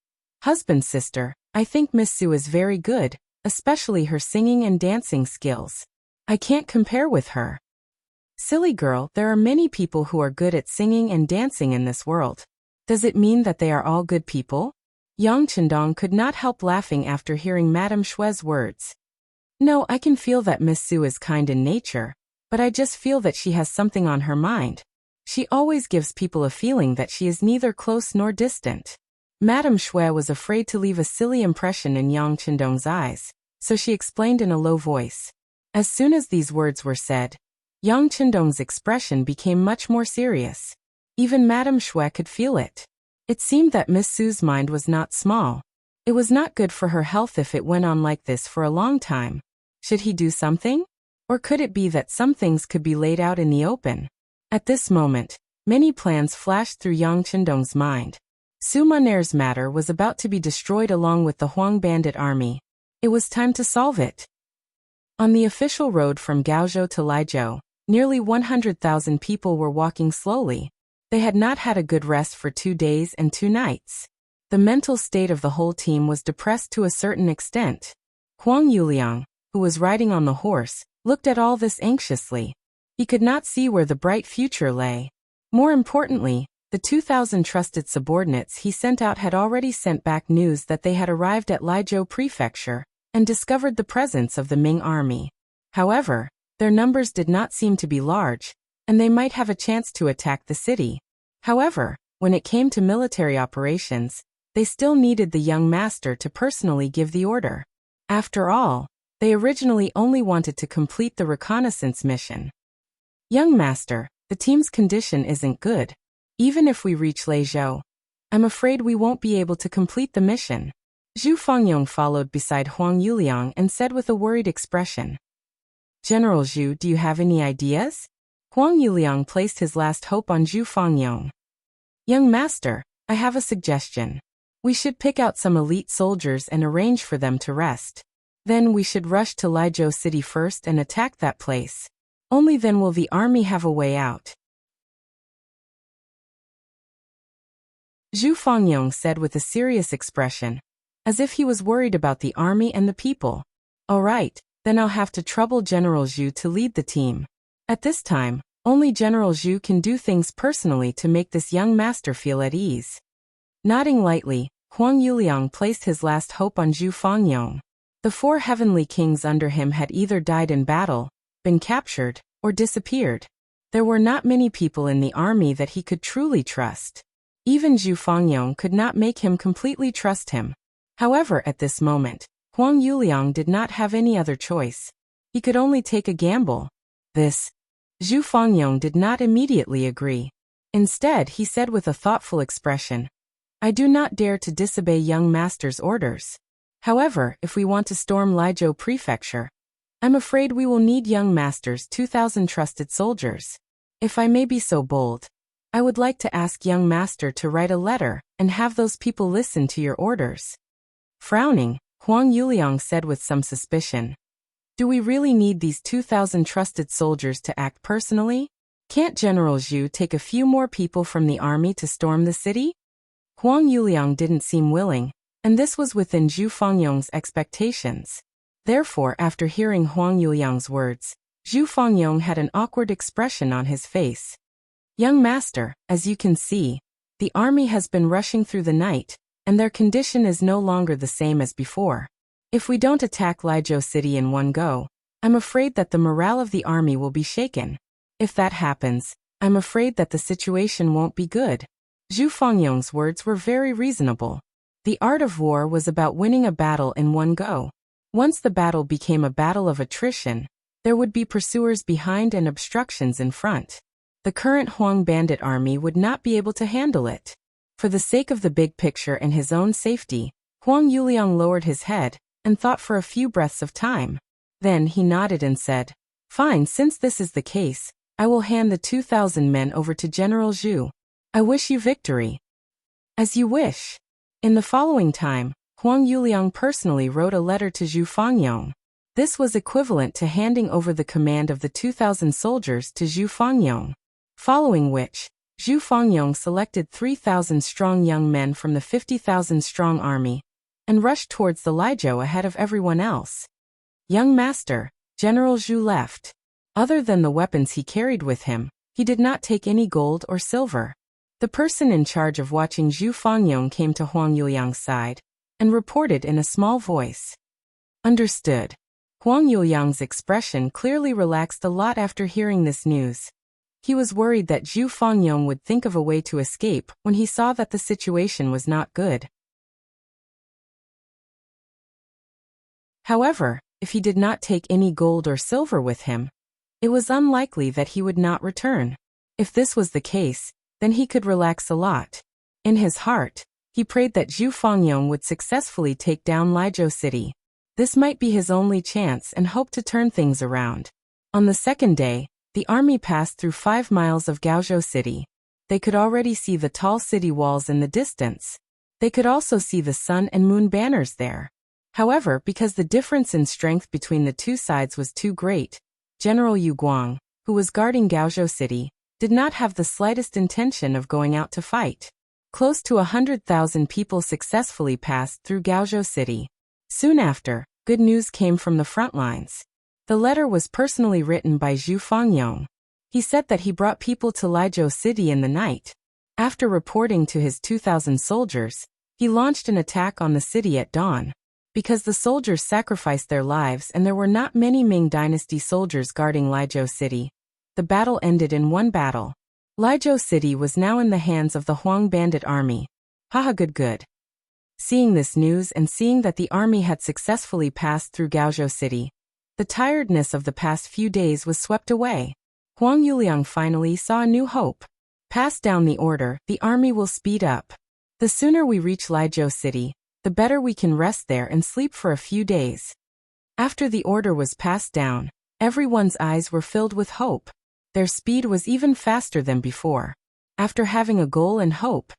"Husband, sister, I think Miss Su is very good, especially her singing and dancing skills. I can't compare with her." "Silly girl, there are many people who are good at singing and dancing in this world. Does it mean that they are all good people?" Yang Chendong could not help laughing after hearing Madame Shui's words. "No, I can feel that Miss Su is kind in nature, but I just feel that she has something on her mind. She always gives people a feeling that she is neither close nor distant." Madame Shui was afraid to leave a silly impression in Yang Chendong's eyes, so she explained in a low voice. As soon as these words were said, Yang Chendong's expression became much more serious. Even Madame Shui could feel it. It seemed that Miss Su's mind was not small. It was not good for her health if it went on like this for a long time. Should he do something? Or could it be that some things could be laid out in the open? At this moment, many plans flashed through Yang Chendong's mind. Su Maner's matter was about to be destroyed along with the Huang bandit army. It was time to solve it. On the official road from Gaozhou to Laizhou, nearly 100,000 people were walking slowly. They had not had a good rest for 2 days and 2 nights. The mental state of the whole team was depressed to a certain extent. Huang Yuliang, who was riding on the horse, looked at all this anxiously. He could not see where the bright future lay. More importantly, The 2,000 trusted subordinates he sent out had already sent back news that they had arrived at Liezhou Prefecture and discovered the presence of the Ming army. However, their numbers did not seem to be large, and they might have a chance to attack the city. However, when it came to military operations, they still needed the young master to personally give the order. After all, they originally only wanted to complete the reconnaissance mission. Young master, the team's condition isn't good. Even if we reach Liezhou, I'm afraid we won't be able to complete the mission. Zhu Fengyong followed beside Huang Yuliang and said with a worried expression. General Zhu, do you have any ideas? Huang Yuliang placed his last hope on Zhu Fengyong. Young master, I have a suggestion. We should pick out some elite soldiers and arrange for them to rest. Then we should rush to Liezhou City first and attack that place. Only then will the army have a way out. Zhu Fengyong said with a serious expression, as if he was worried about the army and the people. All right, then I'll have to trouble General Zhu to lead the team. At this time, only General Zhu can do things personally to make this young master feel at ease. Nodding lightly, Huang Yuliang placed his last hope on Zhu Fengyong. The 4 heavenly kings under him had either died in battle, been captured, or disappeared. There were not many people in the army that he could truly trust. Even Zhu Fengyong could not make him completely trust him. However, at this moment, Huang Yuliang did not have any other choice. He could only take a gamble. Zhu Fengyong did not immediately agree. Instead, he said with a thoughtful expression, I do not dare to disobey young master's orders. However, if we want to storm Liezhou Prefecture, I'm afraid we will need young master's 2,000 trusted soldiers. If I may be so bold, I would like to ask young master to write a letter and have those people listen to your orders. Frowning, Huang Yuliang said with some suspicion. Do we really need these 2,000 trusted soldiers to act personally? Can't General Zhu take a few more people from the army to storm the city? Huang Yuliang didn't seem willing, and this was within Zhu Fengyong's expectations. Therefore, after hearing Huang Yuliang's words, Zhu Fengyong had an awkward expression on his face. Young master, as you can see, the army has been rushing through the night, and their condition is no longer the same as before. If we don't attack Liezhou City in one go, I'm afraid that the morale of the army will be shaken. If that happens, I'm afraid that the situation won't be good. Zhu Fengyong's words were very reasonable. The art of war was about winning a battle in one go. Once the battle became a battle of attrition, there would be pursuers behind and obstructions in front. The current Huang bandit army would not be able to handle it. For the sake of the big picture and his own safety, Huang Yuliang lowered his head and thought for a few breaths of time. Then he nodded and said, Fine, since this is the case, I will hand the 2,000 men over to General Zhu. I wish you victory. As you wish. In the following time, Huang Yuliang personally wrote a letter to Zhu Fengyong. This was equivalent to handing over the command of the 2,000 soldiers to Zhu Fengyong. Following which, Zhu Fengyong selected 3,000 strong young men from the 50,000 strong army and rushed towards the Liezhou ahead of everyone else. Young master, General Zhu left. Other than the weapons he carried with him, he did not take any gold or silver. The person in charge of watching Zhu Fengyong came to Huang Yuliang's side and reported in a small voice. Understood. Huang Yuliang's expression clearly relaxed a lot after hearing this news. He was worried that Zhu Fengyong would think of a way to escape when he saw that the situation was not good. However, if he did not take any gold or silver with him, it was unlikely that he would not return. If this was the case, then he could relax a lot. In his heart, he prayed that Zhu Fengyong would successfully take down Liezhou City. This might be his only chance and hoped to turn things around. On the second day, the army passed through 5 miles of Gaozhou City. They could already see the tall city walls in the distance. They could also see the sun and moon banners there. However, because the difference in strength between the two sides was too great, General Yu Guang, who was guarding Gaozhou City, did not have the slightest intention of going out to fight. Close to 100,000 people successfully passed through Gaozhou City. Soon after, good news came from the front lines. The letter was personally written by Zhu Fengyong. He said that he brought people to Liezhou City in the night. After reporting to his 2,000 soldiers, he launched an attack on the city at dawn. Because the soldiers sacrificed their lives and there were not many Ming Dynasty soldiers guarding Lizhou City, the battle ended in one battle. Lizhou City was now in the hands of the Huang bandit army. Haha, good. Seeing this news and seeing that the army had successfully passed through Gaozhou City, the tiredness of the past few days was swept away. Huang Yuliang finally saw a new hope. Pass down the order, the army will speed up. The sooner we reach Lizhou City, the better we can rest there and sleep for a few days. After the order was passed down, everyone's eyes were filled with hope. Their speed was even faster than before. After having a goal and hope,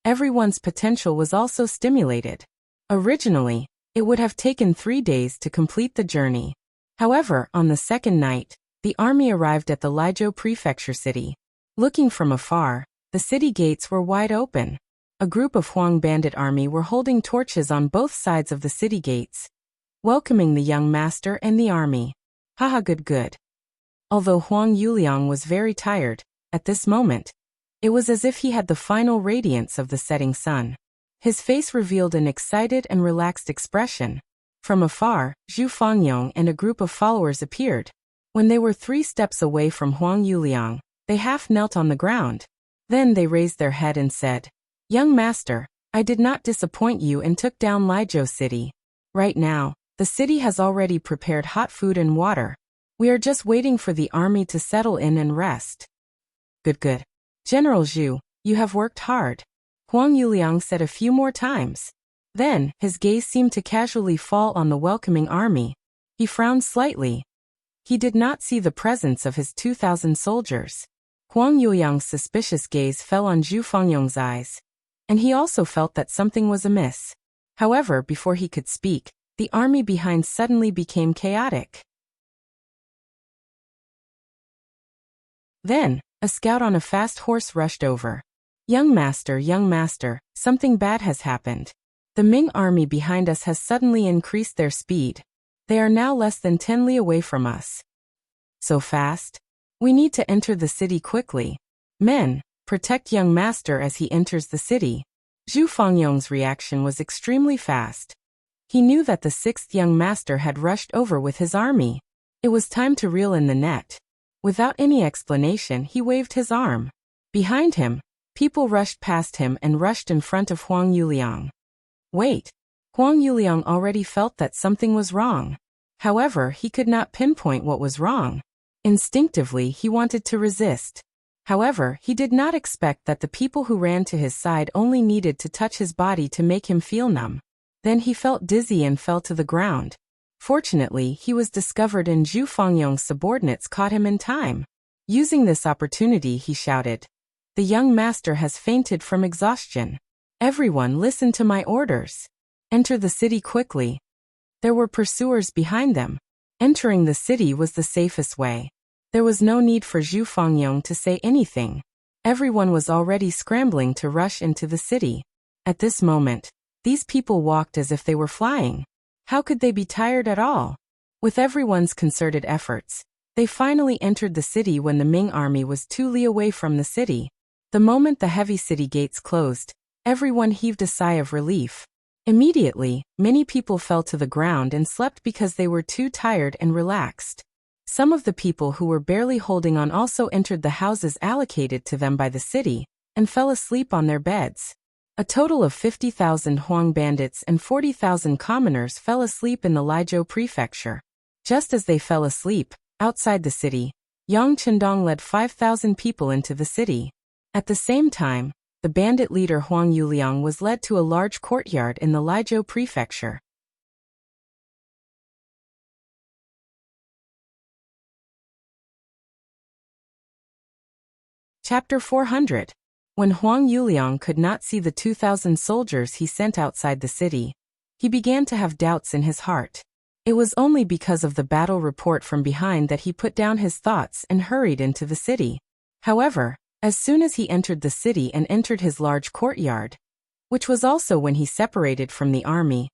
everyone's potential was also stimulated. Originally, it would have taken 3 days to complete the journey. However, on the second night, the army arrived at the Lizhou prefecture city. Looking from afar, the city gates were wide open. A group of Huang bandit army were holding torches on both sides of the city gates, welcoming the young master and the army. Haha, good. Although Huang Yuliang was very tired, at this moment, it was as if he had the final radiance of the setting sun. His face revealed an excited and relaxed expression. From afar, Zhu Fangyong and a group of followers appeared. When they were 3 steps away from Huang Yuliang, they half knelt on the ground. Then they raised their head and said, "Young master, I did not disappoint you and took down Lizhou City. Right now, the city has already prepared hot food and water. We are just waiting for the army to settle in and rest." Good. General Zhu, you have worked hard. Huang Yuliang said a few more times. Then, his gaze seemed to casually fall on the welcoming army. He frowned slightly. He did not see the presence of his 2,000 soldiers. Huang Yuliang's suspicious gaze fell on Zhu Fangyong's eyes, and he also felt that something was amiss. However, before he could speak, the army behind suddenly became chaotic. Then, a scout on a fast horse rushed over. Young master, something bad has happened. The Ming army behind us has suddenly increased their speed. They are now less than 10 li away from us." "So fast? We need to enter the city quickly. Men, protect young master as he enters the city." Zhu Fangyong's reaction was extremely fast. He knew that the 6th young master had rushed over with his army. It was time to reel in the net. Without any explanation, he waved his arm. Behind him, people rushed past him and rushed in front of Huang Yuliang. Wait. Huang Yuliang already felt that something was wrong. However, he could not pinpoint what was wrong. Instinctively, he wanted to resist. However, he did not expect that the people who ran to his side only needed to touch his body to make him feel numb. Then he felt dizzy and fell to the ground. Fortunately, he was discovered and Zhu Fangyong's subordinates caught him in time. Using this opportunity, he shouted, "The young master has fainted from exhaustion. Everyone listen to my orders. Enter the city quickly." There were pursuers behind them. Entering the city was the safest way. There was no need for Zhu Fangyong to say anything. Everyone was already scrambling to rush into the city. At this moment, these people walked as if they were flying. How could they be tired at all? With everyone's concerted efforts, they finally entered the city when the Ming army was 2 li away from the city. The moment the heavy city gates closed, everyone heaved a sigh of relief. Immediately, many people fell to the ground and slept because they were too tired and relaxed. Some of the people who were barely holding on also entered the houses allocated to them by the city and fell asleep on their beds. A total of 50,000 Huang bandits and 40,000 commoners fell asleep in the Lizhou prefecture. Just as they fell asleep, outside the city, Yang Chendong led 5,000 people into the city. At the same time, the bandit leader Huang Yuliang was led to a large courtyard in the Lizhou prefecture. Chapter 400. When Huang Yuliang could not see the 2,000 soldiers he sent outside the city, he began to have doubts in his heart. It was only because of the battle report from behind that he put down his thoughts and hurried into the city. However, as soon as he entered the city and entered his large courtyard, which was also when he separated from the army,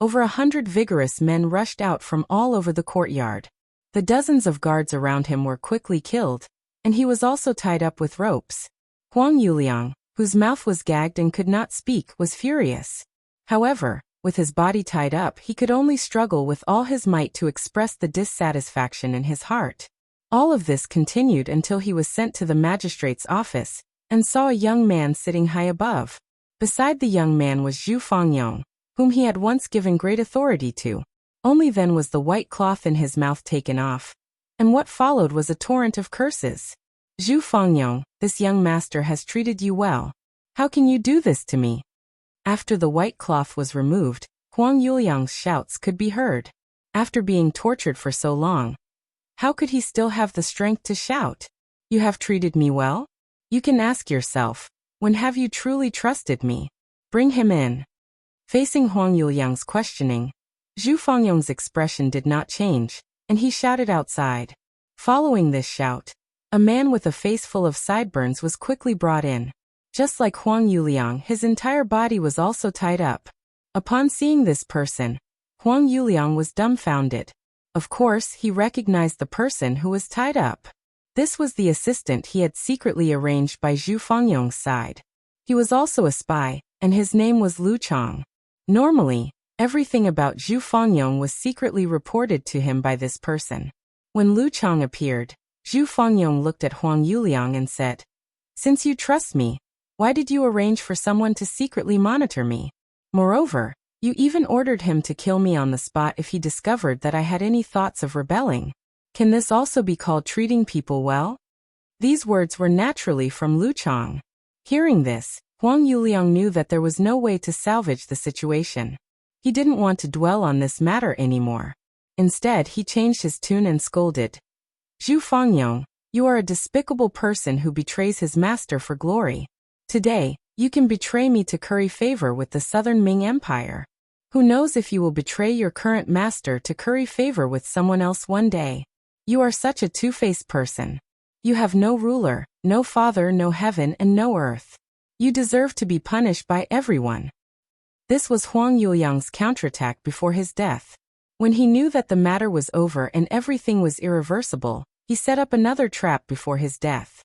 over 100 vigorous men rushed out from all over the courtyard. The dozens of guards around him were quickly killed, and he was also tied up with ropes. Huang Yuliang, whose mouth was gagged and could not speak, was furious. However, with his body tied up, he could only struggle with all his might to express the dissatisfaction in his heart. All of this continued until he was sent to the magistrate's office and saw a young man sitting high above. Beside the young man was Zhu Fangyong, whom he had once given great authority to. Only then was the white cloth in his mouth taken off, and what followed was a torrent of curses. Zhu Fangyong, this young master has treated you well. How can you do this to me? After the white cloth was removed, Huang Yuliang's shouts could be heard. After being tortured for so long, how could he still have the strength to shout? You have treated me well? You can ask yourself, when have you truly trusted me? Bring him in. Facing Huang Yuliang's questioning, Zhu Fangyong's expression did not change, and he shouted outside. Following this shout, a man with a face full of sideburns was quickly brought in. Just like Huang Yuliang, his entire body was also tied up. Upon seeing this person, Huang Yuliang was dumbfounded. Of course, he recognized the person who was tied up. This was the assistant he had secretly arranged by Zhu Fangyong's side. He was also a spy, and his name was Lu Chang. Normally, everything about Zhu Fangyong was secretly reported to him by this person. When Lu Chang appeared, Zhu Fangyong looked at Huang Yuliang and said, "Since you trust me, why did you arrange for someone to secretly monitor me? Moreover, you even ordered him to kill me on the spot if he discovered that I had any thoughts of rebelling. Can this also be called treating people well?" These words were naturally from Lu Chang. Hearing this, Huang Yuliang knew that there was no way to salvage the situation. He didn't want to dwell on this matter anymore. Instead, he changed his tune and scolded. "Zhu Fangyong, you are a despicable person who betrays his master for glory. Today, you can betray me to curry favor with the Southern Ming Empire. Who knows if you will betray your current master to curry favor with someone else one day. You are such a two-faced person. You have no ruler, no father, no heaven, and no earth. You deserve to be punished by everyone." This was Huang Yuliang's counterattack before his death. When he knew that the matter was over and everything was irreversible, he set up another trap before his death.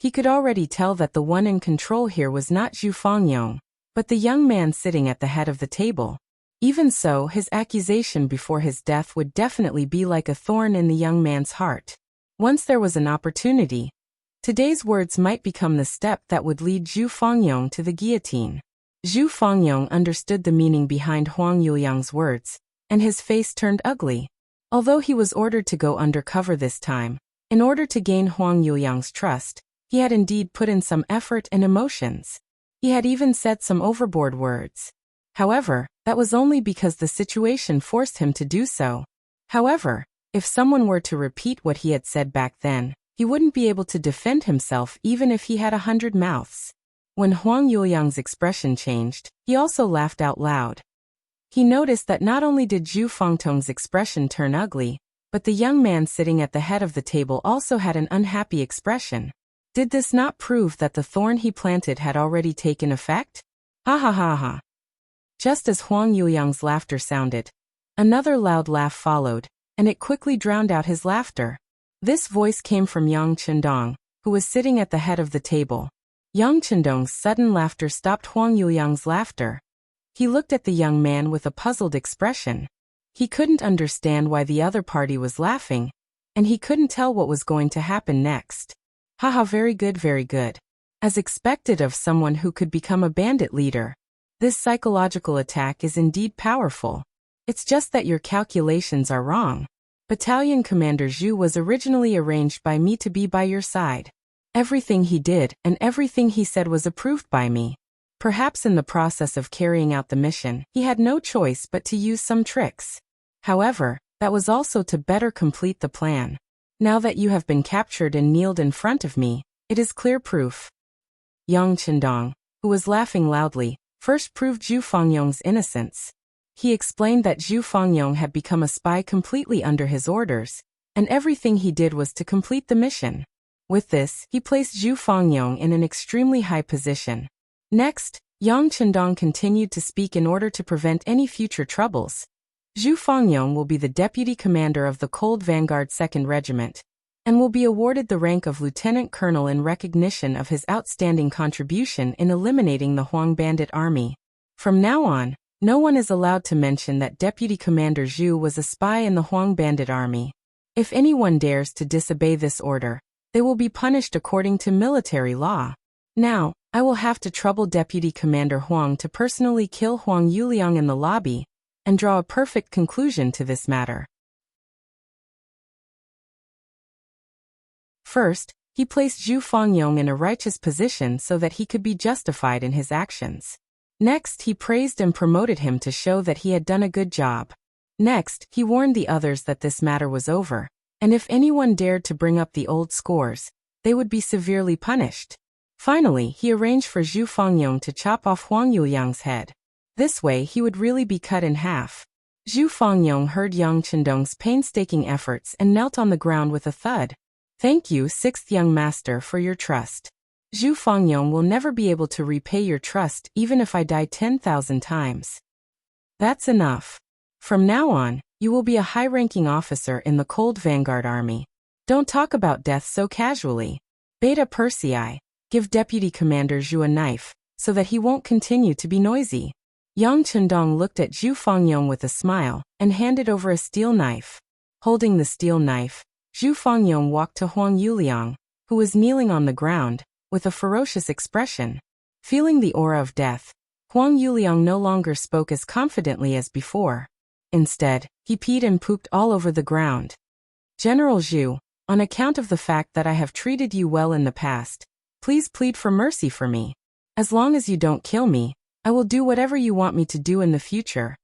He could already tell that the one in control here was not Zhu Fangyong, but the young man sitting at the head of the table. Even so, his accusation before his death would definitely be like a thorn in the young man's heart. Once there was an opportunity, today's words might become the step that would lead Zhu Fangyong to the guillotine. Zhu Fangyong understood the meaning behind Huang Yuliang's words, and his face turned ugly. Although he was ordered to go undercover this time, in order to gain Huang Yuliang's trust, he had indeed put in some effort and emotions. He had even said some overboard words. However, that was only because the situation forced him to do so. However, if someone were to repeat what he had said back then, he wouldn't be able to defend himself even if he had 100 mouths. When Huang Yuliang's expression changed, he also laughed out loud. He noticed that not only did Zhu Fangtong's expression turn ugly, but the young man sitting at the head of the table also had an unhappy expression. Did this not prove that the thorn he planted had already taken effect? Ha ha ha ha. Just as Huang Yuliang's laughter sounded, another loud laugh followed, and it quickly drowned out his laughter. This voice came from Yang Chendong, who was sitting at the head of the table. Yang Chendong's sudden laughter stopped Huang Yuliang's laughter. He looked at the young man with a puzzled expression. He couldn't understand why the other party was laughing, and he couldn't tell what was going to happen next. Haha, very good, very good. As expected of someone who could become a bandit leader. This psychological attack is indeed powerful. It's just that your calculations are wrong. Battalion Commander Zhu was originally arranged by me to be by your side. Everything he did and everything he said was approved by me. Perhaps in the process of carrying out the mission, he had no choice but to use some tricks. However, that was also to better complete the plan. Now that you have been captured and kneeled in front of me, it is clear proof. Yang Chendong, who was laughing loudly, first proved Zhu Fangyong's innocence. He explained that Zhu Fangyong had become a spy completely under his orders, and everything he did was to complete the mission. With this, he placed Zhu Fangyong in an extremely high position. Next, Yang Chendong continued to speak in order to prevent any future troubles. Zhu Fangyong will be the deputy commander of the Cold Vanguard 2nd Regiment, and will be awarded the rank of lieutenant colonel in recognition of his outstanding contribution in eliminating the Huang bandit army. From now on, no one is allowed to mention that Deputy Commander Zhu was a spy in the Huang bandit army. If anyone dares to disobey this order, they will be punished according to military law. Now, I will have to trouble Deputy Commander Huang to personally kill Huang Yuliang in the lobby and draw a perfect conclusion to this matter. First, he placed Zhu Fangyong in a righteous position so that he could be justified in his actions. Next, he praised and promoted him to show that he had done a good job. Next, he warned the others that this matter was over, and if anyone dared to bring up the old scores, they would be severely punished. Finally, he arranged for Zhu Fangyong to chop off Huang Yuliang's head. This way, he would really be cut in half. Zhu Fangyong heard Yang Chendong's painstaking efforts and knelt on the ground with a thud. Thank you, sixth young master, for your trust. Zhu Fangyong will never be able to repay your trust even if I die 10,000 times. That's enough. From now on, you will be a high-ranking officer in the Cold Vanguard Army. Don't talk about death so casually. Beta Persei, give Deputy Commander Zhu a knife, so that he won't continue to be noisy. Yang Chendong looked at Zhu Fangyong with a smile, and handed over a steel knife. Holding the steel knife, Zhu Fangyong walked to Huang Yuliang, who was kneeling on the ground, with a ferocious expression. Feeling the aura of death, Huang Yuliang no longer spoke as confidently as before. Instead, he peed and pooped all over the ground. General Zhu, on account of the fact that I have treated you well in the past, please plead for mercy for me. As long as you don't kill me, I will do whatever you want me to do in the future.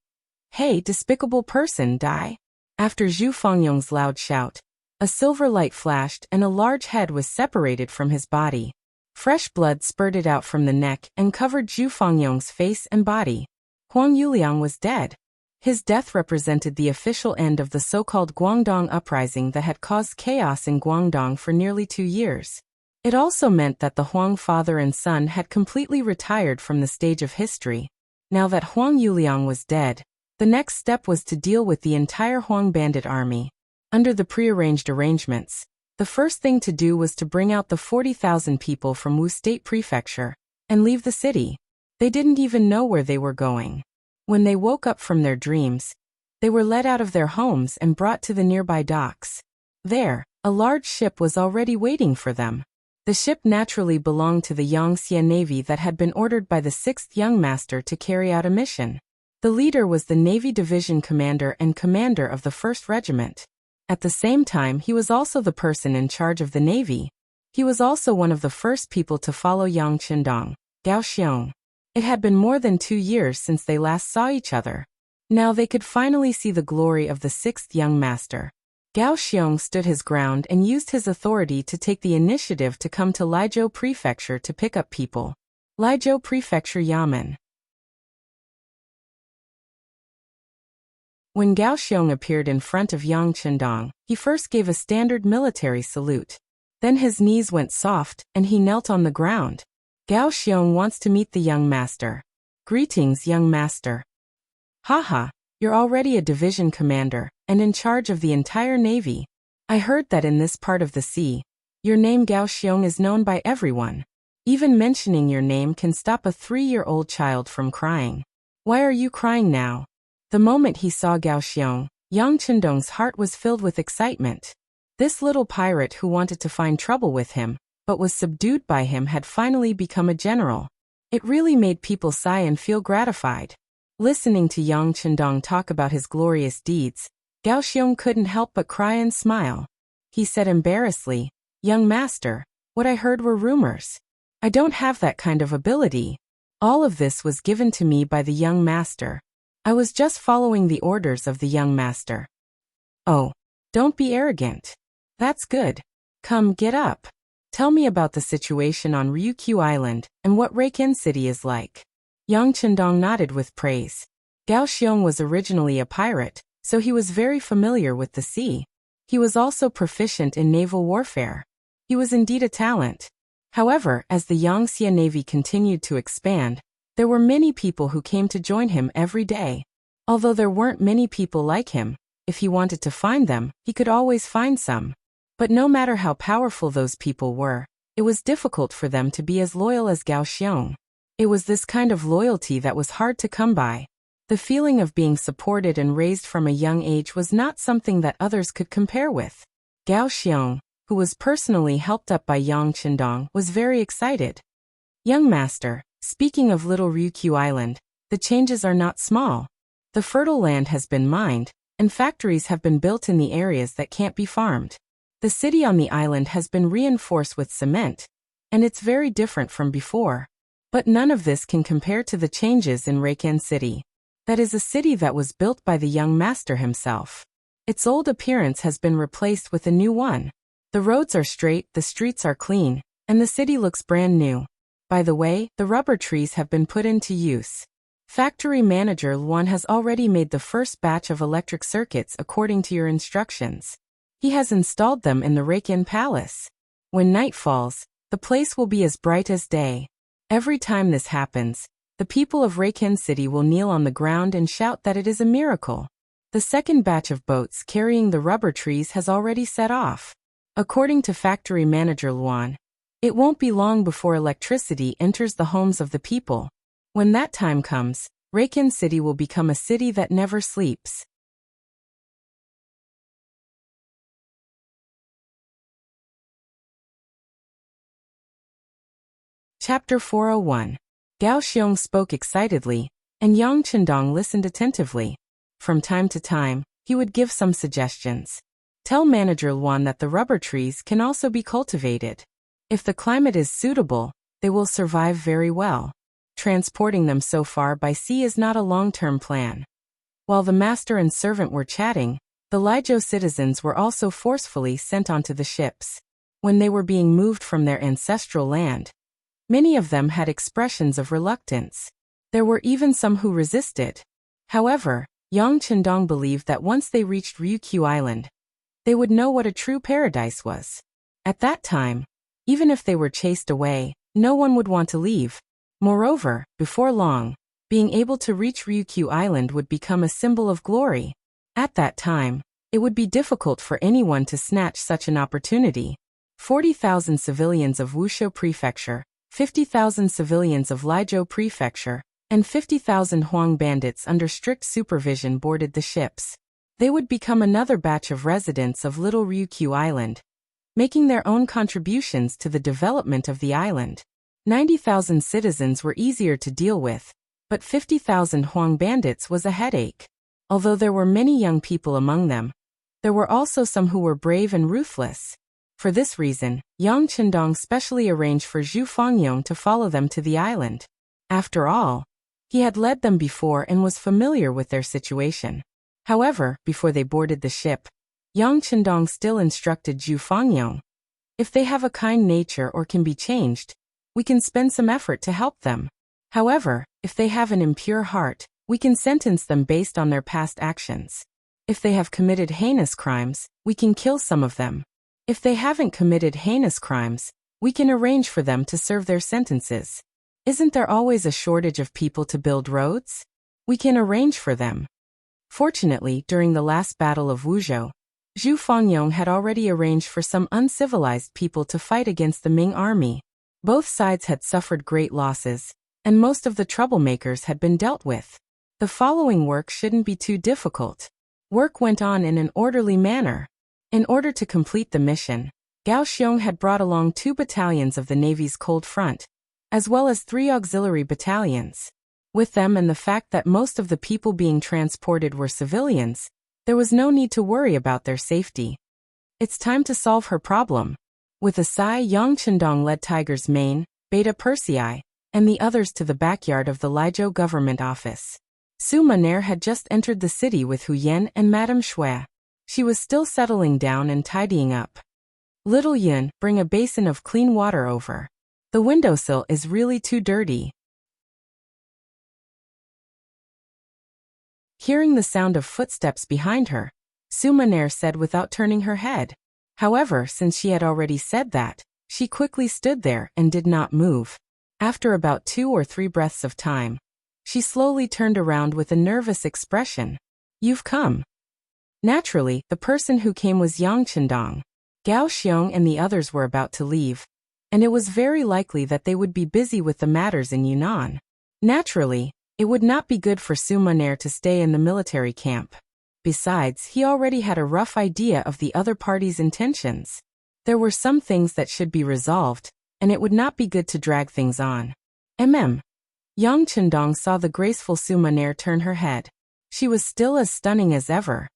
Hey, despicable person, die! After Zhu Fangyong's loud shout, a silver light flashed and a large head was separated from his body. Fresh blood spurted out from the neck and covered Zhu Fangyong's face and body. Huang Yuliang was dead. His death represented the official end of the so-called Guangdong uprising that had caused chaos in Guangdong for nearly 2 years. It also meant that the Huang father and son had completely retired from the stage of history. Now that Huang Yuliang was dead, the next step was to deal with the entire Huang bandit army. Under the prearranged arrangements, the first thing to do was to bring out the 40,000 people from Wu State Prefecture and leave the city. They didn't even know where they were going. When they woke up from their dreams, they were led out of their homes and brought to the nearby docks. There, a large ship was already waiting for them. The ship naturally belonged to the Yangtze Navy that had been ordered by the 6th Young Master to carry out a mission. The leader was the Navy Division Commander and commander of the 1st Regiment. At the same time, he was also the person in charge of the Navy. He was also one of the first people to follow Yang Chendong, Gao Xiong. It had been more than 2 years since they last saw each other. Now they could finally see the glory of the 6th Young Master. Gao Xiong stood his ground and used his authority to take the initiative to come to Laizhou Prefecture to pick up people. Laizhou Prefecture Yamen. When Gao Xiong appeared in front of Yang Chendong, he first gave a standard military salute. Then his knees went soft, and he knelt on the ground. Gao Xiong wants to meet the young master. Greetings, young master. Haha, you're already a division commander, and in charge of the entire navy. I heard that in this part of the sea, your name Gao Xiong is known by everyone. Even mentioning your name can stop a 3-year-old child from crying. Why are you crying now? The moment he saw Gao Xiong, Yang Chendong's heart was filled with excitement. This little pirate who wanted to find trouble with him, but was subdued by him, had finally become a general. It really made people sigh and feel gratified. Listening to Yang Chendong talk about his glorious deeds, Gao Xiong couldn't help but cry and smile. He said embarrassedly, "Young master, what I heard were rumors. I don't have that kind of ability. All of this was given to me by the young master. I was just following the orders of the young master." "Oh, don't be arrogant. That's good. Come, get up. Tell me about the situation on Ryukyu Island and what Reiken City is like." Yang Chendong nodded with praise. Gao Xiong was originally a pirate, so he was very familiar with the sea. He was also proficient in naval warfare. He was indeed a talent. However, as the Yangtze Navy continued to expand, there were many people who came to join him every day. Although there weren't many people like him, if he wanted to find them, he could always find some. But no matter how powerful those people were, it was difficult for them to be as loyal as Gao Xiong. It was this kind of loyalty that was hard to come by. The feeling of being supported and raised from a young age was not something that others could compare with. Gao Xiong, who was personally helped up by Yang Qindong, was very excited. Young master, speaking of Little Ryukyu Island, the changes are not small. The fertile land has been mined, and factories have been built in the areas that can't be farmed. The city on the island has been reinforced with cement, and it's very different from before. But none of this can compare to the changes in Reiken City. That is a city that was built by the young master himself. Its old appearance has been replaced with a new one. The roads are straight, the streets are clean, and the city looks brand new. By the way, the rubber trees have been put into use. Factory manager Luan has already made the first batch of electric circuits according to your instructions. He has installed them in the Reiken Palace. When night falls, the place will be as bright as day. Every time this happens, the people of Reiken City will kneel on the ground and shout that it is a miracle. The second batch of boats carrying the rubber trees has already set off. According to factory manager Luan, it won't be long before electricity enters the homes of the people. When that time comes, Reiken City will become a city that never sleeps. Chapter 401. Gao Xiong spoke excitedly, and Yang Qindong listened attentively. From time to time, he would give some suggestions. Tell manager Luan that the rubber trees can also be cultivated. If the climate is suitable, they will survive very well. Transporting them so far by sea is not a long-term plan. While the master and servant were chatting, the Lijo citizens were also forcefully sent onto the ships. When they were being moved from their ancestral land, many of them had expressions of reluctance. There were even some who resisted. However, Yang Qindong believed that once they reached Ryukyu Island, they would know what a true paradise was. At that time, even if they were chased away, no one would want to leave. Moreover, before long, being able to reach Ryukyu Island would become a symbol of glory. At that time, it would be difficult for anyone to snatch such an opportunity. 40,000 civilians of Wushou Prefecture, 50,000 civilians of Lijo Prefecture, and 50,000 Huang bandits under strict supervision boarded the ships. They would become another batch of residents of Little Ryukyu Island, making their own contributions to the development of the island. 90,000 citizens were easier to deal with, but 50,000 Huang bandits was a headache. Although there were many young people among them, there were also some who were brave and ruthless. For this reason, Yang Qindong specially arranged for Zhu Fangyong to follow them to the island. After all, he had led them before and was familiar with their situation. However, before they boarded the ship, Yang Qindong still instructed Zhu Fangyong, "If they have a kind nature or can be changed, we can spend some effort to help them. However, if they have an impure heart, we can sentence them based on their past actions. If they have committed heinous crimes, we can kill some of them. If they haven't committed heinous crimes, we can arrange for them to serve their sentences. Isn't there always a shortage of people to build roads? We can arrange for them." Fortunately, during the last battle of Wuzhou, Zhu Fangyong had already arranged for some uncivilized people to fight against the Ming army. Both sides had suffered great losses, and most of the troublemakers had been dealt with. The following work shouldn't be too difficult. Work went on in an orderly manner. In order to complete the mission, Gao Xiong had brought along 2 battalions of the Navy's Cold Front, as well as 3 auxiliary battalions. With them and the fact that most of the people being transported were civilians, there was no need to worry about their safety. It's time to solve her problem. With a sigh, Yang Qindong led Tiger's Mane, Beta Persei, and the others to the backyard of the Lijo government office. Su Maner had just entered the city with Hu Yan and Madame Shui. She was still settling down and tidying up. "Little Yun, bring a basin of clean water over. The windowsill is really too dirty." Hearing the sound of footsteps behind her, Su Maner said without turning her head. However, since she had already said that, she quickly stood there and did not move. After about 2 or 3 breaths of time, she slowly turned around with a nervous expression. "You've come." Naturally, the person who came was Yang Qindong. Gao Xiong and the others were about to leave, and it was very likely that they would be busy with the matters in Yunnan. Naturally, it would not be good for Su Maner to stay in the military camp. Besides, he already had a rough idea of the other party's intentions. There were some things that should be resolved, and it would not be good to drag things on. Yang Chendong saw the graceful Su Maner turn her head. She was still as stunning as ever.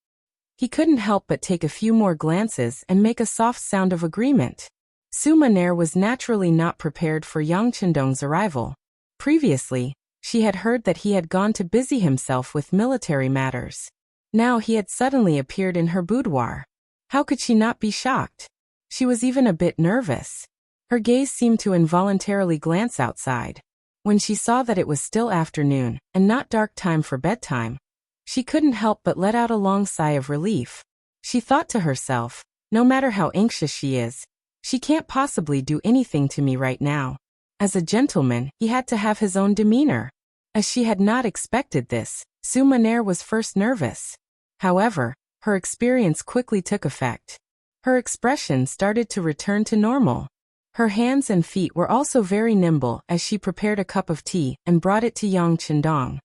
He couldn't help but take a few more glances and make a soft sound of agreement. Su Maner was naturally not prepared for Yang Chendong's arrival. Previously, she had heard that he had gone to busy himself with military matters. Now he had suddenly appeared in her boudoir. How could she not be shocked? She was even a bit nervous. Her gaze seemed to involuntarily glance outside. When she saw that it was still afternoon, and not dark time for bedtime, she couldn't help but let out a long sigh of relief. She thought to herself, no matter how anxious she is, she can't possibly do anything to me right now. As a gentleman, he had to have his own demeanor. As she had not expected this, Su Maner was first nervous. However, her experience quickly took effect. Her expression started to return to normal. Her hands and feet were also very nimble as she prepared a cup of tea and brought it to Yang Chendong.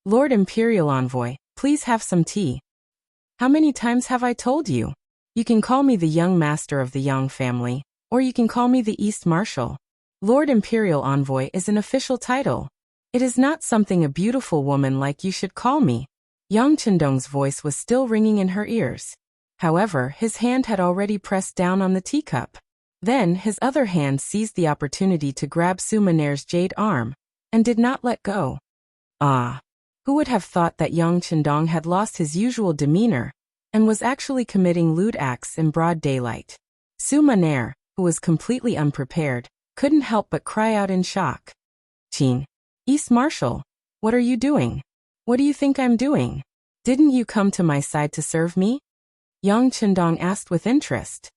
Lord Imperial Envoy, please have some tea. How many times have I told you? You can call me the young master of the Yang family, or you can call me the East Marshal. Lord Imperial Envoy is an official title. It is not something a beautiful woman like you should call me. Yang Chendong's voice was still ringing in her ears. However, his hand had already pressed down on the teacup. Then, his other hand seized the opportunity to grab Su Maner's jade arm, and did not let go. Ah! Who would have thought that Yang Chendong had lost his usual demeanor, and was actually committing lewd acts in broad daylight? Su Maner, who was completely unprepared, couldn't help but cry out in shock. Qin, East Marshal, what are you doing? What do you think I'm doing? Didn't you come to my side to serve me? Yang Chendong asked with interest.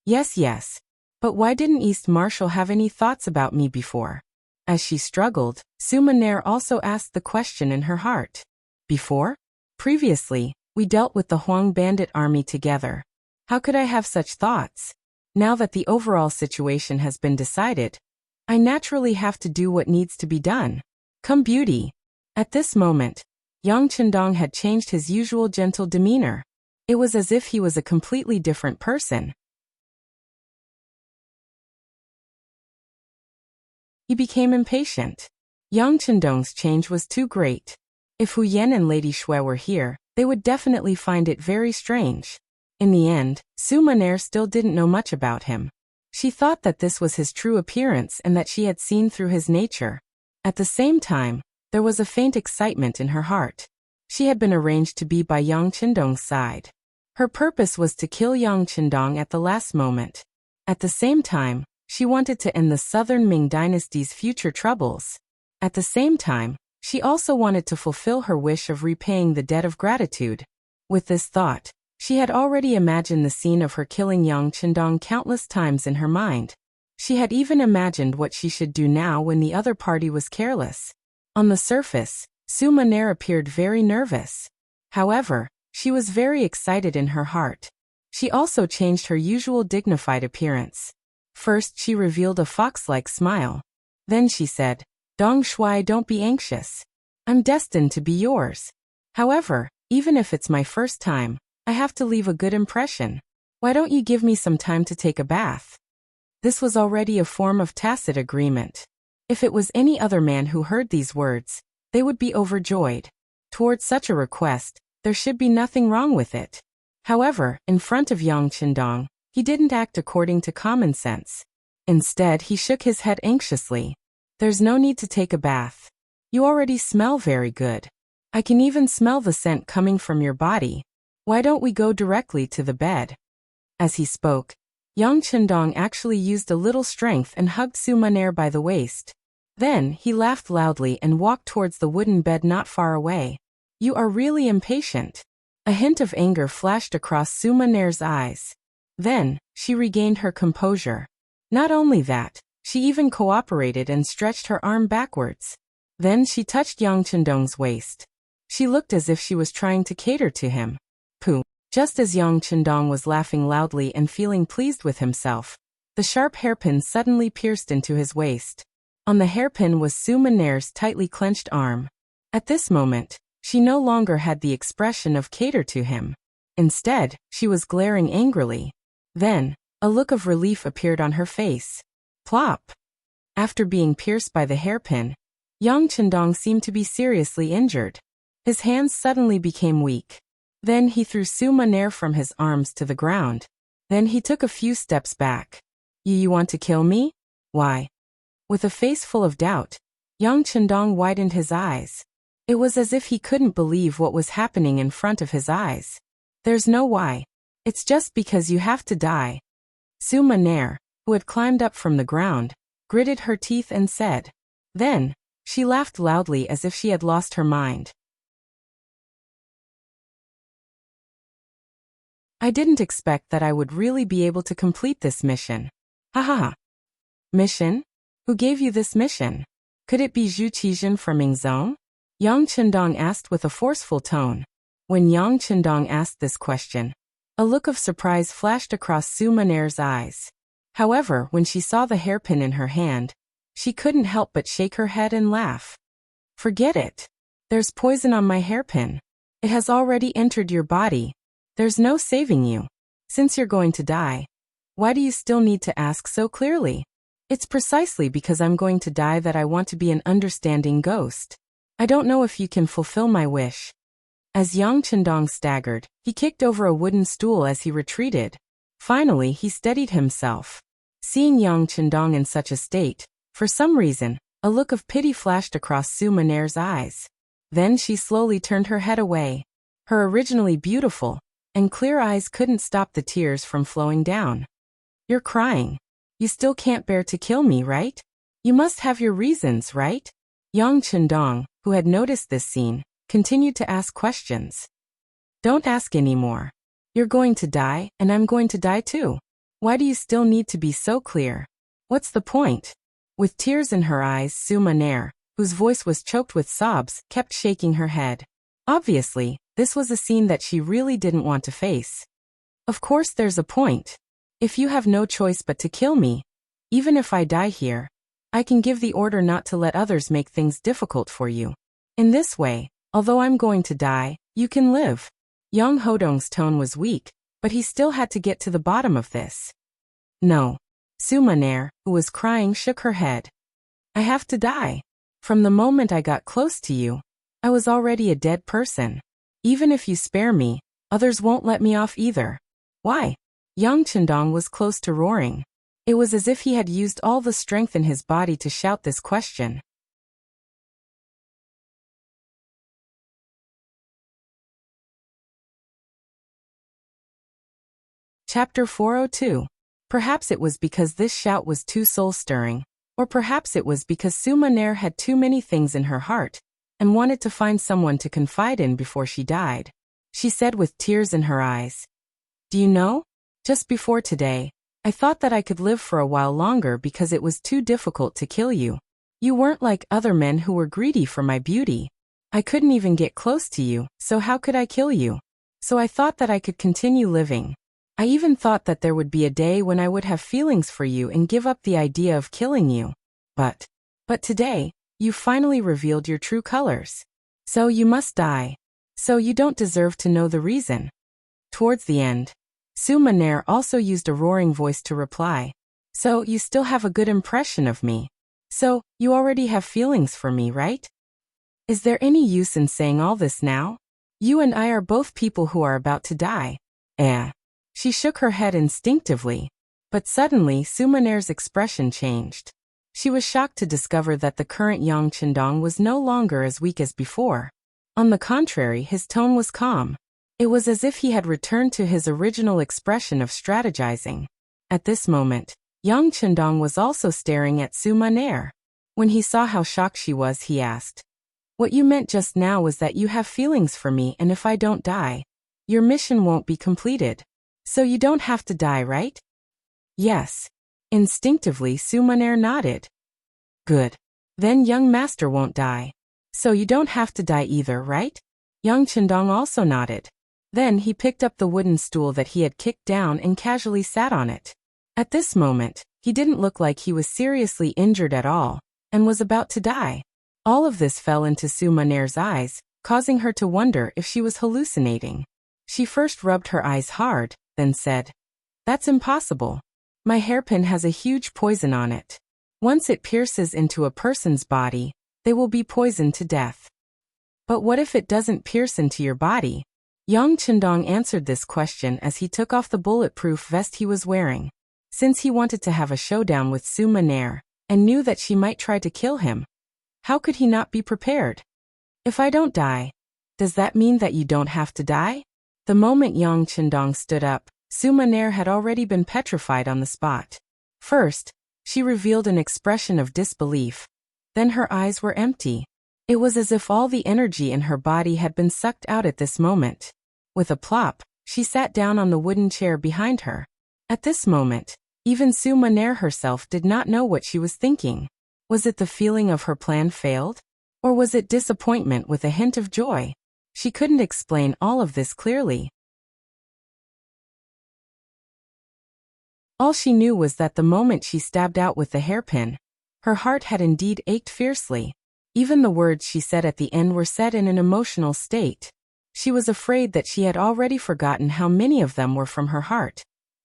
Yes. But why didn't East Marshal have any thoughts about me before? As she struggled, Su Maner also asked the question in her heart. Before? Previously, we dealt with the Huang bandit army together. How could I have such thoughts? Now that the overall situation has been decided, I naturally have to do what needs to be done. Come beauty. At this moment, Yang Chendong had changed his usual gentle demeanor. It was as if he was a completely different person. He became impatient. Yang Chendong's change was too great. If Hu Yan and Lady Shui were here, they would definitely find it very strange. In the end, Su Maner still didn't know much about him. She thought that this was his true appearance and that she had seen through his nature. At the same time, there was a faint excitement in her heart. She had been arranged to be by Yang Chendong's side. Her purpose was to kill Yang Chendong at the last moment. At the same time, she wanted to end the Southern Ming Dynasty's future troubles. At the same time, she also wanted to fulfill her wish of repaying the debt of gratitude. With this thought, she had already imagined the scene of her killing Yang Chendong countless times in her mind. She had even imagined what she should do now when the other party was careless. On the surface, Su Maner appeared very nervous. However, she was very excited in her heart. She also changed her usual dignified appearance. First, she revealed a fox-like smile. Then she said, Dong Shui, don't be anxious. I'm destined to be yours. However, even if it's my first time, I have to leave a good impression. Why don't you give me some time to take a bath? This was already a form of tacit agreement. If it was any other man who heard these words, they would be overjoyed. Towards such a request, there should be nothing wrong with it. However, in front of Yang Chendong, he didn't act according to common sense. Instead, he shook his head anxiously. There's no need to take a bath. You already smell very good. I can even smell the scent coming from your body. Why don't we go directly to the bed? As he spoke, Yang Chendong actually used a little strength and hugged Su Maner by the waist. Then, he laughed loudly and walked towards the wooden bed not far away. You are really impatient. A hint of anger flashed across Su Maner's eyes. Then, she regained her composure. Not only that, she even cooperated and stretched her arm backwards. Then she touched Yang Chendong's waist. She looked as if she was trying to cater to him. Pooh, Just as Yang Chendong was laughing loudly and feeling pleased with himself, the sharp hairpin suddenly pierced into his waist. On the hairpin was Su Maner's tightly clenched arm. At this moment, she no longer had the expression of cater to him. Instead, she was glaring angrily. Then, a look of relief appeared on her face. Plop! After being pierced by the hairpin, Yang Chendong seemed to be seriously injured. His hands suddenly became weak. Then he threw Su Maner from his arms to the ground. Then he took a few steps back. You want to kill me? Why? With a face full of doubt, Yang Chendong widened his eyes. It was as if he couldn't believe what was happening in front of his eyes. There's no why. It's just because you have to die. Su Maner, who had climbed up from the ground, gritted her teeth and said. Then, she laughed loudly as if she had lost her mind. I didn't expect that I would really be able to complete this mission. Ha ha ha. Mission? Who gave you this mission? Could it be Zhu Qizhen from Yingzhong? Yang Chendong asked with a forceful tone. When Yang Chendong asked this question, a look of surprise flashed across Su Maner's eyes. However, when she saw the hairpin in her hand, she couldn't help but shake her head and laugh. Forget it. There's poison on my hairpin. It has already entered your body. There's no saving you. Since you're going to die, why do you still need to ask so clearly? It's precisely because I'm going to die that I want to be an understanding ghost. I don't know if you can fulfill my wish. As Yang Chendong staggered, he kicked over a wooden stool as he retreated. Finally, he steadied himself. Seeing Yang Chendong in such a state, for some reason, a look of pity flashed across Su Maner's eyes. Then she slowly turned her head away. Her originally beautiful and clear eyes couldn't stop the tears from flowing down. You're crying. You still can't bear to kill me, right? You must have your reasons, right? Yang Chendong, who had noticed this scene, continued to ask questions. Don't ask anymore. You're going to die, and I'm going to die too. Why do you still need to be so clear? What's the point? With tears in her eyes, Su Maner, whose voice was choked with sobs, kept shaking her head. Obviously, this was a scene that she really didn't want to face. Of course there's a point. If you have no choice but to kill me, even if I die here, I can give the order not to let others make things difficult for you. In this way, although I'm going to die, you can live. Yang Hodong's tone was weak, but he still had to get to the bottom of this. No. Su Maner, who was crying, shook her head. I have to die. From the moment I got close to you, I was already a dead person. Even if you spare me, others won't let me off either. Why? Yang Chendong was close to roaring. It was as if he had used all the strength in his body to shout this question. Chapter 402. Perhaps it was because this shout was too soul-stirring, or perhaps it was because Su Maner had too many things in her heart, and wanted to find someone to confide in before she died. She said with tears in her eyes, Do you know? Just before today, I thought that I could live for a while longer because it was too difficult to kill you. You weren't like other men who were greedy for my beauty. I couldn't even get close to you, so how could I kill you? So I thought that I could continue living. I even thought that there would be a day when I would have feelings for you and give up the idea of killing you. But today, you finally revealed your true colors. So you must die. So you don't deserve to know the reason. Towards the end, Su Maner also used a roaring voice to reply. So you still have a good impression of me. So, you already have feelings for me, right? Is there any use in saying all this now? You and I are both people who are about to die. She shook her head instinctively. But suddenly Su Maner's expression changed. She was shocked to discover that the current Yang Chendong was no longer as weak as before. On the contrary, his tone was calm. It was as if he had returned to his original expression of strategizing. At this moment, Yang Chendong was also staring at Su Maner. When he saw how shocked she was, he asked, What you meant just now was that you have feelings for me, and if I don't die, your mission won't be completed. So you don't have to die, right? Yes. Instinctively, Su Maner nodded. Good. Then young master won't die. So you don't have to die either, right? Yang Chendong also nodded. Then he picked up the wooden stool that he had kicked down and casually sat on it. At this moment, he didn't look like he was seriously injured at all, and was about to die. All of this fell into Su Maner's eyes, causing her to wonder if she was hallucinating. She first rubbed her eyes hard, then said, "That's impossible. My hairpin has a huge poison on it. Once it pierces into a person's body, they will be poisoned to death." "But what if it doesn't pierce into your body?" Yang Chendong answered this question as he took off the bulletproof vest he was wearing. Since he wanted to have a showdown with Su Maner, and knew that she might try to kill him, how could he not be prepared? "If I don't die, does that mean that you don't have to die?" The moment Yang Chendong stood up, Su Maner had already been petrified on the spot. First, she revealed an expression of disbelief. Then her eyes were empty. It was as if all the energy in her body had been sucked out at this moment. With a plop, she sat down on the wooden chair behind her. At this moment, even Su Maner herself did not know what she was thinking. Was it the feeling of her plan failed? Or was it disappointment with a hint of joy? She couldn't explain all of this clearly. All she knew was that the moment she stabbed out with the hairpin, her heart had indeed ached fiercely. Even the words she said at the end were said in an emotional state. She was afraid that she had already forgotten how many of them were from her heart,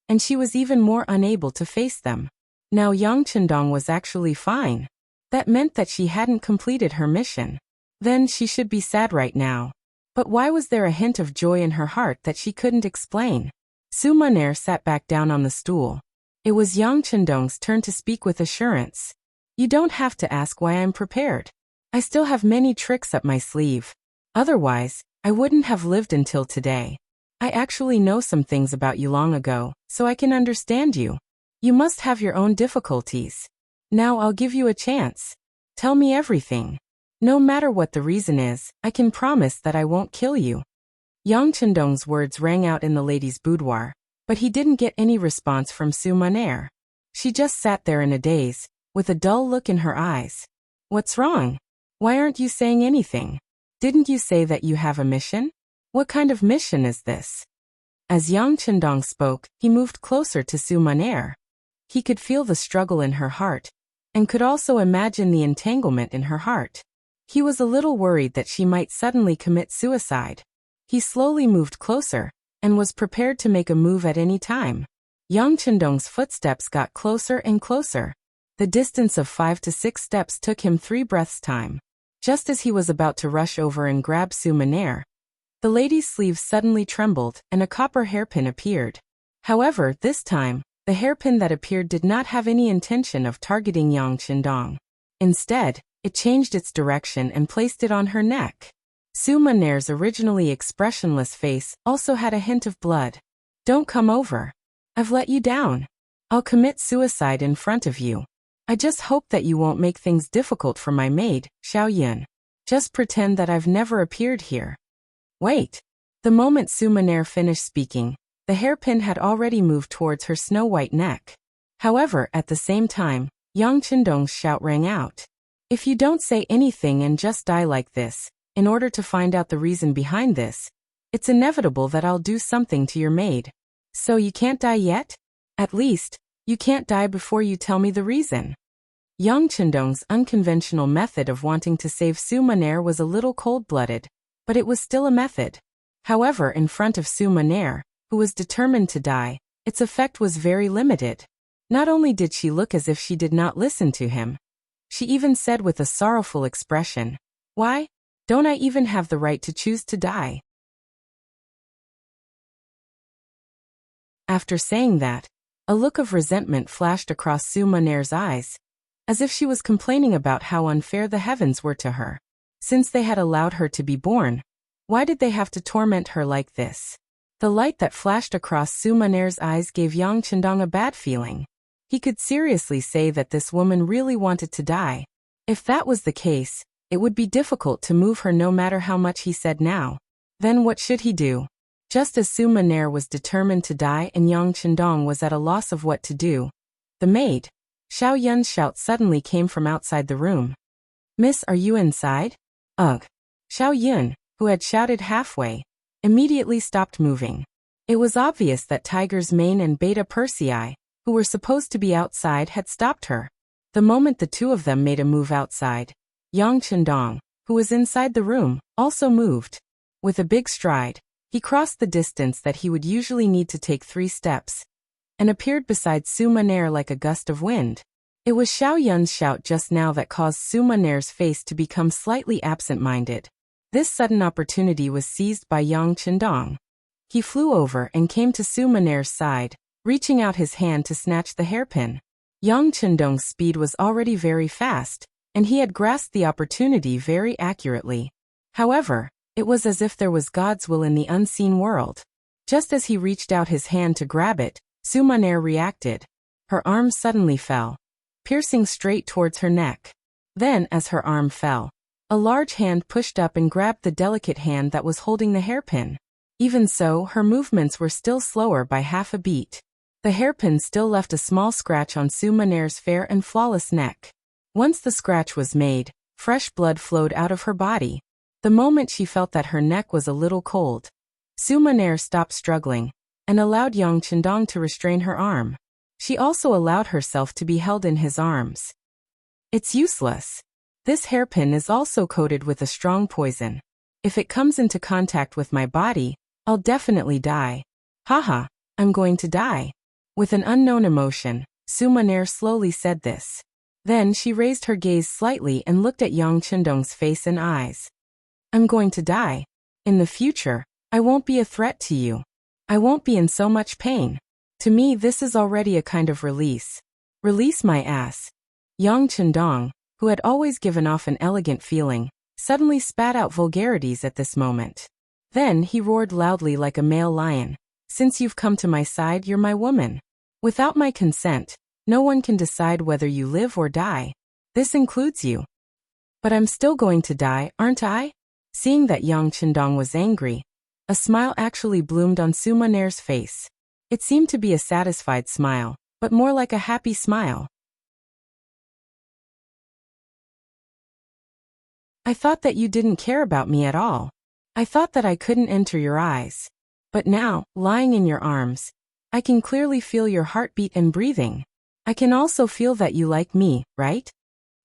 and she was even more unable to face them. Now Yang Chendong was actually fine. That meant that she hadn't completed her mission. Then she should be sad right now. But why was there a hint of joy in her heart that she couldn't explain? Su Maner sat back down on the stool. It was Yang Chendong's turn to speak with assurance. "You don't have to ask why I'm prepared. I still have many tricks up my sleeve. Otherwise, I wouldn't have lived until today. I actually know some things about you long ago, so I can understand you. You must have your own difficulties. Now I'll give you a chance. Tell me everything. No matter what the reason is, I can promise that I won't kill you." Yang Chendong's words rang out in the lady's boudoir, but he didn't get any response from Su Maner. She just sat there in a daze, with a dull look in her eyes. "What's wrong? Why aren't you saying anything? Didn't you say that you have a mission? What kind of mission is this?" As Yang Chendong spoke, he moved closer to Su Maner. He could feel the struggle in her heart, and could also imagine the entanglement in her heart. He was a little worried that she might suddenly commit suicide. He slowly moved closer, and was prepared to make a move at any time. Yang Chendong's footsteps got closer and closer. The distance of 5 to 6 steps took him 3 breaths' time. Just as he was about to rush over and grab Su Maner, the lady's sleeves suddenly trembled and a copper hairpin appeared. However, this time, the hairpin that appeared did not have any intention of targeting Yang Chendong. Instead, it changed its direction and placed it on her neck. Su Maner's originally expressionless face also had a hint of blood. "Don't come over. I've let you down. I'll commit suicide in front of you. I just hope that you won't make things difficult for my maid, Xiao Yun. Just pretend that I've never appeared here." "Wait." The moment Su Maner finished speaking, the hairpin had already moved towards her snow-white neck. However, at the same time, Yang Chendong's shout rang out. "If you don't say anything and just die like this, in order to find out the reason behind this, it's inevitable that I'll do something to your maid. So you can't die yet? At least, you can't die before you tell me the reason." Yang Chendong's unconventional method of wanting to save Su Maner was a little cold-blooded, but it was still a method. However, in front of Su Maner, who was determined to die, its effect was very limited. Not only did she look as if she did not listen to him, she even said with a sorrowful expression, "Why? Don't I even have the right to choose to die?" After saying that, a look of resentment flashed across Su Maner's eyes, as if she was complaining about how unfair the heavens were to her. Since they had allowed her to be born, why did they have to torment her like this? The light that flashed across Su Maner's eyes gave Yang Chendong a bad feeling. He could seriously say that this woman really wanted to die. If that was the case, it would be difficult to move her no matter how much he said now. Then what should he do? Just as Su Maner was determined to die and Yang Chendong was at a loss of what to do, the maid, Xiao Yun's shout suddenly came from outside the room. "Miss, are you inside?" "Ugh." Xiao Yun, who had shouted halfway, immediately stopped moving. It was obvious that Tiger's Mane and Beta Persei, who were supposed to be outside, had stopped her. The moment the two of them made a move outside, Yang Chendong, who was inside the room, also moved. With a big stride, he crossed the distance that he would usually need to take 3 steps, and appeared beside Su Maner like a gust of wind. It was Xiao Yun's shout just now that caused Su Maner's face to become slightly absent-minded. This sudden opportunity was seized by Yang Chendong. He flew over and came to Su Maner's side, reaching out his hand to snatch the hairpin. Yang Chendong's speed was already very fast, and he had grasped the opportunity very accurately. However, it was as if there was God's will in the unseen world. Just as he reached out his hand to grab it, Su Maner reacted. Her arm suddenly fell, piercing straight towards her neck. Then, as her arm fell, a large hand pushed up and grabbed the delicate hand that was holding the hairpin. Even so, her movements were still slower by half a beat. The hairpin still left a small scratch on Su Maner's fair and flawless neck. Once the scratch was made, fresh blood flowed out of her body. The moment she felt that her neck was a little cold, Su Maner stopped struggling, and allowed Yang Chendong to restrain her arm. She also allowed herself to be held in his arms. It's useless. This hairpin is also coated with a strong poison. If it comes into contact with my body, I'll definitely die. Haha, I'm going to die. With an unknown emotion, Su Maner slowly said this. Then she raised her gaze slightly and looked at Yang Chendong's face and eyes. I'm going to die. In the future, I won't be a threat to you. I won't be in so much pain. To me, this is already a kind of release. Release my ass. Yang Chendong, who had always given off an elegant feeling, suddenly spat out vulgarities at this moment. Then he roared loudly like a male lion. Since you've come to my side, you're my woman. Without my consent, no one can decide whether you live or die. This includes you. But I'm still going to die, aren't I? Seeing that Yang Chendong was angry, a smile actually bloomed on Su Maner's face. It seemed to be a satisfied smile, but more like a happy smile. I thought that you didn't care about me at all. I thought that I couldn't enter your eyes. But now, lying in your arms, I can clearly feel your heartbeat and breathing. I can also feel that you like me, right?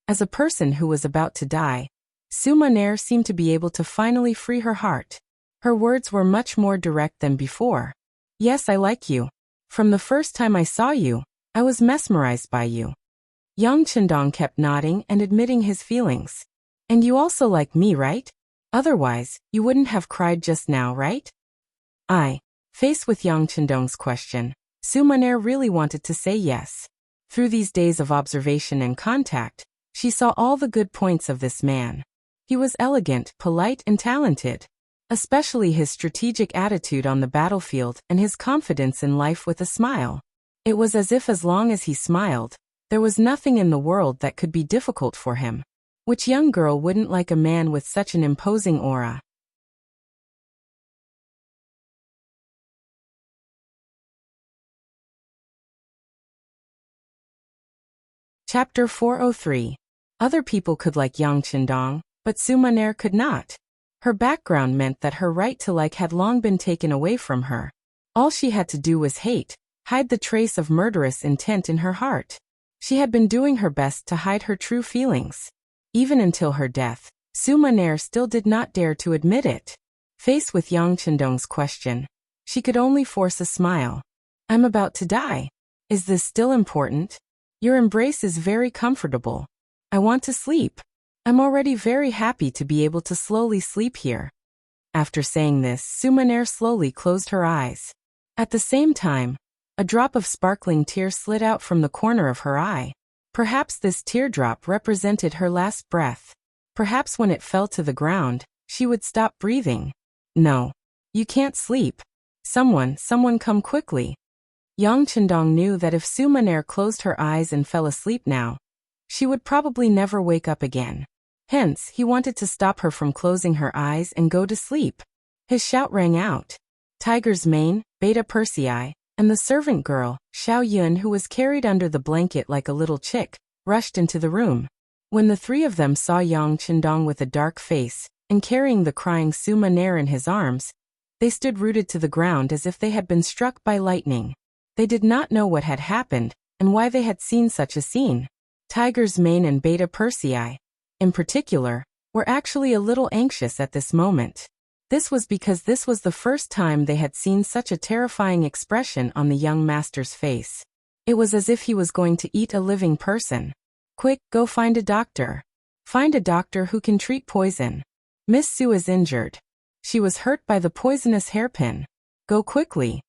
As a person who was about to die, Su Maner seemed to be able to finally free her heart. Her words were much more direct than before. Yes, I like you. From the first time I saw you, I was mesmerized by you. Yang Chendong kept nodding and admitting his feelings. And you also like me, right? Otherwise, you wouldn't have cried just now, right? Faced with Yang Chendong's question, Su Maner really wanted to say yes. Through these days of observation and contact, she saw all the good points of this man. He was elegant, polite, and talented. Especially his strategic attitude on the battlefield and his confidence in life with a smile. It was as if as long as he smiled, there was nothing in the world that could be difficult for him. Which young girl wouldn't like a man with such an imposing aura? Chapter 403. Other people could like Yang Chendong, but Su Maner could not. Her background meant that her right to like had long been taken away from her. All she had to do was hide the trace of murderous intent in her heart. She had been doing her best to hide her true feelings. Even until her death, Su Maner still did not dare to admit it. Faced with Yang Chendong's question, she could only force a smile. I'm about to die. Is this still important? Your embrace is very comfortable. I want to sleep. I'm already very happy to be able to slowly sleep here. After saying this, Su Maner slowly closed her eyes. At the same time, a drop of sparkling tear slid out from the corner of her eye. Perhaps this teardrop represented her last breath. Perhaps when it fell to the ground, she would stop breathing. No. You can't sleep. Someone come quickly. Yang Chendong knew that if Su Maner closed her eyes and fell asleep now, she would probably never wake up again. Hence, he wanted to stop her from closing her eyes and go to sleep. His shout rang out. Tiger's Mane, Beta Persei, and the servant girl, Xiao Yun, who was carried under the blanket like a little chick, rushed into the room. When the three of them saw Yang Chendong with a dark face, and carrying the crying Su Maner in his arms, They stood rooted to the ground as if they had been struck by lightning. They did not know what had happened, and why they had seen such a scene. Tiger's mane and Beta Persei, in particular, were actually a little anxious at this moment. This was because this was the first time they had seen such a terrifying expression on the young master's face. It was as if he was going to eat a living person. Quick, go find a doctor. Find a doctor who can treat poison. Miss Sue is injured. She was hurt by the poisonous hairpin. Go quickly.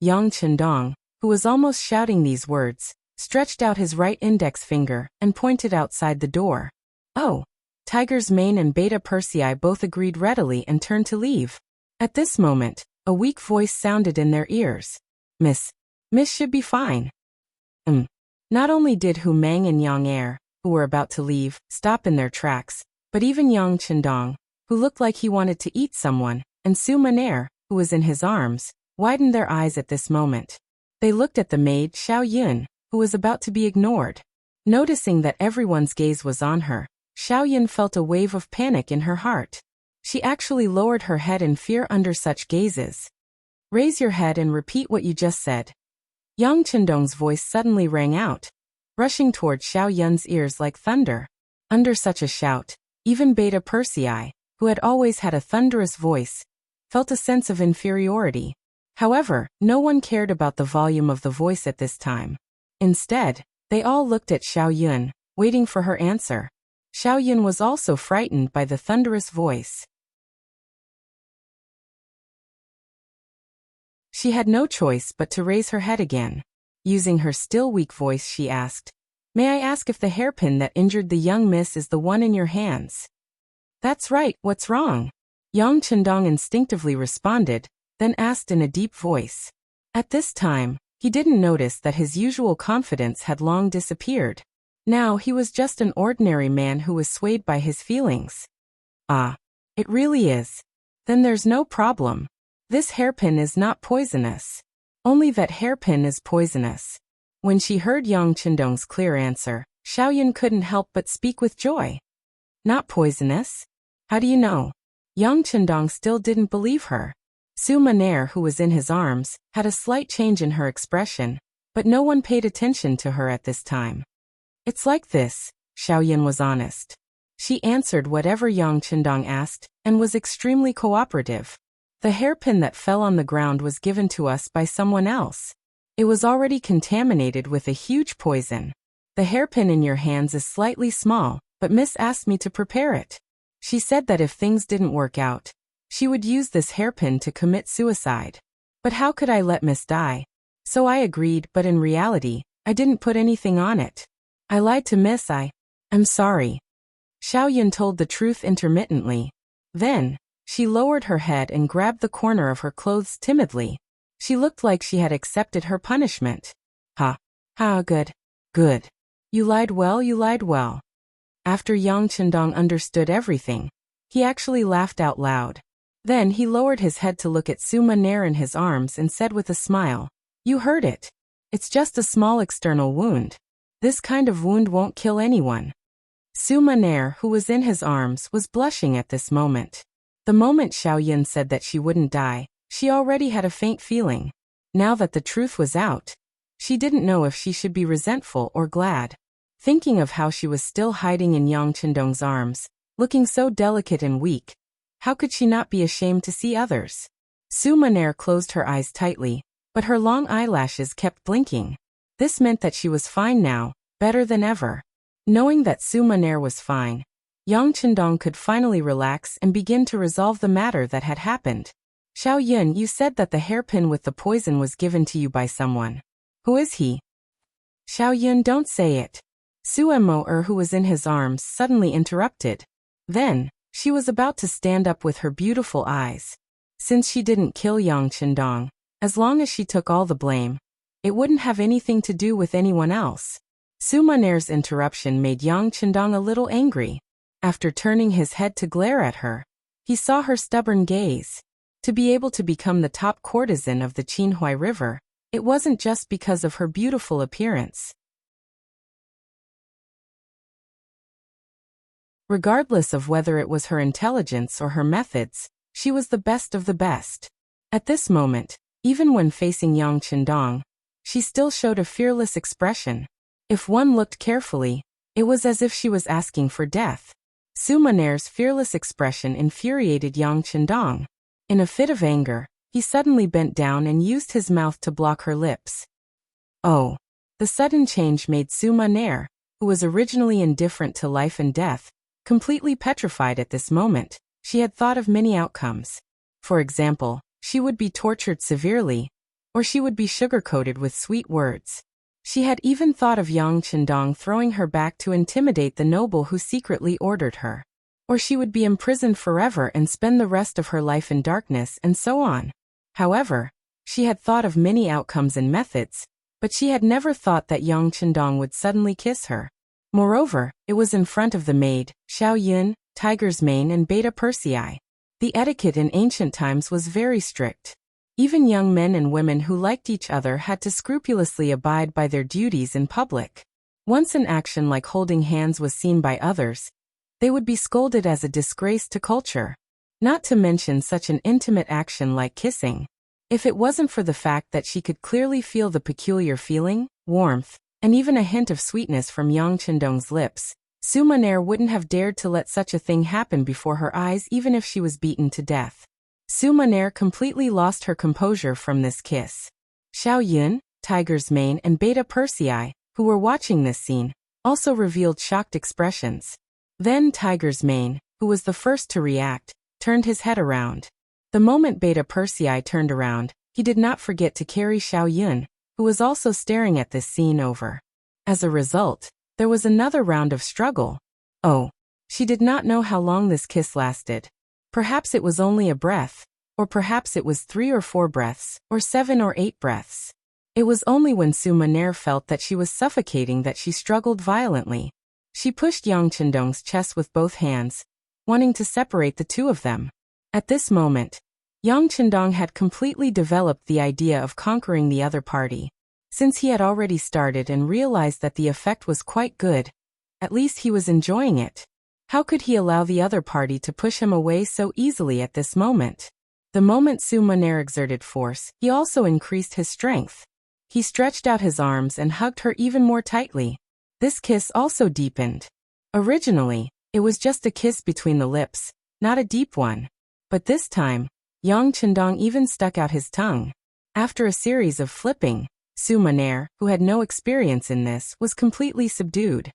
Yang Chendong, who was almost shouting these words, stretched out his right index finger and pointed outside the door. Oh! Tiger's mane and Beta Persei both agreed readily and turned to leave. At this moment, a weak voice sounded in their ears. Miss should be fine. Not only did Hu Meng and Yang Er, who were about to leave, stop in their tracks, but even Yang Chendong, who looked like he wanted to eat someone, and Su Maner, who was in his arms, widened their eyes at this moment. They looked at the maid Xiao Yun, who was about to be ignored. Noticing that everyone's gaze was on her, Xiao Yun felt a wave of panic in her heart. She actually lowered her head in fear under such gazes. Raise your head and repeat what you just said. Yang Chendong's voice suddenly rang out, rushing toward Xiao Yun's ears like thunder. Under such a shout, even Beta Persei, who had always had a thunderous voice, felt a sense of inferiority. However, no one cared about the volume of the voice at this time. Instead, they all looked at Xiao Yun, waiting for her answer. Xiao Yun was also frightened by the thunderous voice. She had no choice but to raise her head again. Using her still weak voice, she asked, "May I ask if the hairpin that injured the young miss is the one in your hands?" "That's right, what's wrong?" Yang Chendong instinctively responded, then asked in a deep voice. At this time, he didn't notice that his usual confidence had long disappeared. Now he was just an ordinary man who was swayed by his feelings. "Ah, it really is. Then there's no problem. This hairpin is not poisonous. Only that hairpin is poisonous." When she heard Yang Chendong's clear answer, Xiao Yun couldn't help but speak with joy. "Not poisonous? How do you know?" Yang Chendong still didn't believe her. Su Maner, who was in his arms, had a slight change in her expression, but no one paid attention to her at this time. "It's like this," Xiao Yun was honest. She answered whatever Yang Chendong asked, and was extremely cooperative. "The hairpin that fell on the ground was given to us by someone else. It was already contaminated with a huge poison. The hairpin in your hands is slightly small, but Miss asked me to prepare it. She said that if things didn't work out, she would use this hairpin to commit suicide. But how could I let Miss die? So I agreed, but in reality, I didn't put anything on it. I lied to Miss. I'm sorry." Xiao Yun told the truth intermittently. Then, she lowered her head and grabbed the corner of her clothes timidly. She looked like she had accepted her punishment. Ha. Ha, good. Good. You lied well, you lied well. After Yang Chendong understood everything, he actually laughed out loud. Then he lowered his head to look at Su Maner in his arms and said with a smile, "You heard it. It's just a small external wound. This kind of wound won't kill anyone." Su Maner, who was in his arms, was blushing at this moment. The moment Xiao Yun said that she wouldn't die, she already had a faint feeling. Now that the truth was out, she didn't know if she should be resentful or glad. Thinking of how she was still hiding in Yang Chendong's arms, looking so delicate and weak, how could she not be ashamed to see others? Su Maner closed her eyes tightly, but her long eyelashes kept blinking. This meant that she was fine now, better than ever. Knowing that Su Maner was fine, Yang Chendong could finally relax and begin to resolve the matter that had happened. "Xiao Yun, you said that the hairpin with the poison was given to you by someone. Who is he?" "Xiao Yun, don't say it." Su Mo, who was in his arms, suddenly interrupted. Then, she was about to stand up with her beautiful eyes. Since she didn't kill Yang Chendong, as long as she took all the blame, it wouldn't have anything to do with anyone else. Su Maner's interruption made Yang Chendong a little angry. After turning his head to glare at her, he saw her stubborn gaze. To be able to become the top courtesan of the Qinhuai River, it wasn't just because of her beautiful appearance. Regardless of whether it was her intelligence or her methods, she was the best of the best. At this moment, even when facing Yang Qindong, she still showed a fearless expression. If one looked carefully, it was as if she was asking for death. Su Maner's fearless expression infuriated Yang Qindong. In a fit of anger, he suddenly bent down and used his mouth to block her lips. Oh! The sudden change made Su Maner, who was originally indifferent to life and death, completely petrified at this moment. She had thought of many outcomes. For example, she would be tortured severely, or she would be sugar-coated with sweet words. She had even thought of Yang Qindong throwing her back to intimidate the noble who secretly ordered her. Or she would be imprisoned forever and spend the rest of her life in darkness, and so on. However, she had thought of many outcomes and methods, but she had never thought that Yang Qindong would suddenly kiss her. Moreover, it was in front of the maid, Xiao Yun, Tiger's Mane and Beta Persei. The etiquette in ancient times was very strict. Even young men and women who liked each other had to scrupulously abide by their duties in public. Once an action like holding hands was seen by others, they would be scolded as a disgrace to culture. Not to mention such an intimate action like kissing. If it wasn't for the fact that she could clearly feel the peculiar feeling, warmth, and even a hint of sweetness from Yang Qindong's lips, Su Maner wouldn't have dared to let such a thing happen before her eyes even if she was beaten to death. Su Maner completely lost her composure from this kiss. Xiao Yun, Tiger's Mane and Beta Persei, who were watching this scene, also revealed shocked expressions. Then Tiger's Mane, who was the first to react, turned his head around. The moment Beta Persei turned around, he did not forget to carry Xiao Yun, who was also staring at this scene over. As a result, there was another round of struggle. Oh, she did not know how long this kiss lasted. Perhaps it was only a breath, or perhaps it was 3 or 4 breaths, or 7 or 8 breaths. It was only when Su Maner felt that she was suffocating that she struggled violently. She pushed Yang Qindong's chest with both hands, wanting to separate the two of them. At this moment, Yang Qindong had completely developed the idea of conquering the other party. Since he had already started and realized that the effect was quite good, at least he was enjoying it. How could he allow the other party to push him away so easily at this moment? The moment Su Maner exerted force, he also increased his strength. He stretched out his arms and hugged her even more tightly. This kiss also deepened. Originally, it was just a kiss between the lips, not a deep one. But this time, Yang Qindong even stuck out his tongue. After a series of flipping, Su Maner, who had no experience in this, was completely subdued.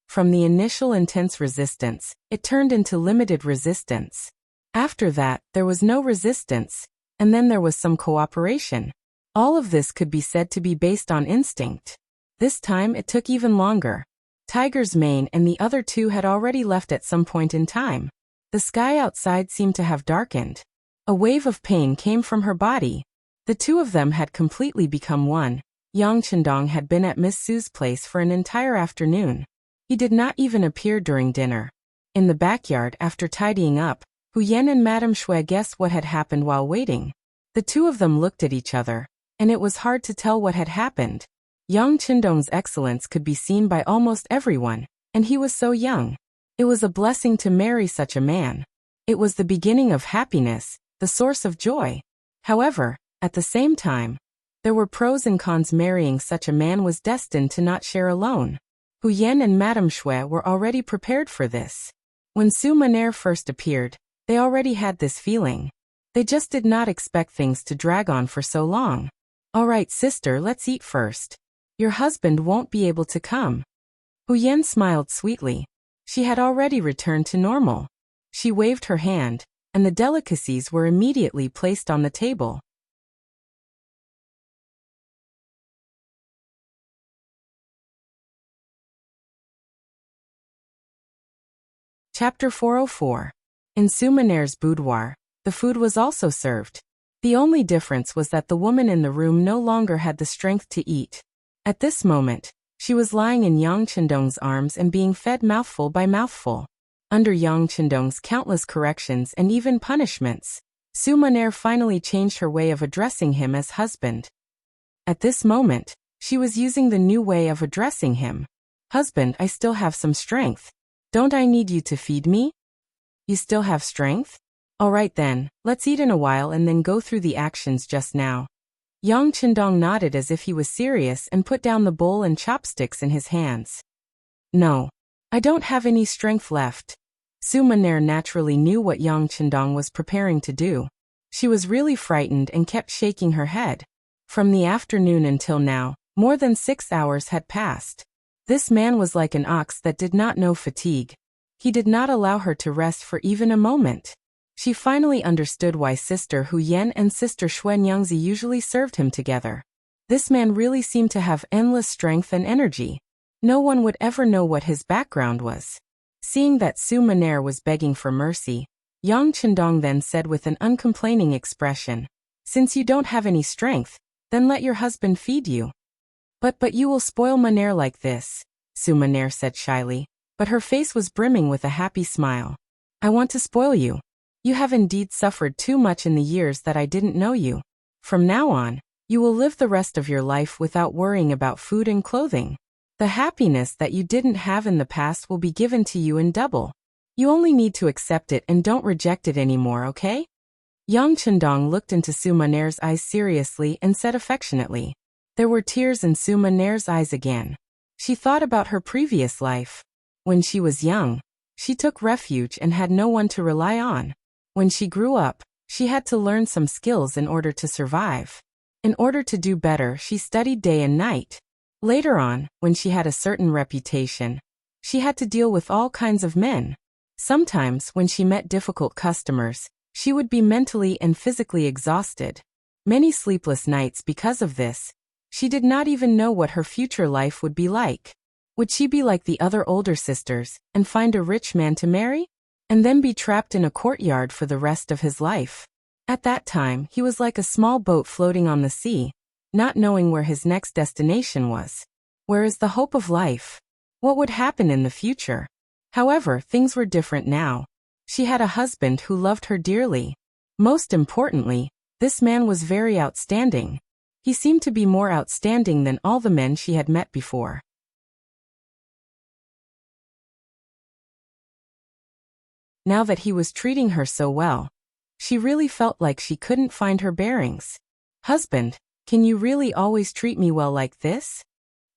From the initial intense resistance, it turned into limited resistance. After that, there was no resistance, and then there was some cooperation. All of this could be said to be based on instinct. This time it took even longer. Tiger's Mane and the other two had already left at some point in time. The sky outside seemed to have darkened. A wave of pain came from her body. The two of them had completely become one. Yang Qindong had been at Miss Su's place for an entire afternoon. He did not even appear during dinner. In the backyard after tidying up, Hu Yan and Madame Shui guessed what had happened while waiting. The two of them looked at each other, and it was hard to tell what had happened. Yang Qindong's excellence could be seen by almost everyone, and he was so young. It was a blessing to marry such a man. It was the beginning of happiness, the source of joy. However, at the same time, there were pros and cons. Marrying such a man was destined to not share alone. Hu Yan and Madame Shui were already prepared for this. When Su Maner first appeared, they already had this feeling. They just did not expect things to drag on for so long. All right, sister, let's eat first. Your husband won't be able to come. Hu Yan smiled sweetly. She had already returned to normal. She waved her hand, and the delicacies were immediately placed on the table. Chapter 404. In Su Maner's boudoir, the food was also served. The only difference was that the woman in the room no longer had the strength to eat. At this moment, she was lying in Yang Qindong's arms and being fed mouthful by mouthful. Under Yang Qindong's countless corrections and even punishments, Su Maner finally changed her way of addressing him as husband. At this moment, she was using the new way of addressing him. Husband, I still have some strength. Don't I need you to feed me? You still have strength? All right then, let's eat in a while and then go through the actions just now. Yang Chendong nodded as if he was serious and put down the bowl and chopsticks in his hands. No. I don't have any strength left. Su Maner naturally knew what Yang Chendong was preparing to do. She was really frightened and kept shaking her head. From the afternoon until now, more than 6 hours had passed. This man was like an ox that did not know fatigue. He did not allow her to rest for even a moment. She finally understood why Sister Hu Yan and Sister Xuan Yangzi usually served him together. This man really seemed to have endless strength and energy. No one would ever know what his background was. Seeing that Su Maner was begging for mercy, Yang Chendong then said with an uncomplaining expression, "Since you don't have any strength, then let your husband feed you." But you will spoil Maner like this," Su Maner said shyly, but her face was brimming with a happy smile. "I want to spoil you. You have indeed suffered too much in the years that I didn't know you. From now on, you will live the rest of your life without worrying about food and clothing. The happiness that you didn't have in the past will be given to you in double. You only need to accept it and don't reject it anymore, okay?" Yang Chendong looked into Su Maner's eyes seriously and said affectionately. There were tears in Su Maner's eyes again. She thought about her previous life. When she was young, she took refuge and had no one to rely on. When she grew up, she had to learn some skills in order to survive. In order to do better, she studied day and night. Later on, when she had a certain reputation, she had to deal with all kinds of men. Sometimes, when she met difficult customers, she would be mentally and physically exhausted. Many sleepless nights because of this. She did not even know what her future life would be like. Would she be like the other older sisters and find a rich man to marry? And then be trapped in a courtyard for the rest of his life? At that time, he was like a small boat floating on the sea, not knowing where his next destination was. Where is the hope of life? What would happen in the future? However, things were different now. She had a husband who loved her dearly. Most importantly, this man was very outstanding. He seemed to be more outstanding than all the men she had met before. Now that he was treating her so well, she really felt like she couldn't find her bearings. "Husband, can you really always treat me well like this?"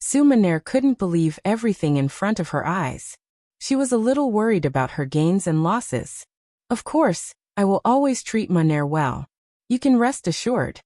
Su Maner couldn't believe everything in front of her eyes. She was a little worried about her gains and losses. "Of course, I will always treat Maner well. You can rest assured."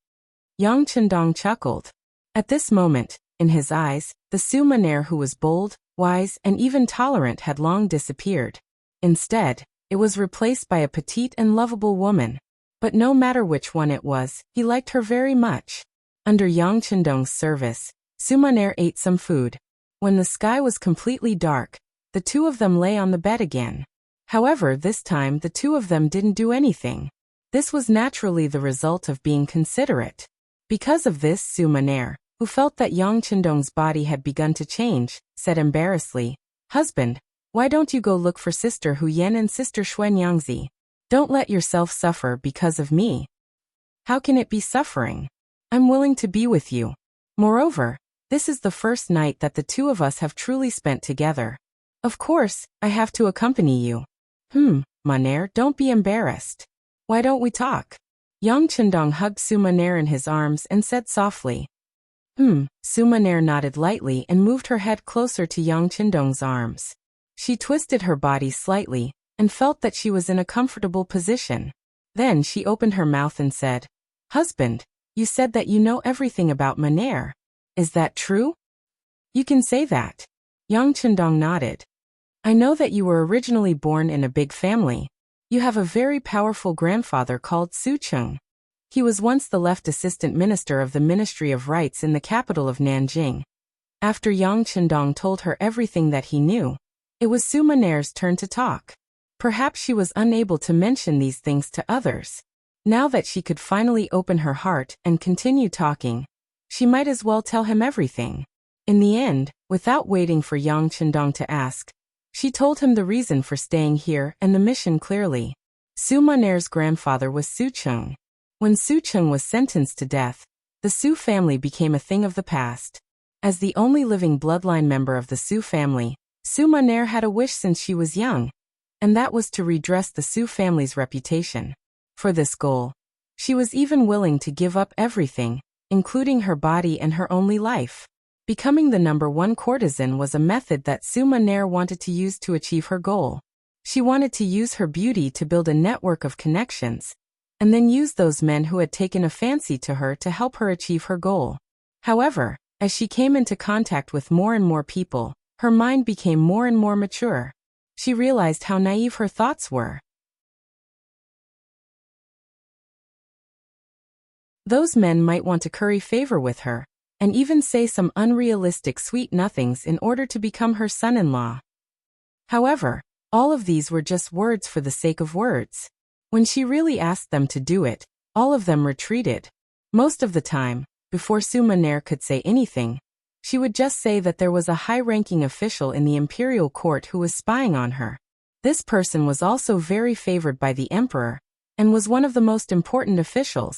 Yang Chendong chuckled. At this moment, in his eyes, the Su Maner who was bold, wise, and even tolerant had long disappeared. Instead, it was replaced by a petite and lovable woman. But no matter which one it was, he liked her very much. Under Yang Chendong's service, Su Maner ate some food. When the sky was completely dark, the two of them lay on the bed again. However, this time the two of them didn't do anything. This was naturally the result of being considerate. Because of this, Su Maner, who felt that Yang Chendong's body had begun to change, said embarrassedly, "Husband, why don't you go look for Sister Hu Yan and Sister Xuan Yangzi? Don't let yourself suffer because of me." "How can it be suffering? I'm willing to be with you. Moreover, this is the first night that the two of us have truly spent together. Of course, I have to accompany you." Maner, don't be embarrassed. Why don't we talk?" Yang Chendong hugged Su Maner in his arms and said softly. Su Maner nodded lightly and moved her head closer to Yang Chendong's arms. She twisted her body slightly and felt that she was in a comfortable position. Then she opened her mouth and said, "Husband, you said that you know everything about Maner. Is that true?" "You can say that." Yang Chendong nodded. "I know that you were originally born in a big family. You have a very powerful grandfather called Su Cheng. He was once the left assistant minister of the Ministry of Rights in the capital of Nanjing." After Yang Chendong told her everything that he knew, it was Su Maner's turn to talk. Perhaps she was unable to mention these things to others. Now that she could finally open her heart and continue talking, she might as well tell him everything. In the end, without waiting for Yang Chendong to ask, she told him the reason for staying here and the mission clearly. Su Maner's grandfather was Su Cheng. When Su Cheng was sentenced to death, the Su family became a thing of the past. As the only living bloodline member of the Su family, Su Maner had a wish since she was young, and that was to redress the Su family's reputation. For this goal, she was even willing to give up everything, including her body and her only life. Becoming the #1 courtesan was a method that Suma Nair wanted to use to achieve her goal. She wanted to use her beauty to build a network of connections, and then use those men who had taken a fancy to her to help her achieve her goal. However, as she came into contact with more and more people, her mind became more and more mature. She realized how naive her thoughts were. Those men might want to curry favor with her, and even say some unrealistic sweet nothings in order to become her son-in-law. However, all of these were just words for the sake of words. When she really asked them to do it, all of them retreated. Most of the time, before Suma Nair could say anything, she would just say that there was a high-ranking official in the imperial court who was spying on her. This person was also very favored by the emperor, and was one of the most important officials.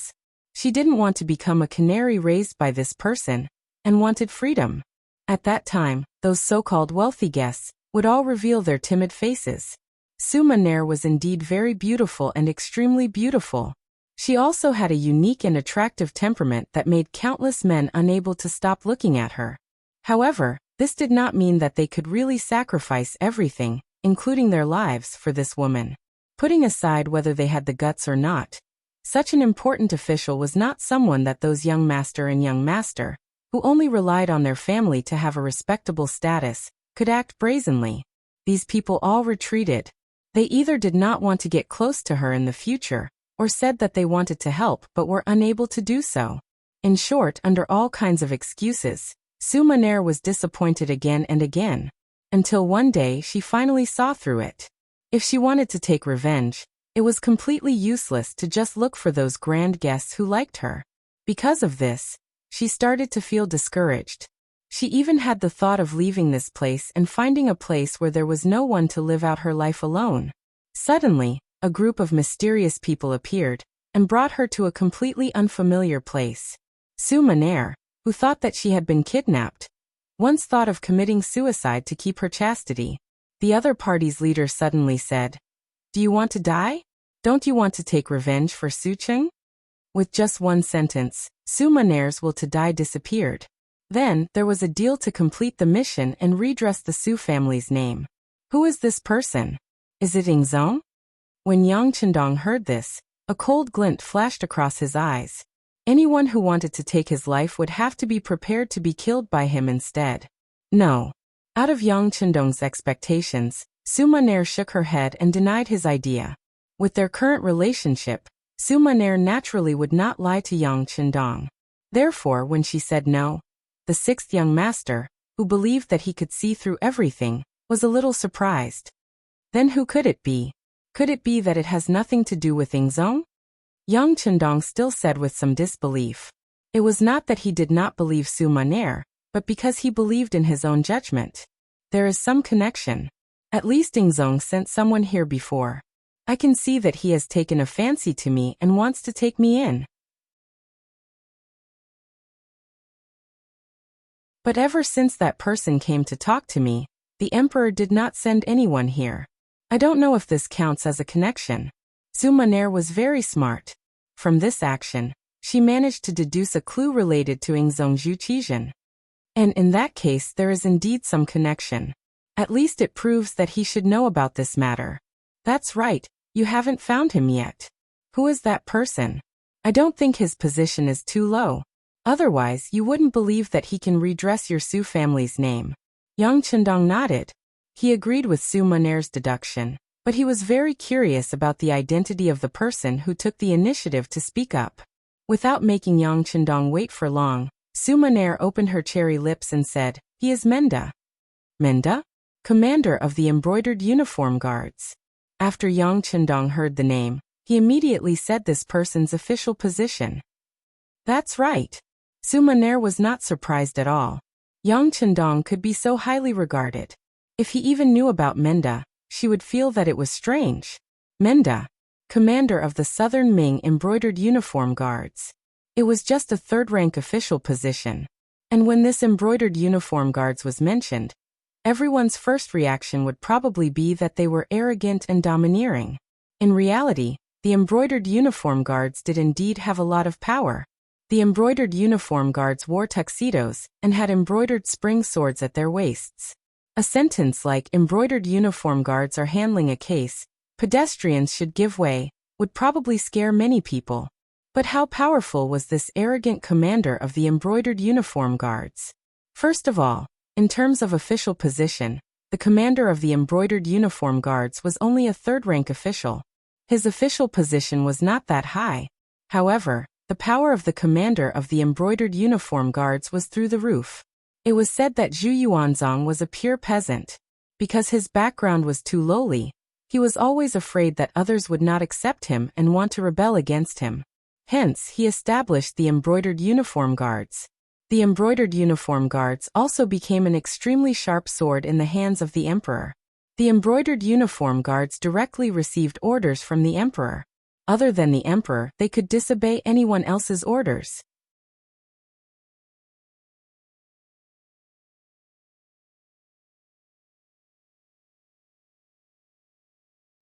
She didn't want to become a canary raised by this person, and wanted freedom. At that time, those so-called wealthy guests would all reveal their timid faces. Suma Nair was indeed very beautiful and extremely beautiful. She also had a unique and attractive temperament that made countless men unable to stop looking at her. However, this did not mean that they could really sacrifice everything, including their lives, for this woman. Putting aside whether they had the guts or not, such an important official was not someone that those young master and young master, who only relied on their family to have a respectable status, could act brazenly. These people all retreated. They either did not want to get close to her in the future, or said that they wanted to help but were unable to do so. In short, under all kinds of excuses, Suma Nair was disappointed again and again, until one day she finally saw through it. If she wanted to take revenge, it was completely useless to just look for those grand guests who liked her. Because of this, she started to feel discouraged. She even had the thought of leaving this place and finding a place where there was no one to live out her life alone. Suddenly, a group of mysterious people appeared, and brought her to a completely unfamiliar place. Suma Nair, who thought that she had been kidnapped, once thought of committing suicide to keep her chastity. The other party's leader suddenly said, "Do you want to die? Don't you want to take revenge for Sucheng?" With just one sentence, Suma Nair's will to die disappeared. Then, there was a deal to complete the mission and redress the Su family's name. Who is this person? Is it Ingzong? When Yang Chendong heard this, a cold glint flashed across his eyes. Anyone who wanted to take his life would have to be prepared to be killed by him instead. No. Out of Yang Chendong's expectations, Suma Nair shook her head and denied his idea. With their current relationship, Suma Nair naturally would not lie to Yang Chendong. Therefore, when she said no, the sixth young master, who believed that he could see through everything, was a little surprised. Then who could it be? Could it be that it has nothing to do with Ingzong? Yang Chendong still said with some disbelief. It was not that he did not believe Suma Nair, but because he believed in his own judgment. There is some connection. At least Ingzong sent someone here before. I can see that he has taken a fancy to me and wants to take me in. But ever since that person came to talk to me, the emperor did not send anyone here. I don't know if this counts as a connection. Suma Nair was very smart. From this action, she managed to deduce a clue related to Ingzong Zhuqizhen. And in that case there is indeed some connection. At least it proves that he should know about this matter. That's right, you haven't found him yet. Who is that person? I don't think his position is too low. Otherwise you wouldn't believe that he can redress your Su family's name. Yang Chendong nodded. He agreed with Suma Nair's deduction, but he was very curious about the identity of the person who took the initiative to speak up. Without making Yang Chendong wait for long, Suma Nair opened her cherry lips and said, "He is Menda." Menda? Commander of the embroidered uniform guards. After Yang Chendong heard the name, he immediately said this person's official position. That's right. Suma Nair was not surprised at all. Yang Chendong could be so highly regarded. If he even knew about Menda, she would feel that it was strange. Menda, commander of the Southern Ming embroidered uniform guards. It was just a third-rank official position. And when this embroidered uniform guards was mentioned, everyone's first reaction would probably be that they were arrogant and domineering. In reality, the embroidered uniform guards did indeed have a lot of power. The embroidered uniform guards wore tuxedos and had embroidered spring swords at their waists. A sentence like "embroidered uniform guards are handling a case, pedestrians should give way," would probably scare many people. But how powerful was this arrogant commander of the embroidered uniform guards? First of all, in terms of official position, the commander of the embroidered uniform guards was only a third-rank official. His official position was not that high. However, the power of the commander of the embroidered uniform guards was through the roof. It was said that Zhu Yuanzong was a pure peasant. Because his background was too lowly, he was always afraid that others would not accept him and want to rebel against him. Hence, he established the embroidered uniform guards. The embroidered uniform guards also became an extremely sharp sword in the hands of the emperor. The embroidered uniform guards directly received orders from the emperor. Other than the emperor, they could disobey anyone else's orders.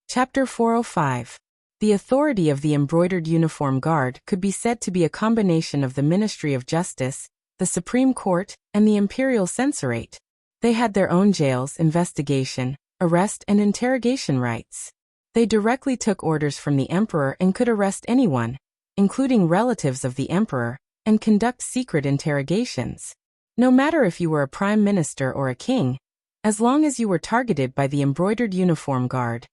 Chapter 405. The authority of the embroidered uniform guard could be said to be a combination of the Ministry of Justice, the Supreme Court, and the Imperial Censorate. They had their own jails, investigation, arrest and interrogation rights. They directly took orders from the emperor and could arrest anyone, including relatives of the emperor, and conduct secret interrogations. No matter if you were a prime minister or a king, as long as you were targeted by the embroidered uniform guard,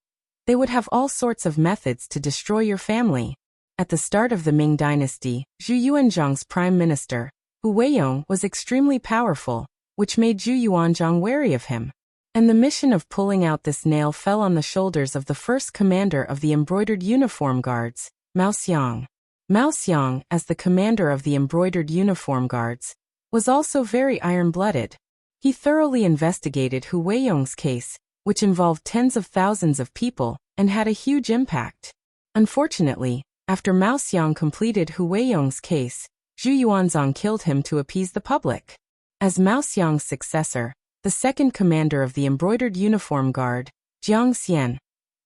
they would have all sorts of methods to destroy your family. At the start of the Ming Dynasty, Zhu Yuanzhang's prime minister, Hu Weiyong, was extremely powerful, which made Zhu Yuanzhang wary of him. And the mission of pulling out this nail fell on the shoulders of the first commander of the embroidered uniform guards, Mao Xiang. Mao Xiang, as the commander of the embroidered uniform guards, was also very iron-blooded. He thoroughly investigated Hu Weiyong's case, which involved tens of thousands of people, and had a huge impact. Unfortunately, after Mao Xiang completed Hu Weiyong's case, Zhu Yuanzong killed him to appease the public. As Mao Xiang's successor, the second commander of the embroidered uniform guard, Jiang Xian,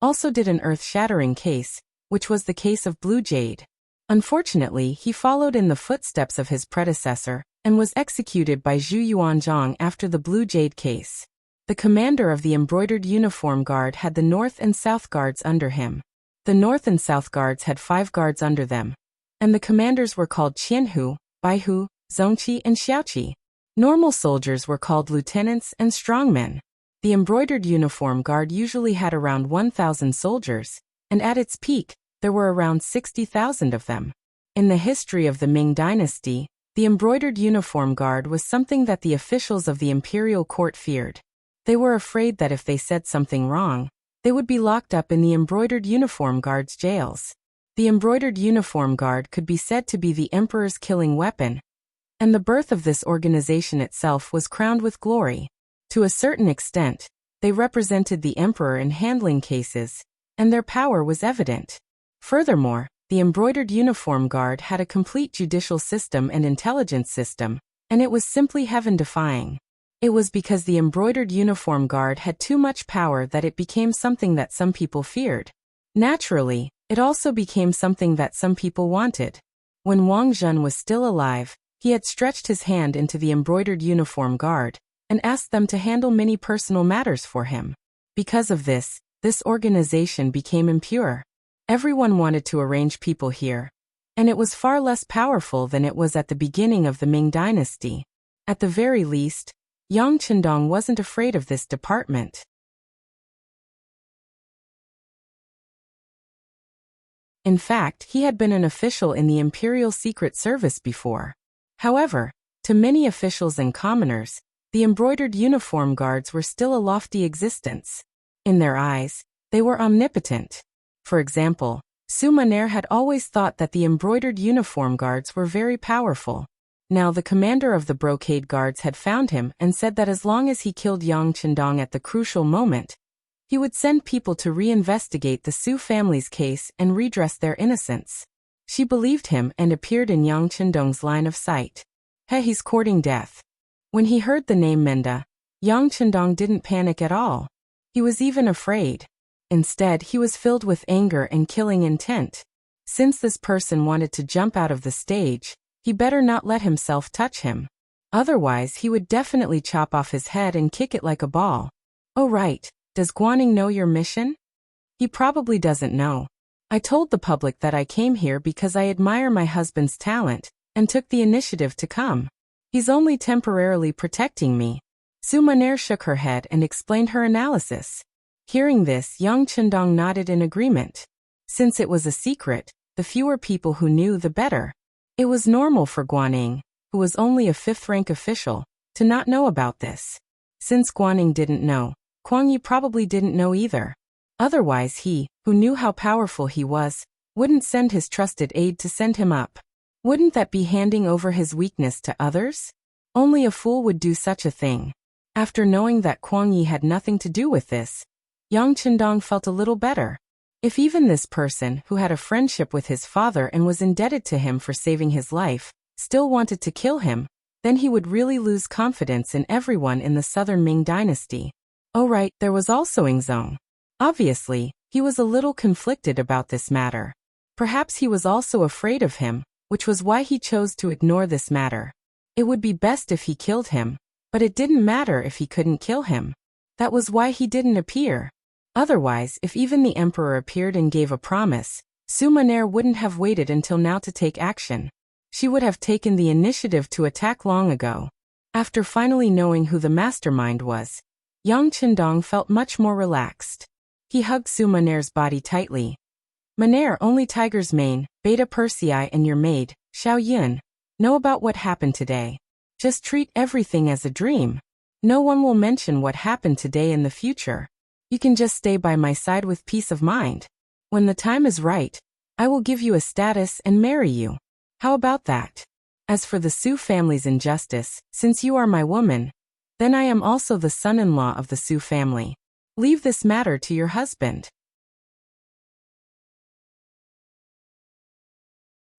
also did an earth-shattering case, which was the case of Blue Jade. Unfortunately, he followed in the footsteps of his predecessor, and was executed by Zhu Yuanzhang after the Blue Jade case. The commander of the embroidered uniform guard had the North and South guards under him. The North and South guards had 5 guards under them, and the commanders were called Qianhu, Baihu, Zongqi, and Xiaoqi. Normal soldiers were called lieutenants and strongmen. The embroidered uniform guard usually had around 1,000 soldiers, and at its peak, there were around 60,000 of them. In the history of the Ming Dynasty, the embroidered uniform guard was something that the officials of the imperial court feared. They were afraid that if they said something wrong, they would be locked up in the embroidered uniform guard's jails. The embroidered uniform guard could be said to be the emperor's killing weapon, and the birth of this organization itself was crowned with glory. To a certain extent, they represented the emperor in handling cases, and their power was evident. Furthermore, the embroidered uniform guard had a complete judicial system and intelligence system, and it was simply heaven-defying. It was because the embroidered uniform guard had too much power that it became something that some people feared. Naturally, it also became something that some people wanted. When Wang Zhen was still alive, he had stretched his hand into the embroidered uniform guard, and asked them to handle many personal matters for him. Because of this, this organization became impure. Everyone wanted to arrange people here, and it was far less powerful than it was at the beginning of the Ming Dynasty. At the very least, Yang Qindong wasn't afraid of this department. In fact, he had been an official in the Imperial Secret Service before. However, to many officials and commoners, the embroidered uniform guards were still a lofty existence. In their eyes, they were omnipotent. For example, Suma Nair had always thought that the embroidered uniform guards were very powerful. Now the commander of the brocade guards had found him and said that as long as he killed Yang Qindong at the crucial moment, he would send people to reinvestigate the Su family's case and redress their innocence. She believed him and appeared in Yang Qindong's line of sight. He's courting death. When he heard the name Menda, Yang Chendong didn't panic at all. He was even afraid. Instead, he was filled with anger and killing intent. Since this person wanted to jump out of the stage, he better not let himself touch him. Otherwise, he would definitely chop off his head and kick it like a ball. Oh right, does Guaning know your mission? He probably doesn't know. I told the public that I came here because I admire my husband's talent, and took the initiative to come. He's only temporarily protecting me. Su Maner shook her head and explained her analysis. Hearing this, Yang Chendong nodded in agreement. Since it was a secret, the fewer people who knew the better. It was normal for Guaning, who was only a 5th-rank official, to not know about this. Since Guaning didn't know, Kuang Yi probably didn't know either. Otherwise he, who knew how powerful he was, wouldn't send his trusted aide to send him up. Wouldn't that be handing over his weakness to others? Only a fool would do such a thing. After knowing that Kuang Yi had nothing to do with this, Yang Chendong felt a little better. If even this person, who had a friendship with his father and was indebted to him for saving his life, still wanted to kill him, then he would really lose confidence in everyone in the southern Ming dynasty. Oh right, there was also Yingzong. Obviously, he was a little conflicted about this matter. Perhaps he was also afraid of him, which was why he chose to ignore this matter. It would be best if he killed him, but it didn't matter if he couldn't kill him. That was why he didn't appear. Otherwise, if even the emperor appeared and gave a promise, Su Maner wouldn't have waited until now to take action. She would have taken the initiative to attack long ago. After finally knowing who the mastermind was, Yang Chendong felt much more relaxed. He hugged Su Maner's body tightly. Maner, only Tiger's Mane, Beta Persei and your maid, Xiao Yun, know about what happened today. Just treat everything as a dream. No one will mention what happened today in the future. You can just stay by my side with peace of mind. When the time is right, I will give you a status and marry you. How about that? As for the Su family's injustice, since you are my woman, then I am also the son-in-law of the Su family. Leave this matter to your husband.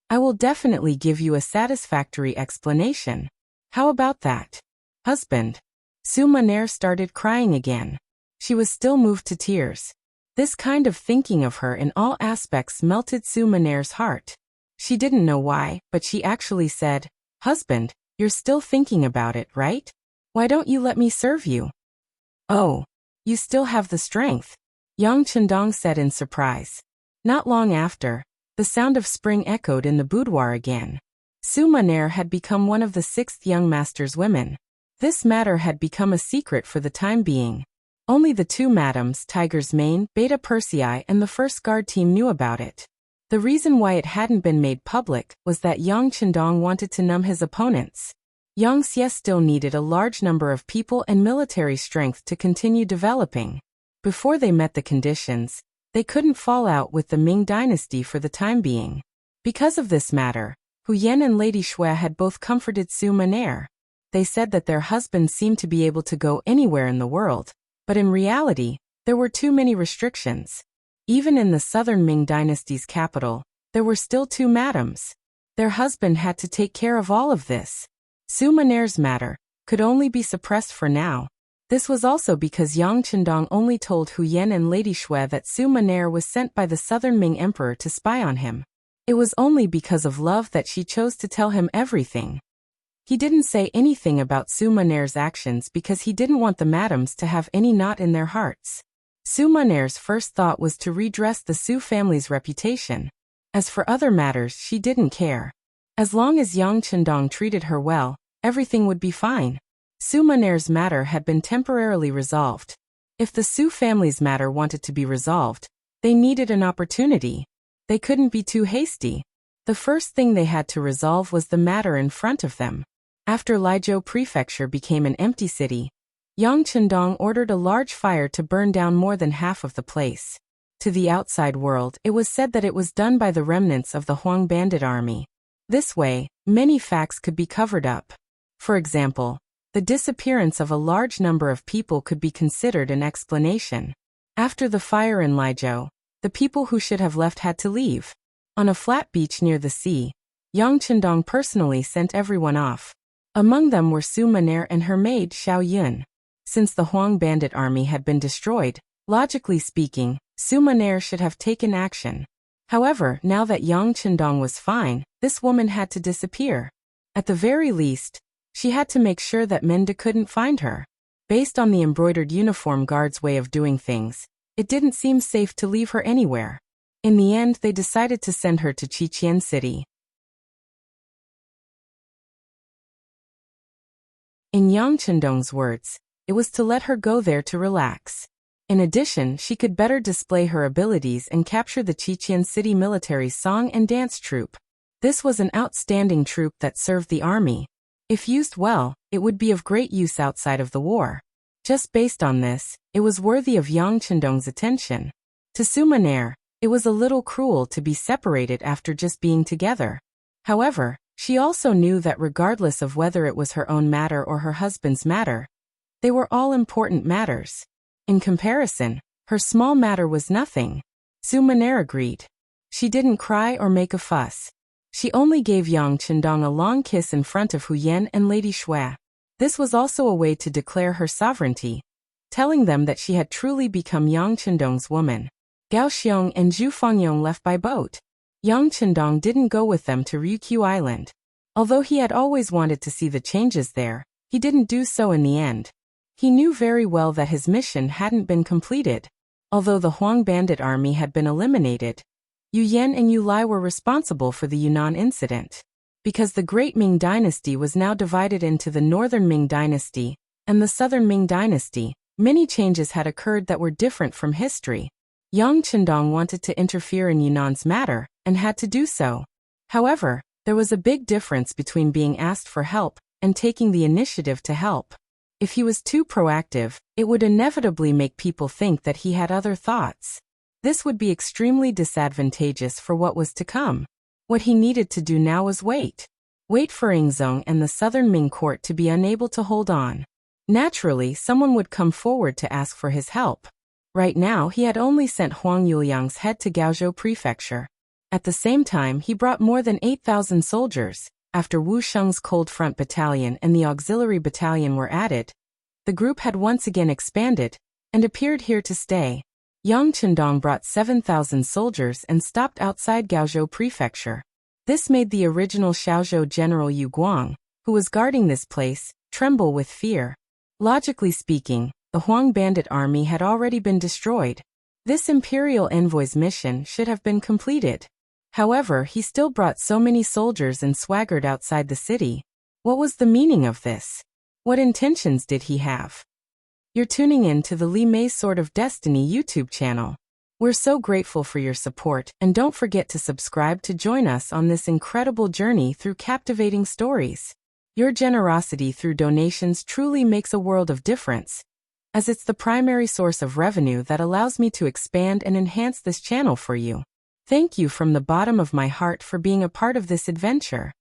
I will definitely give you a satisfactory explanation. How about that? Husband. Su Maner started crying again. She was still moved to tears. This kind of thinking of her in all aspects melted Su Maner's heart. She didn't know why, but she actually said, "Husband, you're still thinking about it, right? Why don't you let me serve you?" "Oh, you still have the strength," Yang Chendong said in surprise. Not long after, the sound of spring echoed in the boudoir again. Su Maner had become one of the 6th young master's women. This matter had become a secret for the time being. Only the 2 madams, Tiger's Mane, Beta Persei and the first guard team knew about it. The reason why it hadn't been made public was that Yang Chendong wanted to numb his opponents. Yang Xie still needed a large number of people and military strength to continue developing. Before they met the conditions, they couldn't fall out with the Ming dynasty for the time being. Because of this matter, Hu Yan and Lady Shui had both comforted Su Maner. They said that their husbands seemed to be able to go anywhere in the world, but in reality, there were too many restrictions. Even in the southern Ming dynasty's capital, there were still 2 madams. Their husband had to take care of all of this. Su Maner's matter could only be suppressed for now. This was also because Yang Chendong only told Hu Yan and Lady Shui that Su Maner was sent by the southern Ming emperor to spy on him. It was only because of love that she chose to tell him everything. He didn't say anything about Su Maner's actions because he didn't want the madams to have any knot in their hearts. Su Maner's first thought was to redress the Su family's reputation. As for other matters, she didn't care. As long as Yang Chendong treated her well, everything would be fine. Su Maner's matter had been temporarily resolved. If the Su family's matter wanted to be resolved, they needed an opportunity. They couldn't be too hasty. The first thing they had to resolve was the matter in front of them. After Liezhou Prefecture became an empty city, Yang Chendong ordered a large fire to burn down more than half of the place. To the outside world, it was said that it was done by the remnants of the Huang bandit army. This way, many facts could be covered up. For example, the disappearance of a large number of people could be considered an explanation. After the fire in Liezhou, the people who should have left had to leave. On a flat beach near the sea, Yang Chendong personally sent everyone off. Among them were Su Maner and her maid Xiao Yun. Since the Huang bandit army had been destroyed, logically speaking, Suma Nair should have taken action. However, now that Yang Chendong was fine, this woman had to disappear. At the very least, she had to make sure that Mende couldn't find her. Based on the embroidered uniform guard's way of doing things, it didn't seem safe to leave her anywhere. In the end, they decided to send her to Qiqian City. In Yang Chendong's words, it was to let her go there to relax. In addition, she could better display her abilities and capture the Qiqian City military song and dance troupe. This was an outstanding troupe that served the army. If used well, it would be of great use outside of the war. Just based on this, it was worthy of Yang Chendong's attention. To Suma Nair, it was a little cruel to be separated after just being together. However, she also knew that regardless of whether it was her own matter or her husband's matter, they were all important matters. In comparison, her small matter was nothing. Suma Nair agreed. She didn't cry or make a fuss. She only gave Yang Chendong a long kiss in front of Hu Yan and Lady Shui. This was also a way to declare her sovereignty, telling them that she had truly become Yang Chendong's woman. Gao Xiong and Zhu Fengyong left by boat. Yang Chendong didn't go with them to Ryukyu Island. Although he had always wanted to see the changes there, he didn't do so in the end. He knew very well that his mission hadn't been completed. Although the Huang bandit army had been eliminated, Yu Yan and Yu Lai were responsible for the Yunnan incident. Because the Great Ming Dynasty was now divided into the Northern Ming Dynasty and the Southern Ming Dynasty, many changes had occurred that were different from history. Yang Chendong wanted to interfere in Yunnan's matter, and had to do so. However, there was a big difference between being asked for help and taking the initiative to help. If he was too proactive, it would inevitably make people think that he had other thoughts. This would be extremely disadvantageous for what was to come. What he needed to do now was wait. Wait for Yingzong and the Southern Ming court to be unable to hold on. Naturally, someone would come forward to ask for his help. Right now, he had only sent Huang Yuliang's head to Gaozhou Prefecture. At the same time, he brought more than 8,000 soldiers. After Wu Sheng's Cold Front Battalion and the Auxiliary Battalion were added, the group had once again expanded and appeared here to stay. Yang Chendong brought 7,000 soldiers and stopped outside Gaozhou Prefecture. This made the original Xiaozhou General Yu Guang, who was guarding this place, tremble with fear. Logically speaking, the Huang bandit army had already been destroyed. This imperial envoy's mission should have been completed. However, he still brought so many soldiers and swaggered outside the city. What was the meaning of this? What intentions did he have? You're tuning in to the Li Mei Sword of Destiny YouTube channel. We're so grateful for your support, and don't forget to subscribe to join us on this incredible journey through captivating stories. Your generosity through donations truly makes a world of difference, as it's the primary source of revenue that allows me to expand and enhance this channel for you. Thank you from the bottom of my heart for being a part of this adventure.